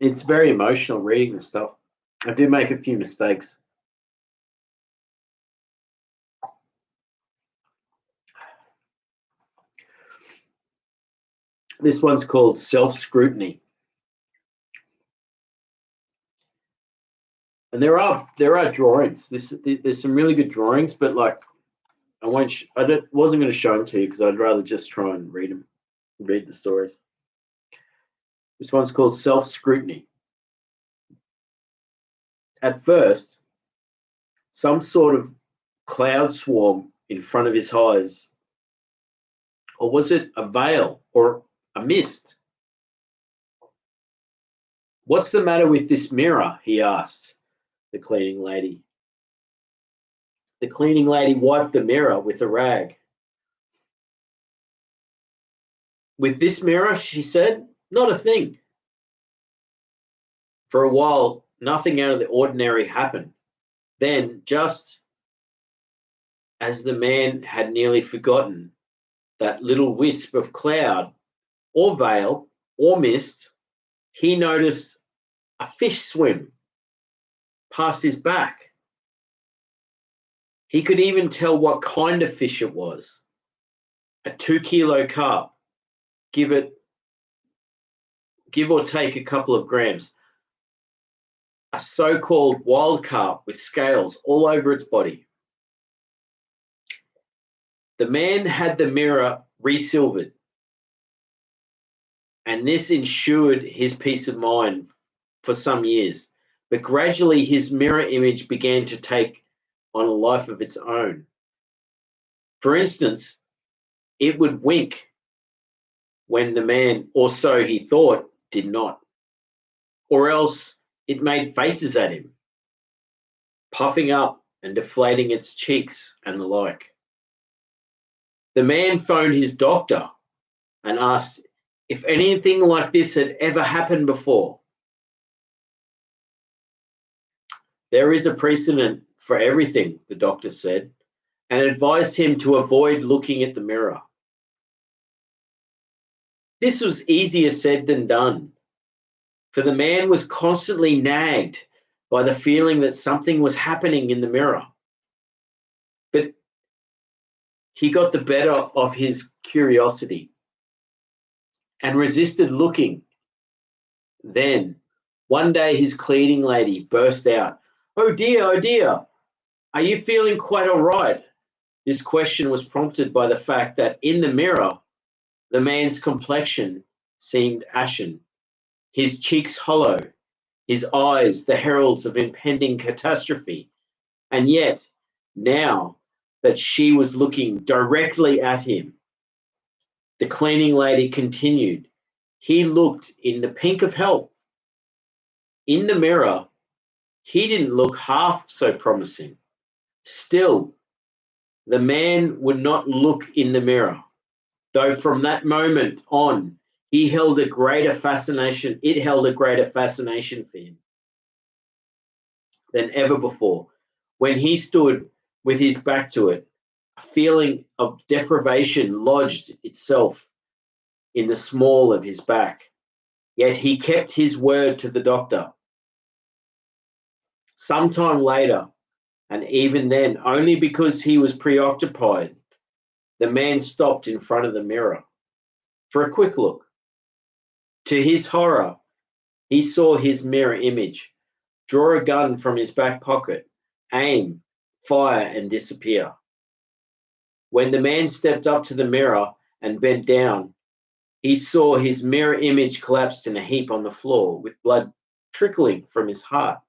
Speaker 1: It's very emotional reading this stuff. I do make a few mistakes. This one's called Self-Scrutiny. And there are drawings. There's some really good drawings, but like I wasn't going to show them to you because I'd rather just try and read the stories. This one's called Self-Scrutiny. at first some sort of cloud swarm in front of his eyes? Or was it a veil or a mist? What's the matter with this mirror? He asked the cleaning lady. The cleaning lady wiped the mirror with a rag. With this mirror, she said, not a thing. For a while, nothing out of the ordinary happened. Then, just as the man had nearly forgotten that little wisp of cloud or veil or mist, he noticed a fish swim past his back. He could even tell what kind of fish it was. A 2-kilo carp, give or take a couple of grams. A so-called wild carp with scales all over its body. The man had the mirror resilvered, and this ensured his peace of mind for some years. But gradually his mirror image began to take on a life of its own. For instance, it would wink when the man, or so he thought, did not. Or else it made faces at him, puffing up and deflating its cheeks and the like. The man phoned his doctor and asked if anything like this had ever happened before. There is a precedent for everything, the doctor said, and advised him to avoid looking at the mirror. This was easier said than done, for the man was constantly nagged by the feeling that something was happening in the mirror. But he got the better of his curiosity and resisted looking. Then, one day his cleaning lady burst out, oh dear, are you feeling quite all right? This question was prompted by the fact that in the mirror, the man's complexion seemed ashen, his cheeks hollow, his eyes the heralds of impending catastrophe. And yet, now that she was looking directly at him, the cleaning lady continued, he looked in the pink of health. In the mirror, he didn't look half so promising. Still, the man would not look in the mirror, though from that moment on, it held a greater fascination for him than ever before. When he stood with his back to it, a feeling of deprivation lodged itself in the small of his back. Yet he kept his word to the doctor. Sometime later, and even then only because he was preoccupied, the man stopped in front of the mirror for a quick look. To his horror, he saw his mirror image draw a gun from his back pocket, aim, fire, and disappear. When the man stepped up to the mirror and bent down, he saw his mirror image collapsed in a heap on the floor with blood trickling from his heart.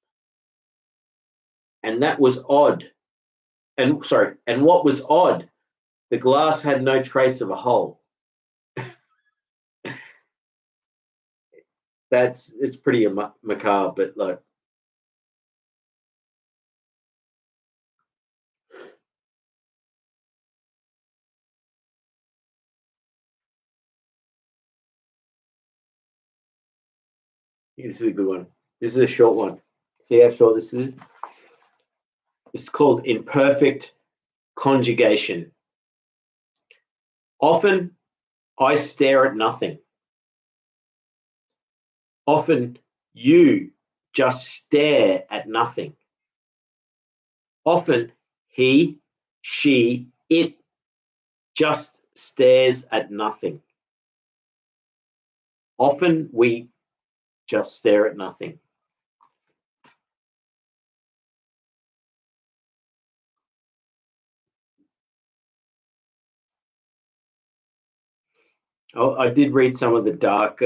Speaker 1: And that was odd. And what was odd, the glass had no trace of a hole. It's pretty macabre, but like, this is a good one. This is a short one. See how short this is? It's called imperfect conjugation. Often I stare at nothing. Often you just stare at nothing. Often he, she, it just stares at nothing. Often we just stare at nothing. I did read some of the dark,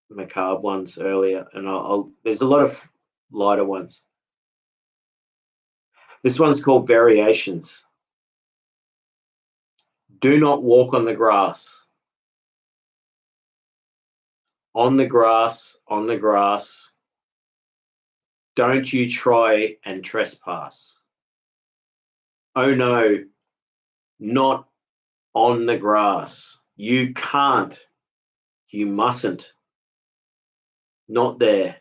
Speaker 1: macabre ones earlier, and there's a lot of lighter ones. This one's called Variations. Do not walk on the grass. On the grass, on the grass. Don't you try and trespass. Oh no, not on the grass. You can't. You mustn't. Not there.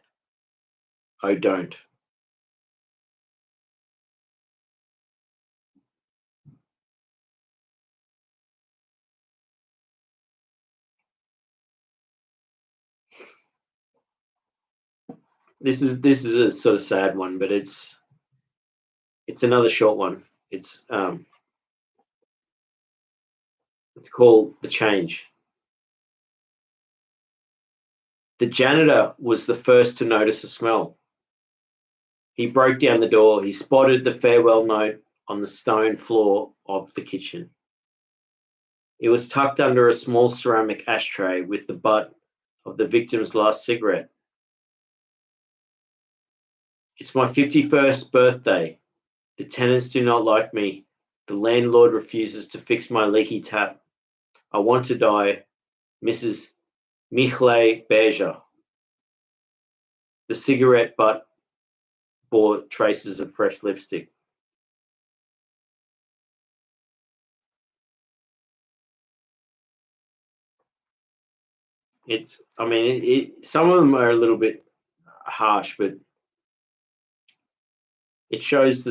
Speaker 1: Oh, don't. This is a sort of sad one, but it's another short one. It's called The Change. The janitor was the first to notice a smell. He broke down the door. He spotted the farewell note on the stone floor of the kitchen. It was tucked under a small ceramic ashtray with the butt of the victim's last cigarette. It's my 51st birthday. The tenants do not like me. The landlord refuses to fix my leaky tap. I want to die. Mrs. Michle Beja. The cigarette butt bore traces of fresh lipstick. Some of them are a little bit harsh, but it shows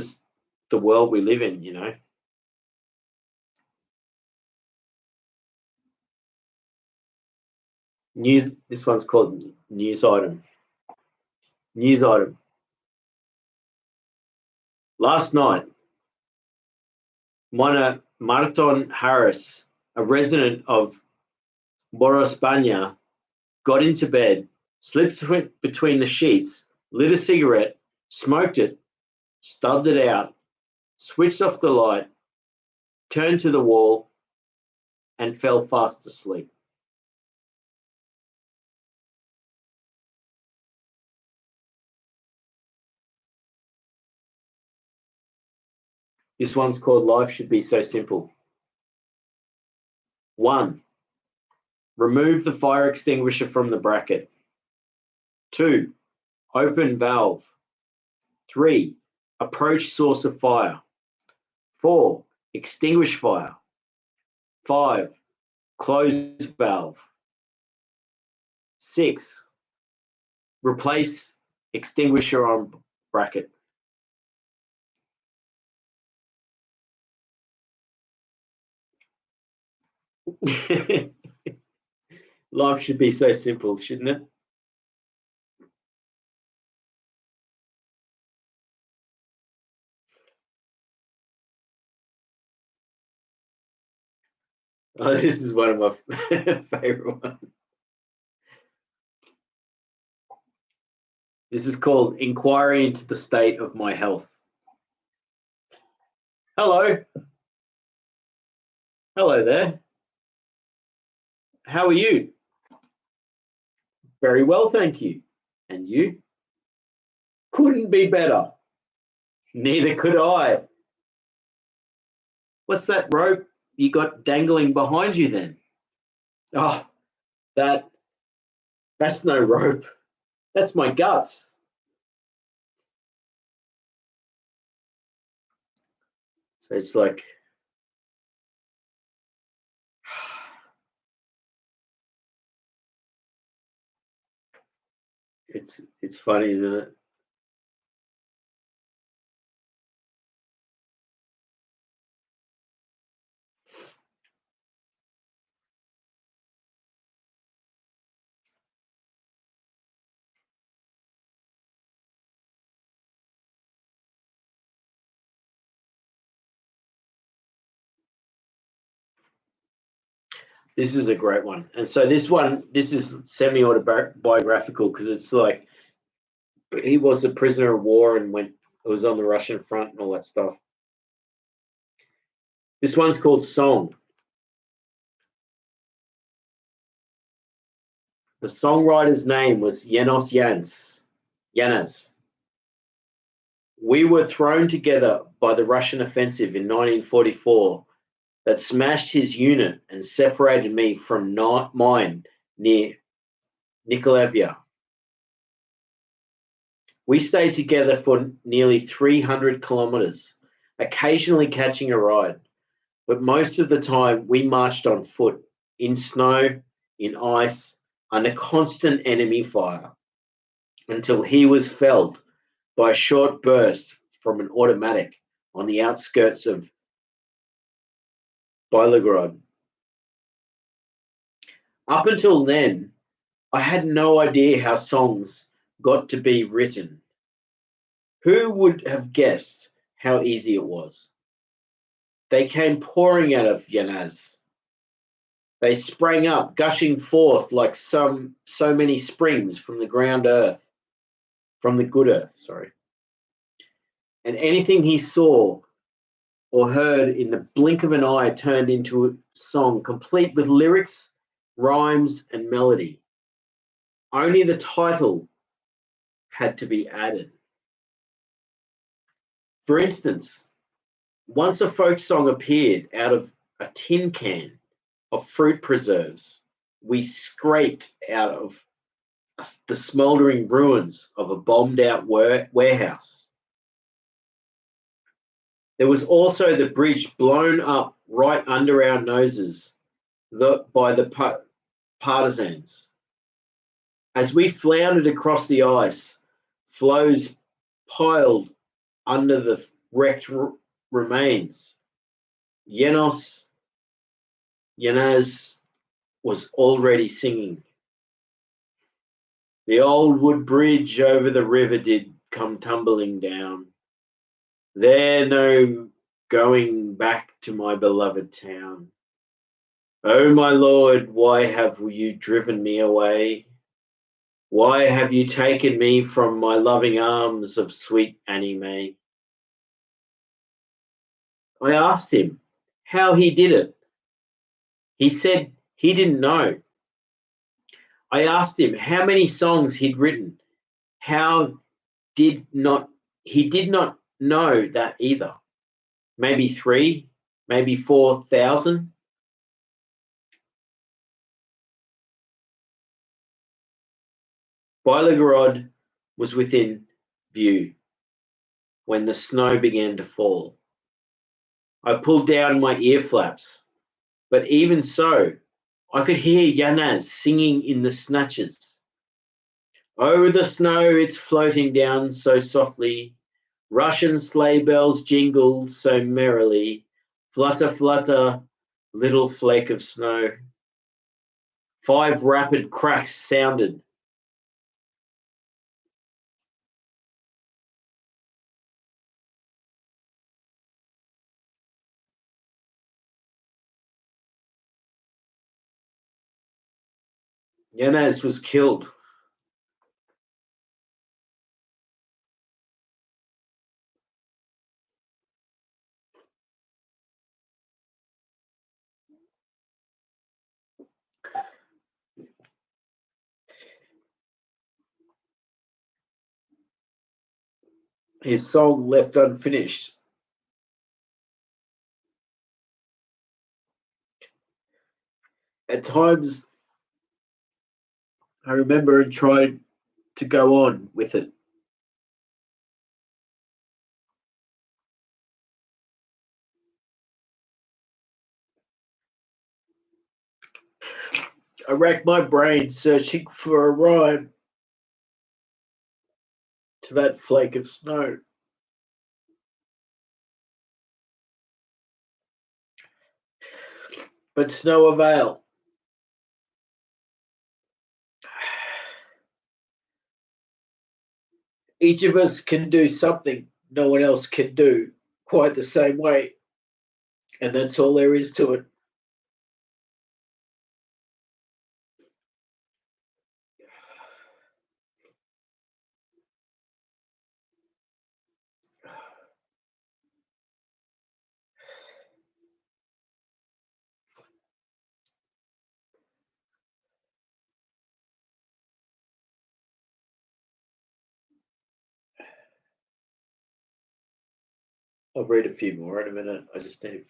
Speaker 1: the world we live in, you know. This one's called News Item. News item. Last night, Marton Harris, a resident of Borospaña, got into bed, slipped between the sheets, lit a cigarette, smoked it, stubbed it out, switched off the light, turned to the wall, and fell fast asleep. This one's called Life Should Be So Simple. 1. Remove the fire extinguisher from the bracket. 2. Open valve. 3. Approach source of fire. 4. Extinguish fire. 5. Close valve. 6. Replace extinguisher on bracket. Life should be so simple, shouldn't it? Oh, this is one of my favorite ones. This is called Inquiry into the State of My Health. Hello. Hello there. How are you? Very well, thank you. And you? Couldn't be better. Neither could I. What's that rope you got dangling behind you then? Oh, that's no rope. That's my guts. So it's like, it's funny, isn't it? This is a great one. And so this is semi-autobiographical because it's like he was a prisoner of war and was on the Russian front and all that stuff. This one's called Song. The songwriter's name was Janos Janz. We were thrown together by the Russian offensive in 1944 that smashed his unit and separated me from mine near Nikolaevia. We stayed together for nearly 300 kilometers, occasionally catching a ride, but most of the time we marched on foot, in snow, in ice, under constant enemy fire, until he was felled by a short burst from an automatic on the outskirts of Belgorod. Up until then, I had no idea how songs got to be written. Who would have guessed how easy it was? They came pouring out of Yanaz. They sprang up, gushing forth like so many springs from the good earth, sorry. And anything he saw or heard in the blink of an eye turned into a song complete with lyrics, rhymes, and melody. Only the title had to be added. For instance, once a folk song appeared out of a tin can of fruit preserves we scraped out of the smouldering ruins of a bombed out warehouse. There was also the bridge blown up right under our noses by the partisans. As we floundered across the ice, floes piled under the wrecked remains. Yanaz was already singing. The old wood bridge over the river did come tumbling down. There no going back to my beloved town. Oh, my Lord, why have you driven me away? Why have you taken me from my loving arms of sweet Annie Mae? I asked him how he did it. He said he didn't know. I asked him how many songs he'd written. He did not know that either. Maybe 3, maybe 4,000. Belgorod was within view when the snow began to fall. I pulled down my ear flaps, but even so, I could hear Yanaz singing in the snatches. Oh, the snow, it's floating down so softly. Russian sleigh bells jingled so merrily. Flutter, flutter, little flake of snow. 5 rapid cracks sounded. Yanaz was killed. His song left unfinished. At times, I remember and tried to go on with it. I racked my brain searching for a rhyme to that flake of snow. But to no avail. Each of us can do something no one else can do quite the same way. And that's all there is to it. I'll read a few more in a minute. I just need.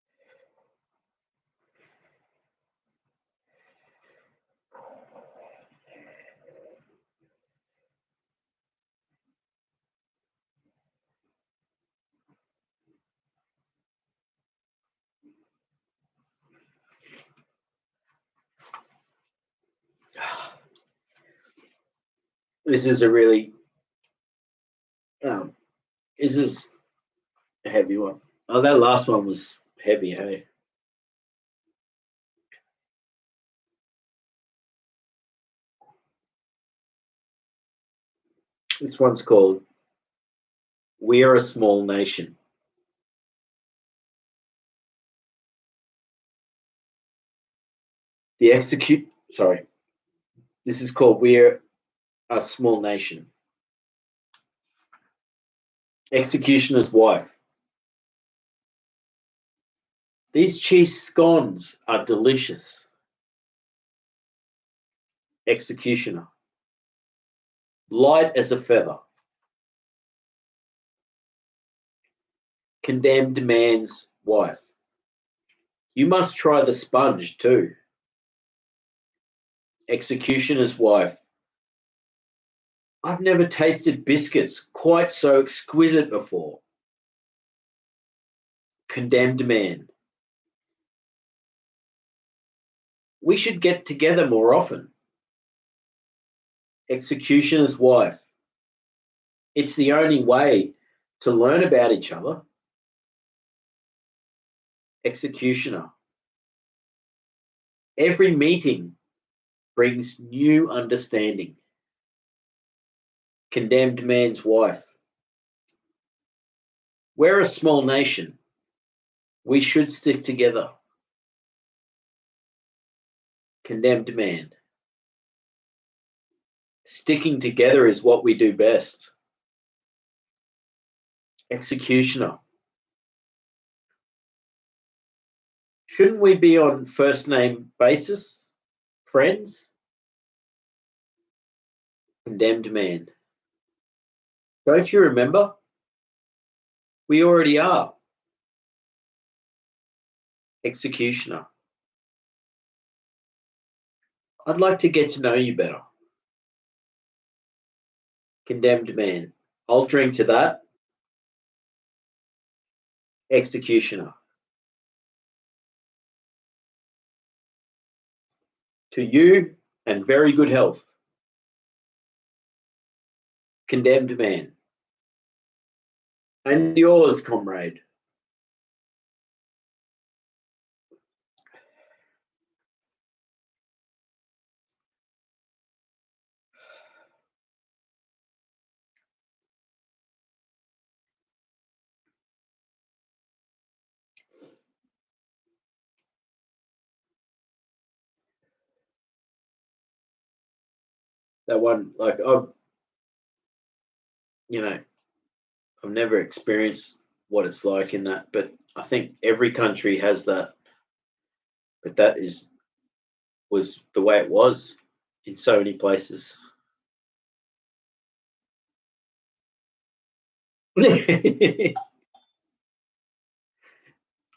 Speaker 1: Uh, this is a really. This is a heavy one. Oh, that last one was heavy, hey? This one's called "We Are a Small Nation." This is called "We're a Small Nation." Executioner's wife. These cheese scones are delicious. Executioner. Light as a feather. Condemned man's wife. You must try the sponge too. Executioner's wife. I've never tasted biscuits quite so exquisite before. Condemned man. We should get together more often. Executioner's wife. It's the only way to learn about each other. Executioner. Every meeting brings new understanding. Condemned man's wife. We're a small nation. We should stick together. Condemned man. Sticking together is what we do best. Executioner. Shouldn't we be on first name basis? Friends? Condemned man. Don't you remember? We already are. Executioner. I'd like to get to know you better. Condemned man. I'll drink to that. Executioner. To you and very good health. Condemned man. And yours, comrade. That one, like I've never experienced what it's like in that, but I think every country has that. But that was the way it was in so many places.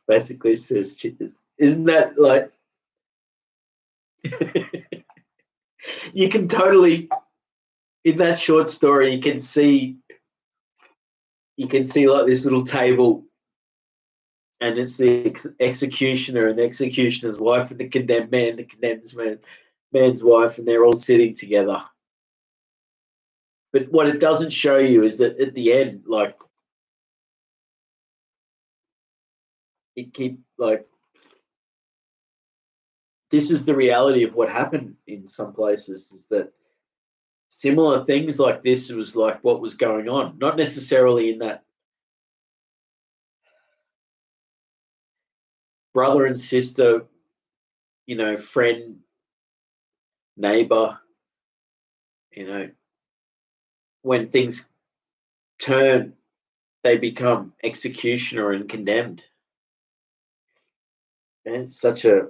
Speaker 1: Basically says cheers. Isn't that like you can totally in that short story you can see like this little table and it's the executioner and the executioner's wife and the condemned man, the condemned man's wife, and they're all sitting together. But what it doesn't show you is that at the end, like, this is the reality of what happened in some places, is that similar things like this was like what was going on, not necessarily in that brother and sister, friend, neighbor, when things turn, they become executioner and condemned. And it's such a,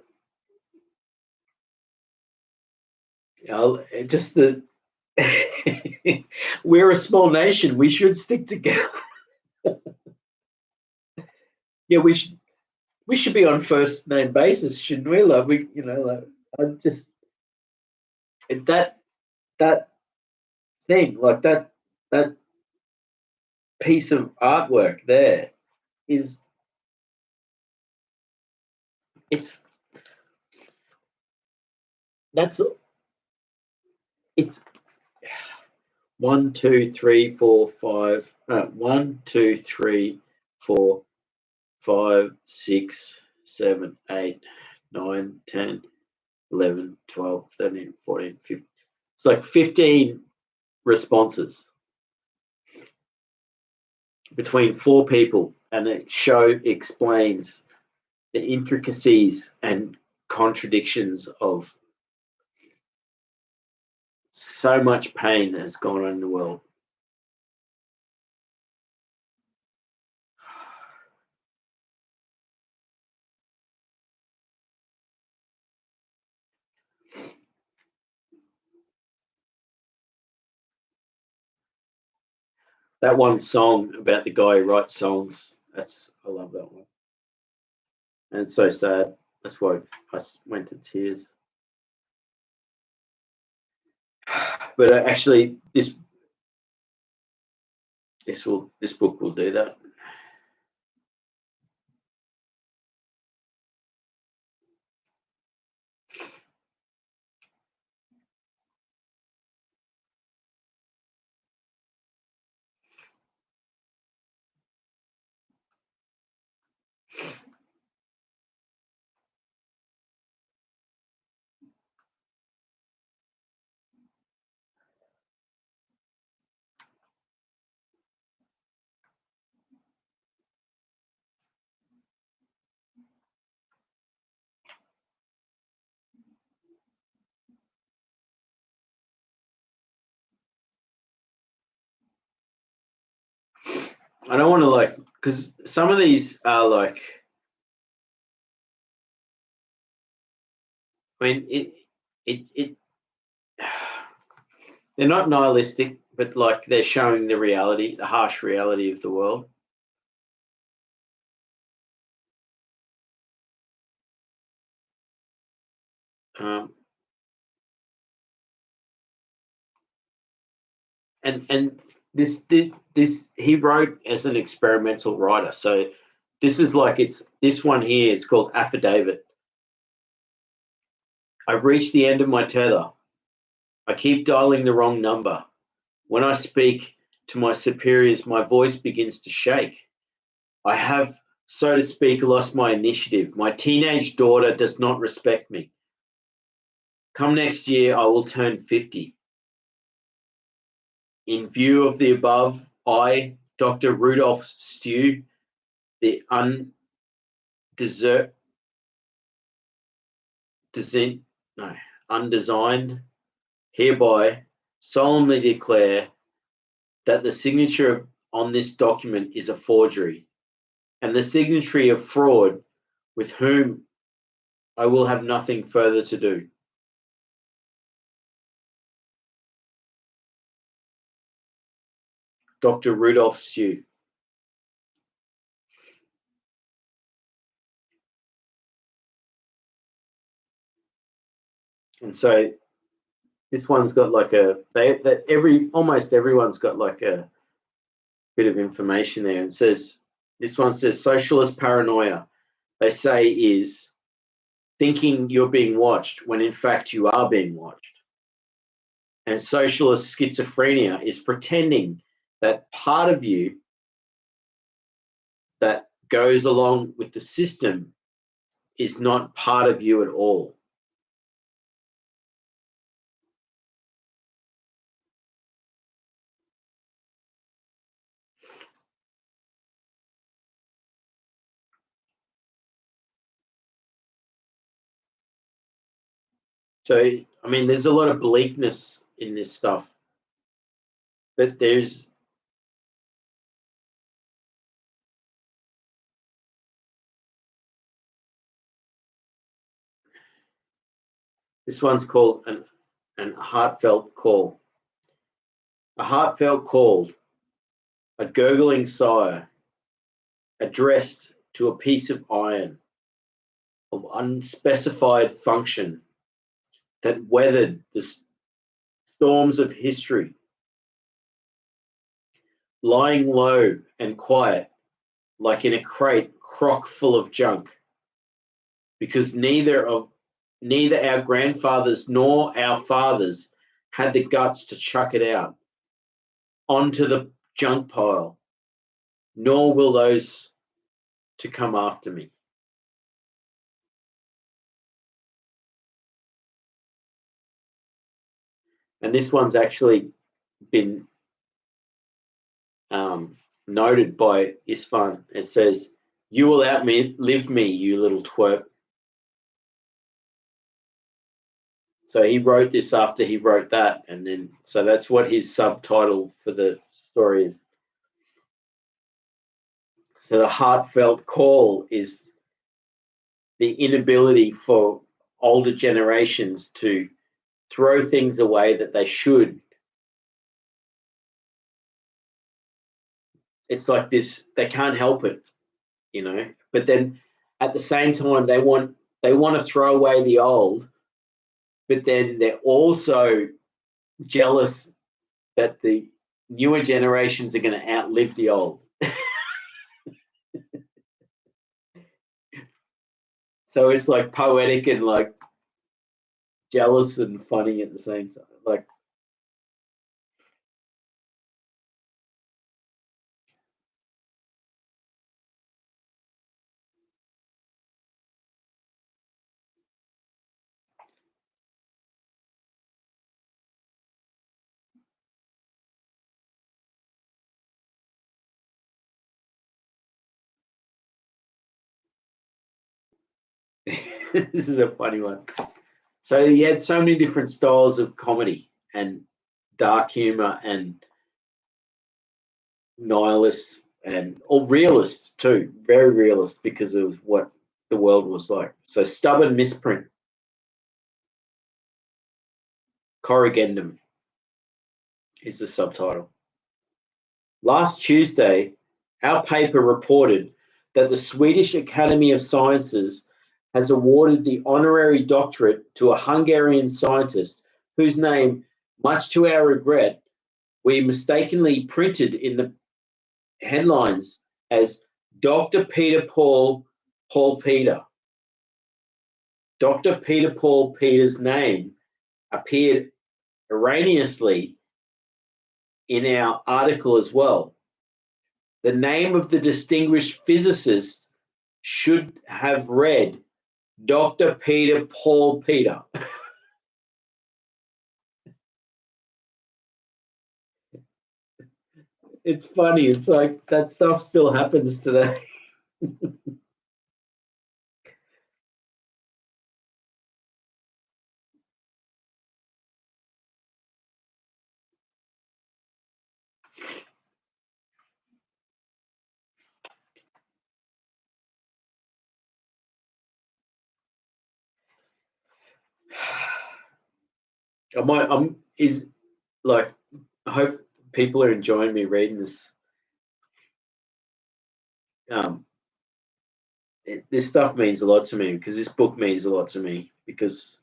Speaker 1: just the, we're a small nation. We should stick together. Yeah, we should be on first name basis, shouldn't we? Like I just that thing, like that piece of artwork there is it's 1, 2, 3, 4, 5. 1, 2, 3, 4, 5, 6, 7, 8, 9, 10, 11, 12, 13, 14, 15. It's like 15 responses between 4 people, and it explains the intricacies and contradictions of so much pain that has gone on in the world. That one song about the guy who writes songs, I love that one. And it's so sad. That's why I went to tears. But actually, this book will do that. I don't want to because some of these are like, I mean, they're not nihilistic, but like they're showing the reality, the harsh reality of the world. And this he wrote as an experimental writer, so this is like, this one here is called Affidavit. I've reached the end of my tether. I keep dialing the wrong number. When I speak to my superiors, my voice begins to shake. I have, so to speak, lost my initiative. My teenage daughter does not respect me. Come next year, I will turn 50. In view of the above, I, Dr. Rudolph Stew, the undesigned, hereby solemnly declare that the signature on this document is a forgery, and the signatory of fraud, with whom I will have nothing further to do. Dr. Rudolph Stew. And so this one's got like almost everyone's got like a bit of information there. It says, This one says socialist paranoia, they say, is thinking you're being watched when in fact you are being watched. And socialist schizophrenia is pretending that part of you that goes along with the system is not part of you at all. So, I mean, there's a lot of bleakness in this stuff, but there's this one's called an heartfelt call. A heartfelt call, a gurgling sigh, addressed to a piece of iron of unspecified function that weathered the storms of history, lying low and quiet like in a crate crock full of junk, because neither our grandfathers nor our fathers had the guts to chuck it out onto the junk pile, nor will those to come after me. And this one's actually been noted by Isfan. It says, "You will outlive me, you little twerp." So he wrote this after he wrote that, and then so that's what his subtitle for the story is. So the heartfelt call is the inability for older generations to throw things away that they should. It's like this, they can't help it, you know, but then at the same time they want to throw away the old, but then they're also jealous that the newer generations are going to outlive the old. So it's like poetic and like jealous and funny at the same time. Like, this is a funny one. So he had so many different styles of comedy and dark humor and nihilist and or realist too, very realist because of what the world was like. So stubborn misprint, corrigendum is the subtitle. Last Tuesday, our paper reported that the Swedish Academy of Sciences has awarded the honorary doctorate to a Hungarian scientist whose name, much to our regret, we mistakenly printed in the headlines as Dr. Peter Paul Peter. Dr. Peter Paul Peter's name appeared erroneously in our article as well. The name of the distinguished physicist should have read Dr. Peter Paul Peter. It's funny. It's like that stuff still happens today. I hope people are enjoying me reading this. This stuff means a lot to me because this book means a lot to me because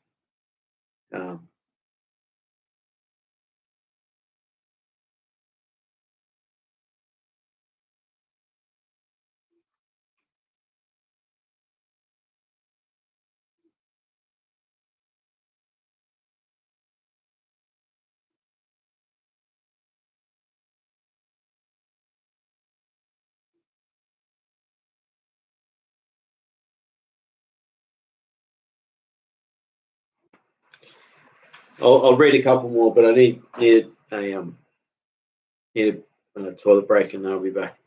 Speaker 1: I'll read a couple more, but I need a toilet break, and then I'll be back.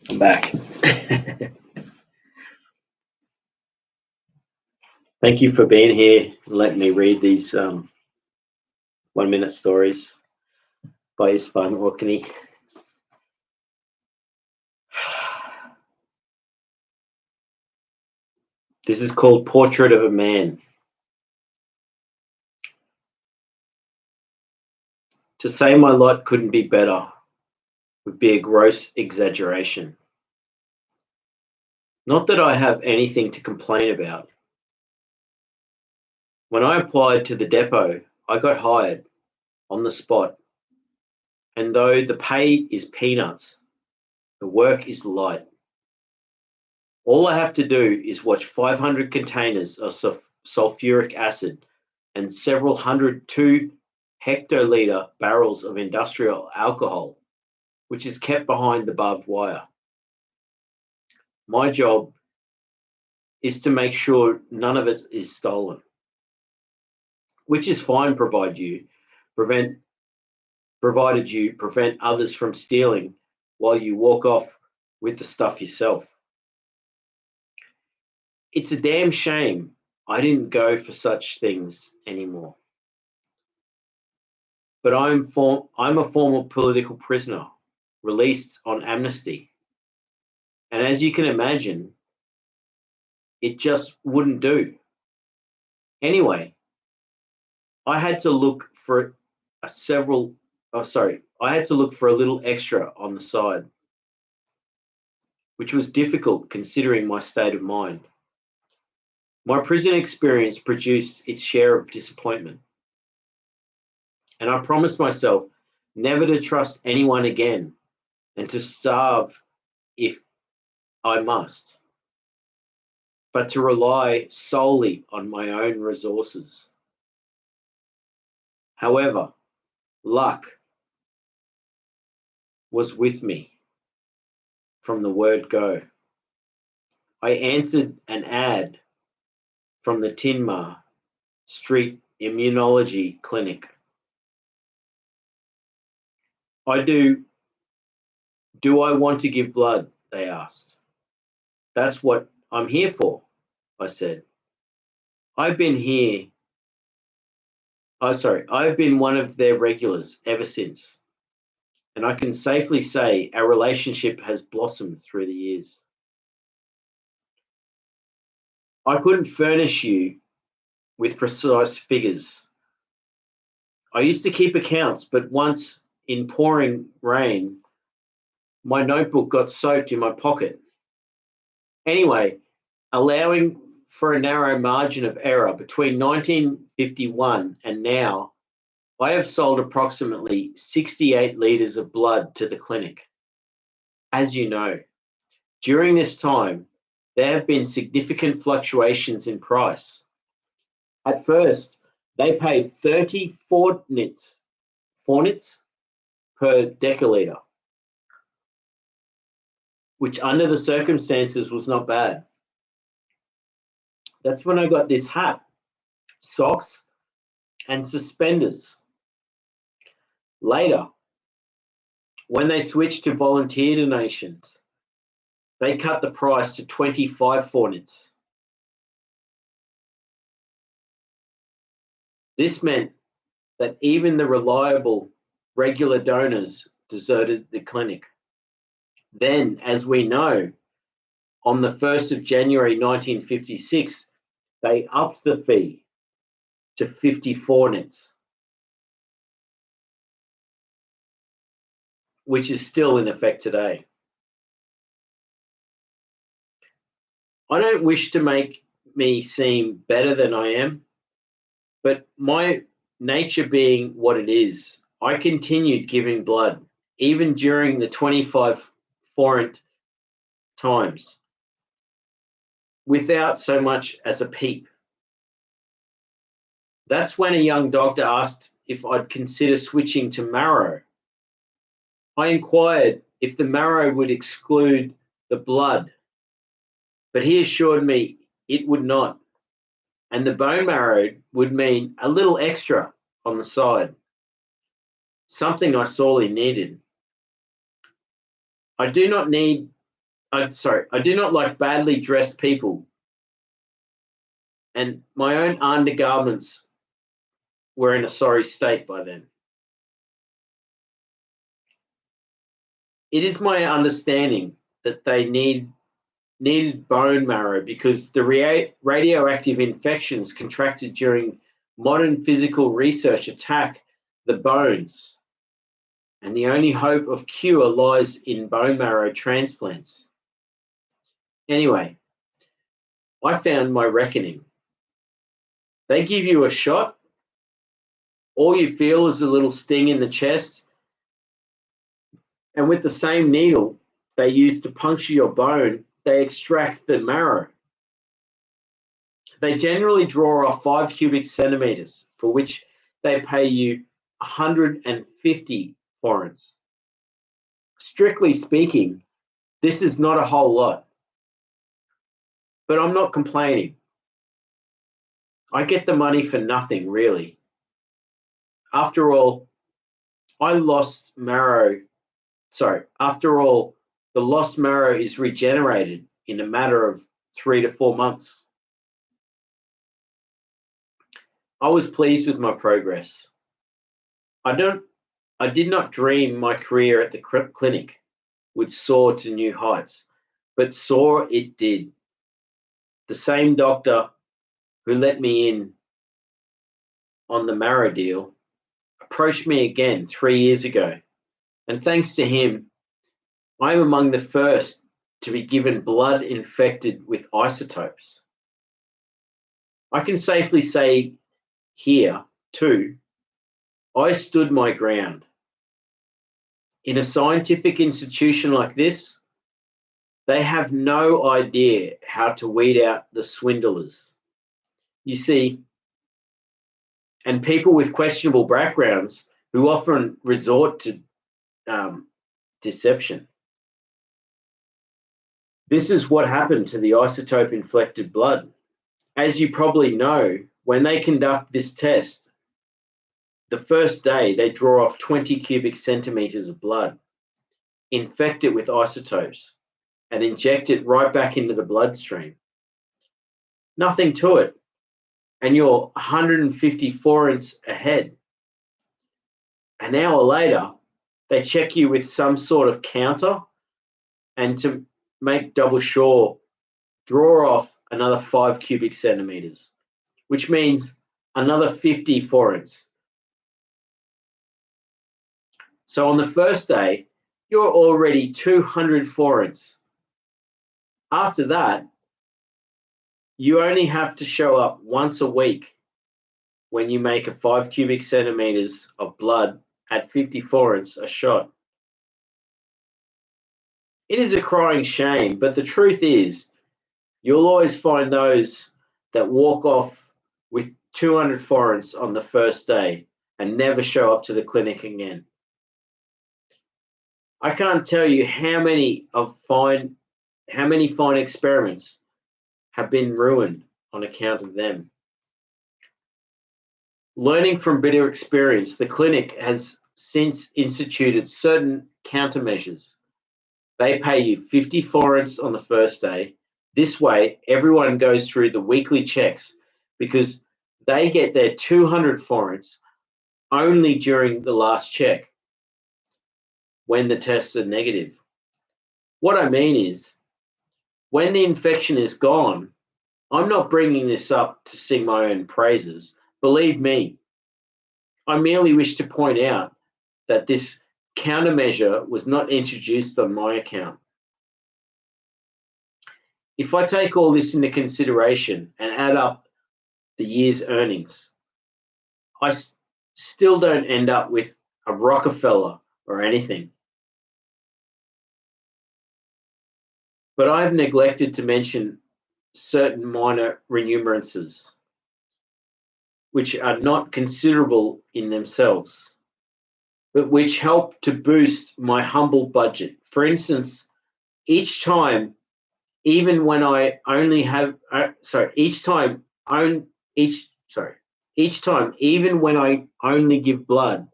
Speaker 1: I'm back. Thank you for being here and letting me read these 1 minute stories by Ispan Orkney. This is called Portrait of a Man. To say my lot couldn't be better would be a gross exaggeration. Not that I have anything to complain about. When I applied to the depot, I got hired on the spot, and though the pay is peanuts, the work is light. All I have to do is watch 500 containers of sulfuric acid and several hundred 2 hectoliter barrels of industrial alcohol, which is kept behind the barbed wire. My job is to make sure none of it is stolen, which is fine provided you prevent others from stealing while you walk off with the stuff yourself. It's a damn shame I didn't go for such things anymore. But I'm a former political prisoner released on amnesty. And as you can imagine, it just wouldn't do. Anyway, I had to look for I had to look for a little extra on the side. which was difficult considering my state of mind. My prison experience produced its share of disappointment, and I promised myself never to trust anyone again and to starve if I must, but to rely solely on my own resources. However, luck was with me from the word go. I answered an ad from the Tinmar Street Immunology Clinic. Do I want to give blood? They asked. That's what I'm here for, I said. I've been one of their regulars ever since, and I can safely say our relationship has blossomed through the years. I couldn't furnish you with precise figures. I used to keep accounts, but once in pouring rain, my notebook got soaked in my pocket. Anyway, allowing for a narrow margin of error between 1951 and now, I have sold approximately 68 litres of blood to the clinic. As you know, during this time, there have been significant fluctuations in price. At first, they paid 30 fornits per decilitre, which under the circumstances was not bad. That's when I got this hat, socks, and suspenders. Later, when they switched to volunteer donations, they cut the price to 25 fornits. This meant that even the reliable, regular donors deserted the clinic. Then, as we know, on the 1st of January 1956, they upped the fee to 50 fornits, which is still in effect today. I don't wish to make me seem better than I am, but my nature being what it is, I continued giving blood, even during the 25 forint times, without so much as a peep. That's when a young doctor asked if I'd consider switching to marrow. I inquired if the marrow would exclude the blood, but he assured me it would not, and the bone marrow would mean a little extra on the side, something I sorely needed. I do not like badly dressed people, and my own undergarments were in a sorry state by then. It is my understanding that they needed bone marrow because the radioactive infections contracted during modern physical research attack the bones, and the only hope of cure lies in bone marrow transplants. Anyway, I found my reckoning. They give you a shot, all you feel is a little sting in the chest, and with the same needle they use to puncture your bone, they extract the marrow. They generally draw off 5 cubic centimeters, for which they pay you 150 forints. Strictly speaking, this is not a whole lot, but I'm not complaining. I get the money for nothing, really. After all, the lost marrow is regenerated in a matter of 3 to 4 months. I was pleased with my progress. I did not dream my career at the clinic would soar to new heights, but soar it did. The same doctor who let me in on the marrow deal approached me again 3 years ago, and thanks to him, I am among the first to be given blood infected with isotopes. I can safely say here, too, I stood my ground. In a scientific institution like this, they have no idea how to weed out the swindlers. You see, and people with questionable backgrounds who often resort to deception. This is what happened to the isotope infected blood. As you probably know, when they conduct this test, the first day they draw off 20 cubic centimeters of blood, infect it with isotopes, and inject it right back into the bloodstream. Nothing to it. And you're 150 forints ahead. An hour later, they check you with some sort of counter, and to make double sure, draw off another 5 cubic centimeters, which means another 50 forints. So on the first day, you're already 200 forints. After that, you only have to show up once a week when you make a 5 cubic centimeters of blood at 50 forints a shot. It is a crying shame, but the truth is, you'll always find those that walk off with 200 forints on the first day and never show up to the clinic again. I can't tell you how many fine experiments have been ruined on account of them. Learning from bitter experience, the clinic has since instituted certain countermeasures. They pay you 50 forints on the first day. This way, everyone goes through the weekly checks because they get their 200 forints only during the last check when the tests are negative. What I mean is, when the infection is gone, I'm not bringing this up to sing my own praises. Believe me, I merely wish to point out that this countermeasure was not introduced on my account. If I take all this into consideration and add up the year's earnings, I still don't end up with a Rockefeller or anything. But I've neglected to mention certain minor remunerances, which are not considerable in themselves, but which help to boost my humble budget. For instance, each time, even when I only have, even when I only give blood,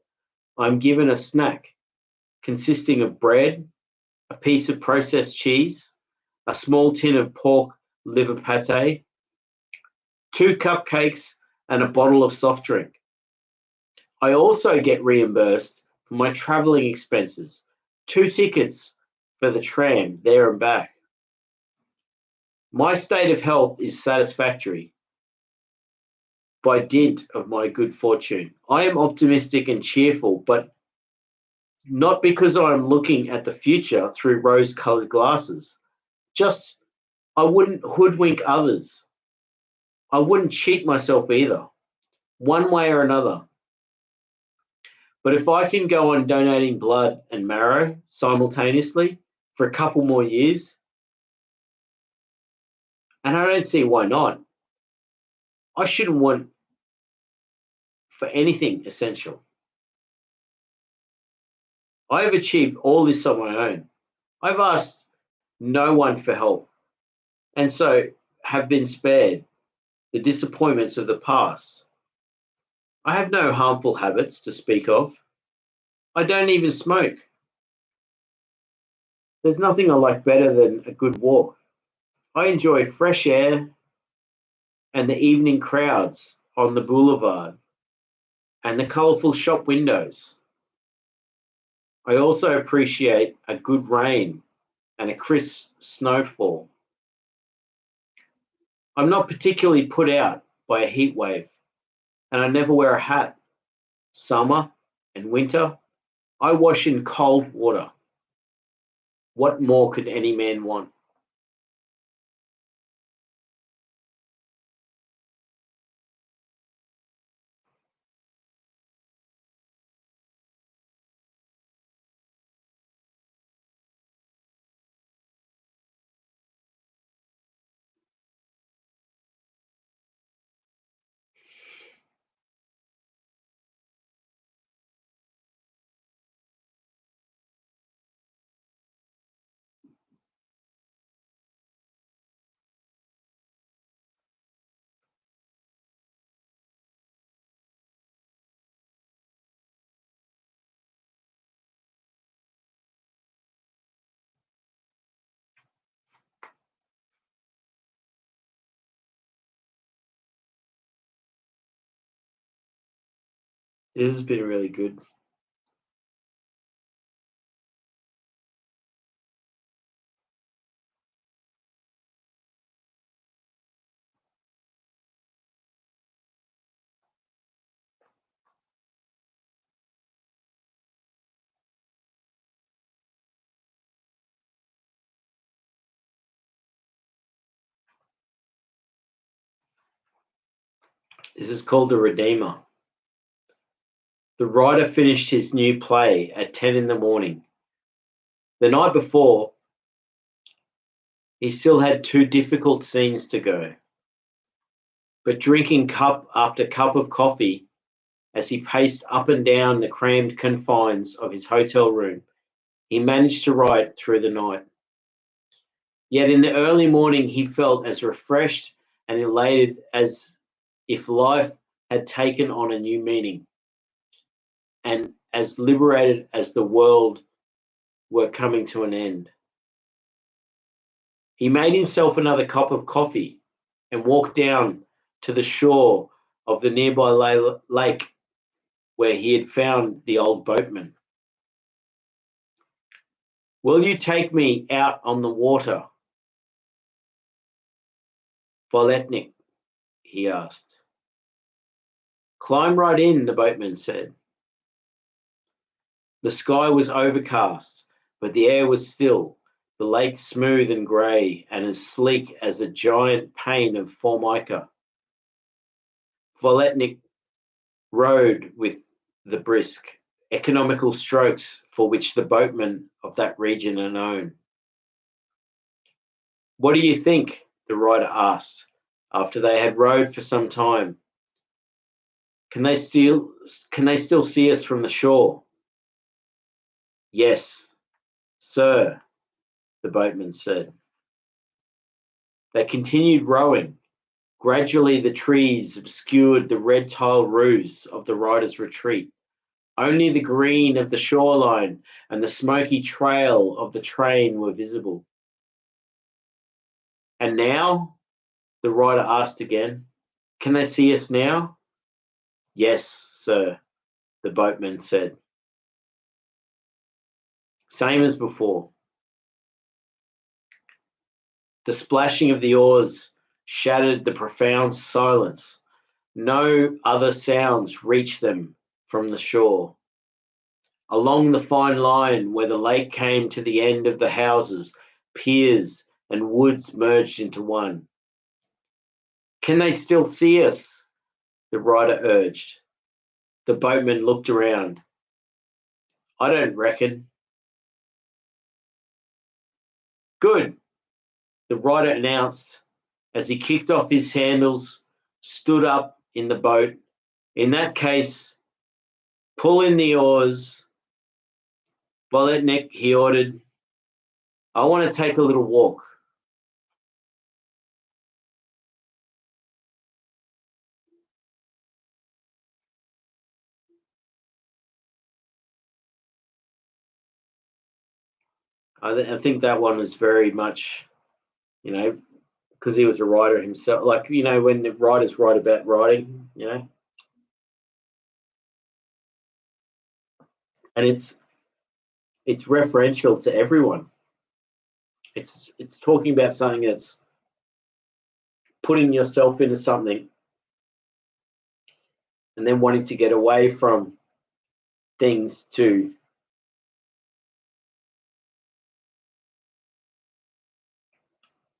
Speaker 1: I'm given a snack consisting of bread, a piece of processed cheese, a small tin of pork liver pate, 2 cupcakes, and a bottle of soft drink. I also get reimbursed for my traveling expenses, 2 tickets for the tram there and back. My state of health is satisfactory by dint of my good fortune. I am optimistic and cheerful, but not because I am looking at the future through rose-colored glasses. Just, I wouldn't hoodwink others. I wouldn't cheat myself either, one way or another. But if I can go on donating blood and marrow simultaneously for a couple more years, and I don't see why not, I shouldn't want for anything essential. I have achieved all this on my own. I've asked no one for help, and so have been spared the disappointments of the past. I have no harmful habits to speak of. I don't even smoke. There's nothing I like better than a good walk. I enjoy fresh air and the evening crowds on the boulevard and the colourful shop windows. I also appreciate a good rain and a crisp snowfall. I'm not particularly put out by a heat wave, and I never wear a hat. Summer and winter, I wash in cold water. What more could any man want? This has been really good. This is called The Redeemer. The writer finished his new play at 10 in the morning. The night before, he still had 2 difficult scenes to go. But drinking cup after cup of coffee as he paced up and down the crammed confines of his hotel room, he managed to write through the night. Yet in the early morning, he felt as refreshed and elated as if life had taken on a new meaning, and as liberated as the world were coming to an end. He made himself another cup of coffee and walked down to the shore of the nearby lake where he had found the old boatman. "Will you take me out on the water, Voletnik?" he asked. "Climb right in," the boatman said. The sky was overcast, but the air was still, the lake smooth and grey and as sleek as a giant pane of formica. Voletnik rowed with the brisk, economical strokes for which the boatmen of that region are known. "What do you think?" the writer asked, after they had rowed for some time. Can they still see us from the shore?" "Yes, sir," the boatman said. They continued rowing. Gradually, the trees obscured the red tile roofs of the writer's retreat. Only the green of the shoreline and the smoky trail of the train were visible. "And now?" the writer asked again. "Can they see us now?" "Yes, sir," the boatman said. Same as before. The splashing of the oars shattered the profound silence. No other sounds reached them from the shore. Along the fine line where the lake came to the end of the houses, piers and woods merged into one. "Can they still see us?" the writer urged. The boatman looked around. "I don't reckon." "Good," the writer announced as he kicked off his handles, stood up in the boat. "In that case, pull in the oars." "Voletnik," he ordered, "I want to take a little walk." I think that one was very much, because he was a writer himself. Like, when the writers write about writing, and it's referential to everyone. It's talking about something that's putting yourself into something and then wanting to get away from things to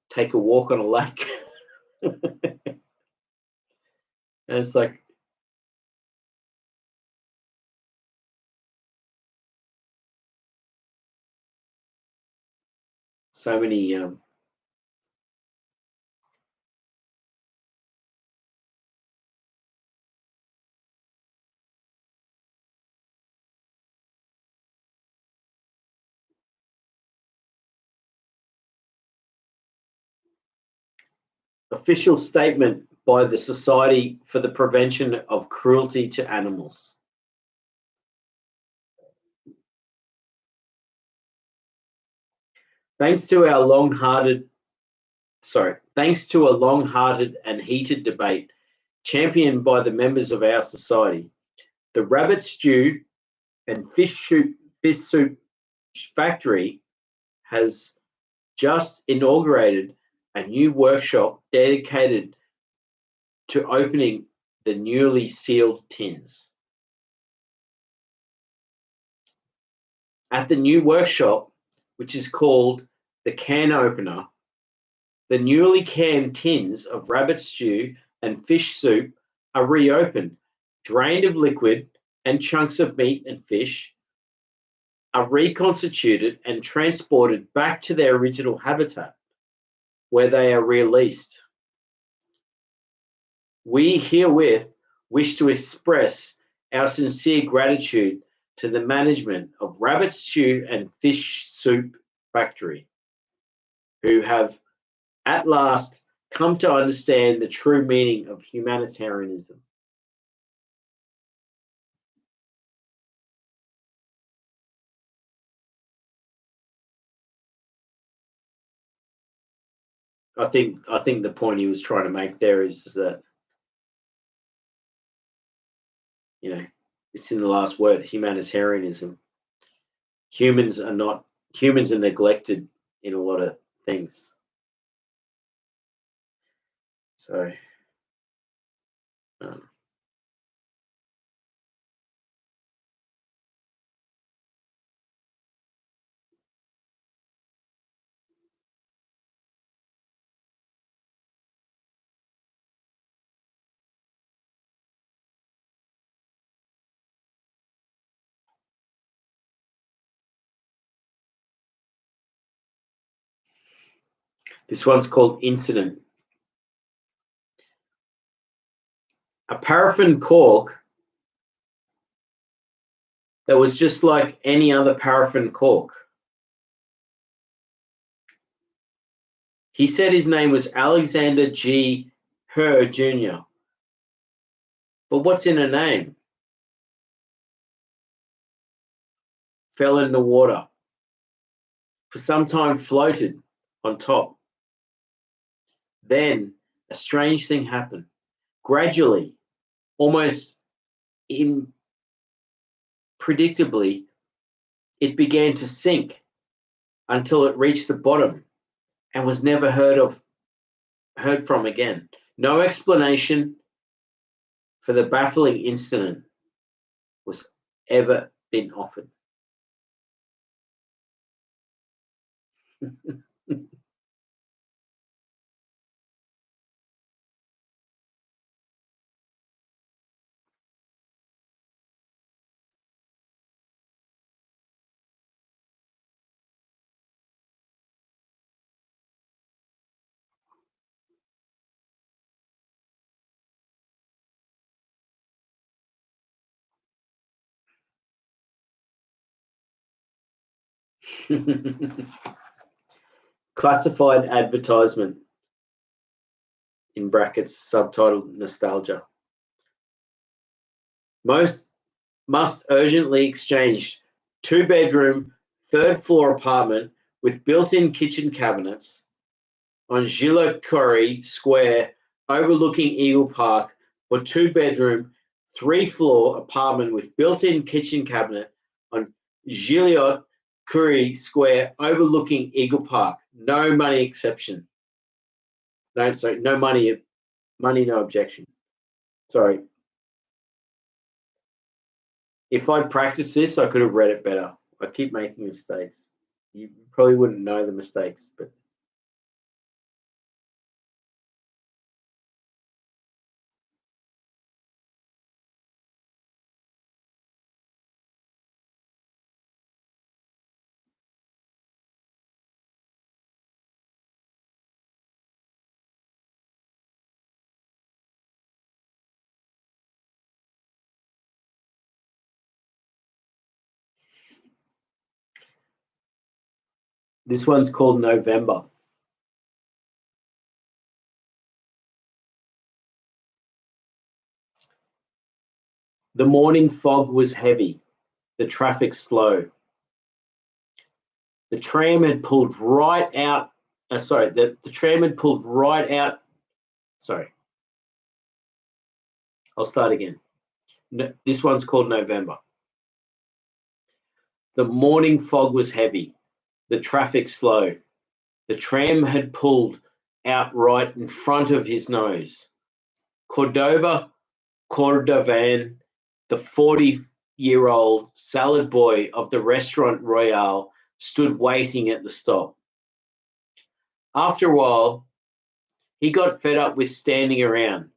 Speaker 1: take a walk on a lake. And it's like, so many official statement by the Society for the Prevention of Cruelty to Animals. Thanks to a long-hearted and heated debate championed by the members of our society, The rabbit stew and fish soup factory has just inaugurated a new workshop dedicated to opening the newly sealed tins. At the new workshop, which is called the Can Opener, the newly canned tins of rabbit stew and fish soup are reopened, drained of liquid, and chunks of meat and fish are reconstituted and transported back to their original habitat, where they are released. We herewith wish to express our sincere gratitude to the management of Rabbit Stew and Fish Soup Factory, who have at last come to understand the true meaning of humanitarianism. I think the point he was trying to make there is that, you know, it's in the last word, humanitarianism. Humans are neglected in a lot of things. So, this one's called Incident. A paraffin cork that was just like any other paraffin cork. He said his name was Alexander G. Herr Jr. But what's in a name? Fell in the water. For some time floated on top. Then a strange thing happened. Gradually, almost predictably, it began to sink until it reached the bottom and was never heard from again. No explanation for the baffling incident was ever been offered. Classified advertisement, in brackets, subtitled Nostalgia. Most must urgently exchange 2-bedroom, 3rd-floor apartment with built-in kitchen cabinets on Gilles Square overlooking Eagle Park for 2-bedroom, 3-floor apartment with built-in kitchen cabinet on Gilles Square overlooking Eagle Park. No money exception. No money, no objection. Sorry. If I'd practiced this, I could have read it better. I keep making mistakes. You probably wouldn't know the mistakes, but this one's called November. The morning fog was heavy, the traffic slow. The tram had pulled right out. The tram had pulled right out. Sorry. I'll start again. This one's called November. The morning fog was heavy, the traffic slow. The tram had pulled out right in front of his nose. Cordovan, the 40-year-old salad boy of the Restaurant Royale, stood waiting at the stop. After a while, he got fed up with standing around,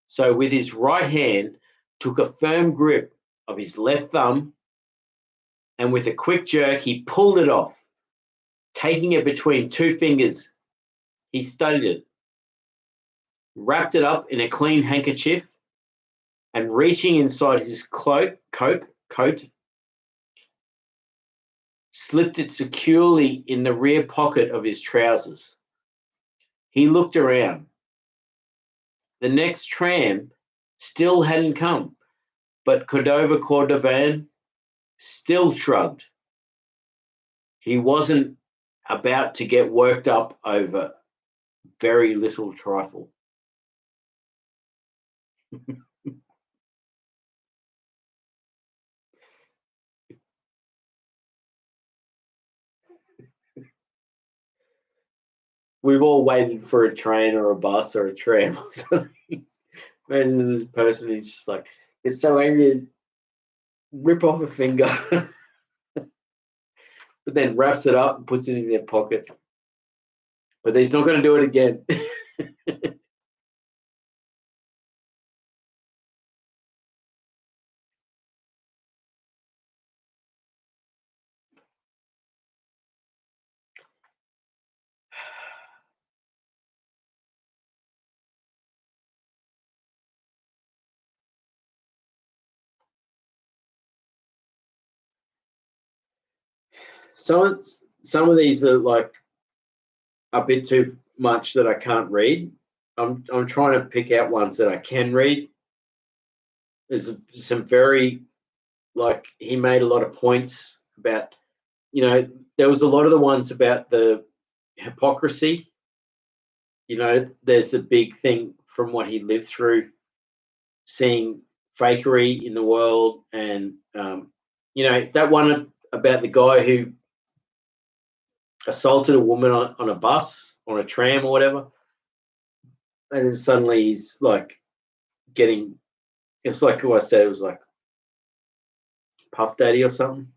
Speaker 1: so with his right hand took a firm grip of his left thumb, and with a quick jerk, he pulled it off. Taking it between two fingers, he studied it, wrapped it up in a clean handkerchief, and reaching inside his coat, slipped it securely in the rear pocket of his trousers. He looked around. The next tram still hadn't come, but Cordovan still shrugged. He wasn't about to get worked up over very little trifle. We've all waited for a train or a bus or a tram or something. Imagine this person who's just like, is so angry, rip off a finger, but then wraps it up and puts it in their pocket. But he's not going to do it again. Some of these are like a bit too much that I can't read. I'm trying to pick out ones that I can read. There's some very, like, he made a lot of points about, there was a lot of the ones about the hypocrisy. There's a big thing from what he lived through, seeing fakery in the world, and that one about the guy who assaulted a woman on a bus, on a tram or whatever, and then suddenly he's like it's like who I said, it was like Puff Daddy or something.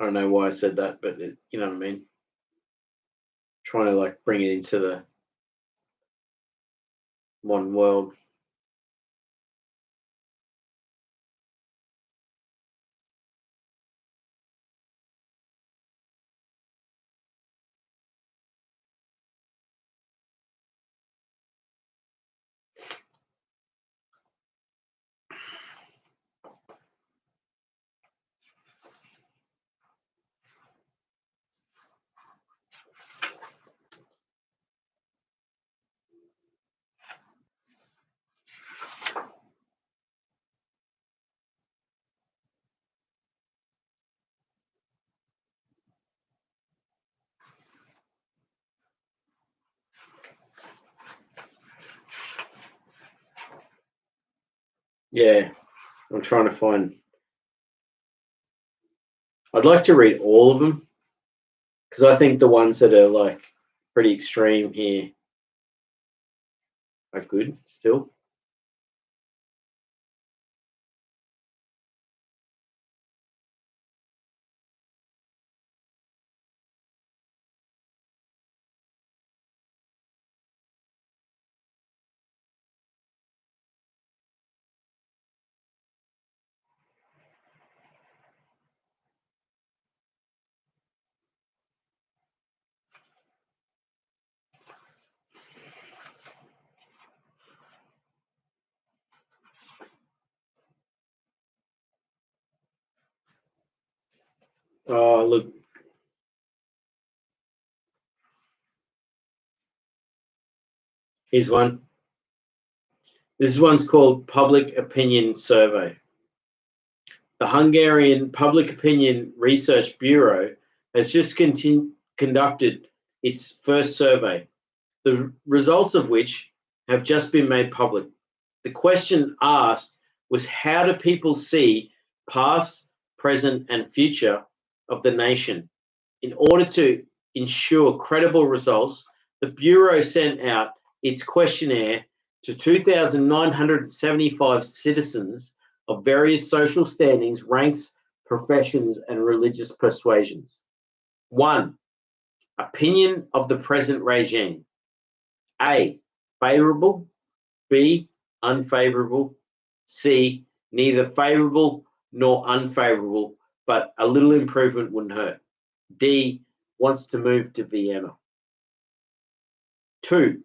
Speaker 1: I don't know why I said that, but you know what I mean. Trying to like bring it into the modern world. Yeah, I'm trying to find. I'd like to read all of them because I think the ones that are like pretty extreme here are good still. Oh, look. Here's one. This one's called Public Opinion Survey. The Hungarian Public Opinion Research Bureau has just conducted its first survey, the results of which have just been made public. The question asked was, how do people see past, present, and future of the nation? In order to ensure credible results, the Bureau sent out its questionnaire to 2,975 citizens of various social standings, ranks, professions, and religious persuasions. 1. Opinion of the present regime. A. Favourable. B. Unfavourable. C. Neither favourable nor unfavourable, but a little improvement wouldn't hurt. D. Wants to move to Vienna. 2.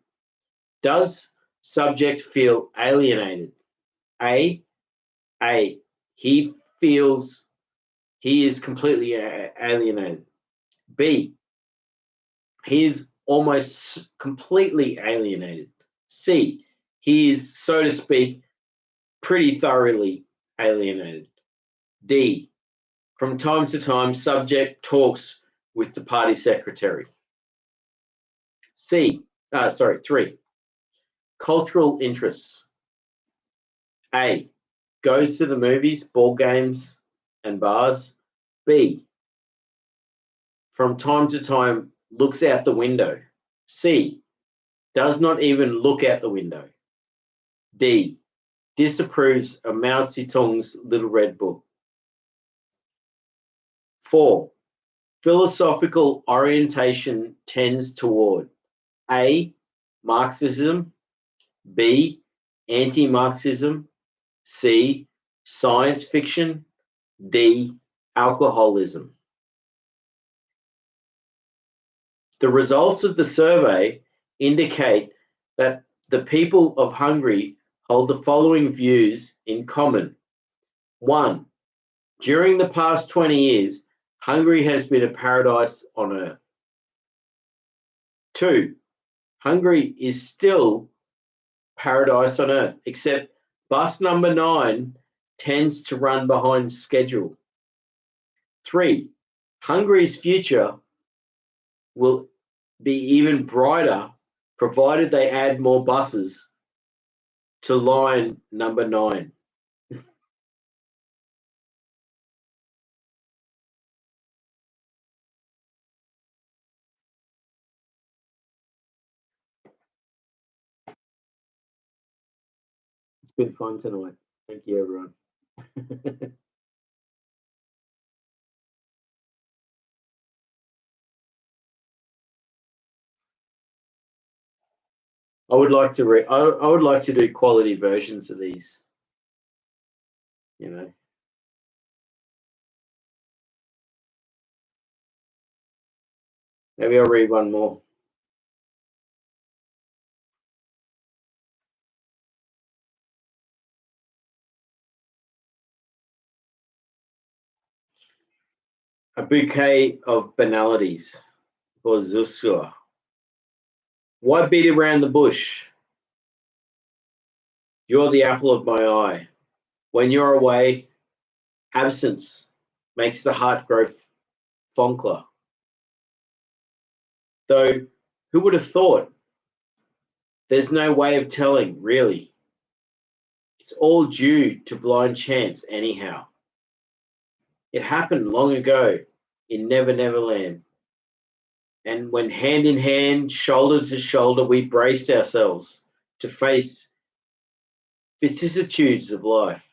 Speaker 1: Does subject feel alienated? A. He feels he is completely alienated. B. He is almost completely alienated. C. He is, so to speak, pretty thoroughly alienated. D. From time to time, subject talks with the party secretary. 3. Cultural interests. A. Goes to the movies, ball games, and bars. B. From time to time, looks out the window. C. Does not even look out the window. D. Disapproves of Mao Zedong's Little Red Book. 4. Philosophical orientation tends toward A. Marxism. B. Anti-Marxism. C. Science fiction. D. Alcoholism. The results of the survey indicate that the people of Hungary hold the following views in common. 1. During the past 20 years, Hungary has been a paradise on earth. 2. Hungary is still paradise on earth, except bus number 9 tends to run behind schedule. 3. Hungary's future will be even brighter provided they add more buses to line number 9. It's been fun tonight. Thank you, everyone. I would like to I would like to do quality versions of these. You know. Maybe I'll read one more. A bouquet of banalities for Zusua. Why beat around the bush? You're the apple of my eye. When you're away, absence makes the heart grow fondler. Though, who would have thought? There's no way of telling, really. It's all due to blind chance, anyhow. It happened long ago in Never Never Land. And when hand in hand, shoulder to shoulder, we braced ourselves to face vicissitudes of life.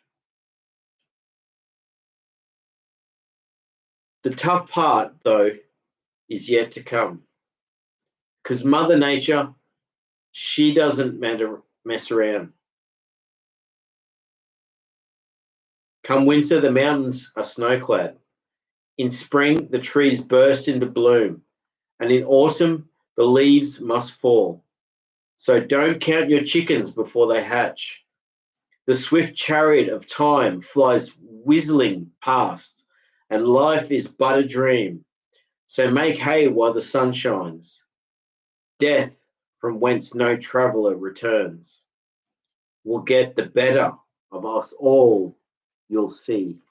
Speaker 1: The tough part, though, is yet to come. Because Mother Nature, she doesn't mess around. Come winter, the mountains are snow-clad. In spring, the trees burst into bloom. And in autumn, the leaves must fall. So don't count your chickens before they hatch. The swift chariot of time flies whistling past, and life is but a dream. So make hay while the sun shines. Death, from whence no traveller returns, will get the better of us all, you'll see.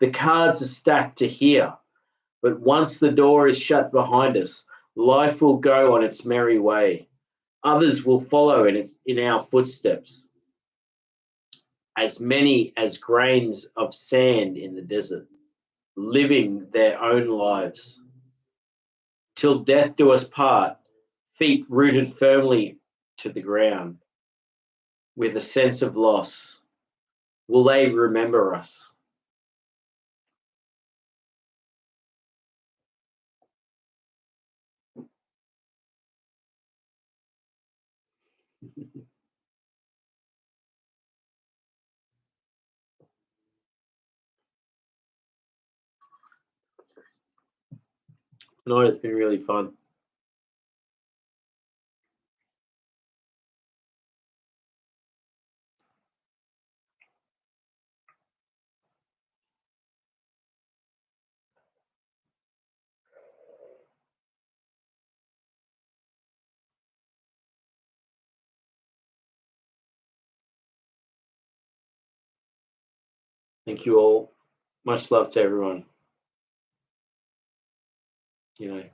Speaker 1: The cards are stacked to here, but once the door is shut behind us, life will go on its merry way. Others will follow in our footsteps, as many as grains of sand in the desert, living their own lives. Till death do us part, feet rooted firmly to the ground, with a sense of loss, will they remember us? Tonight has been really fun. Thank you all. Much love to everyone. You know,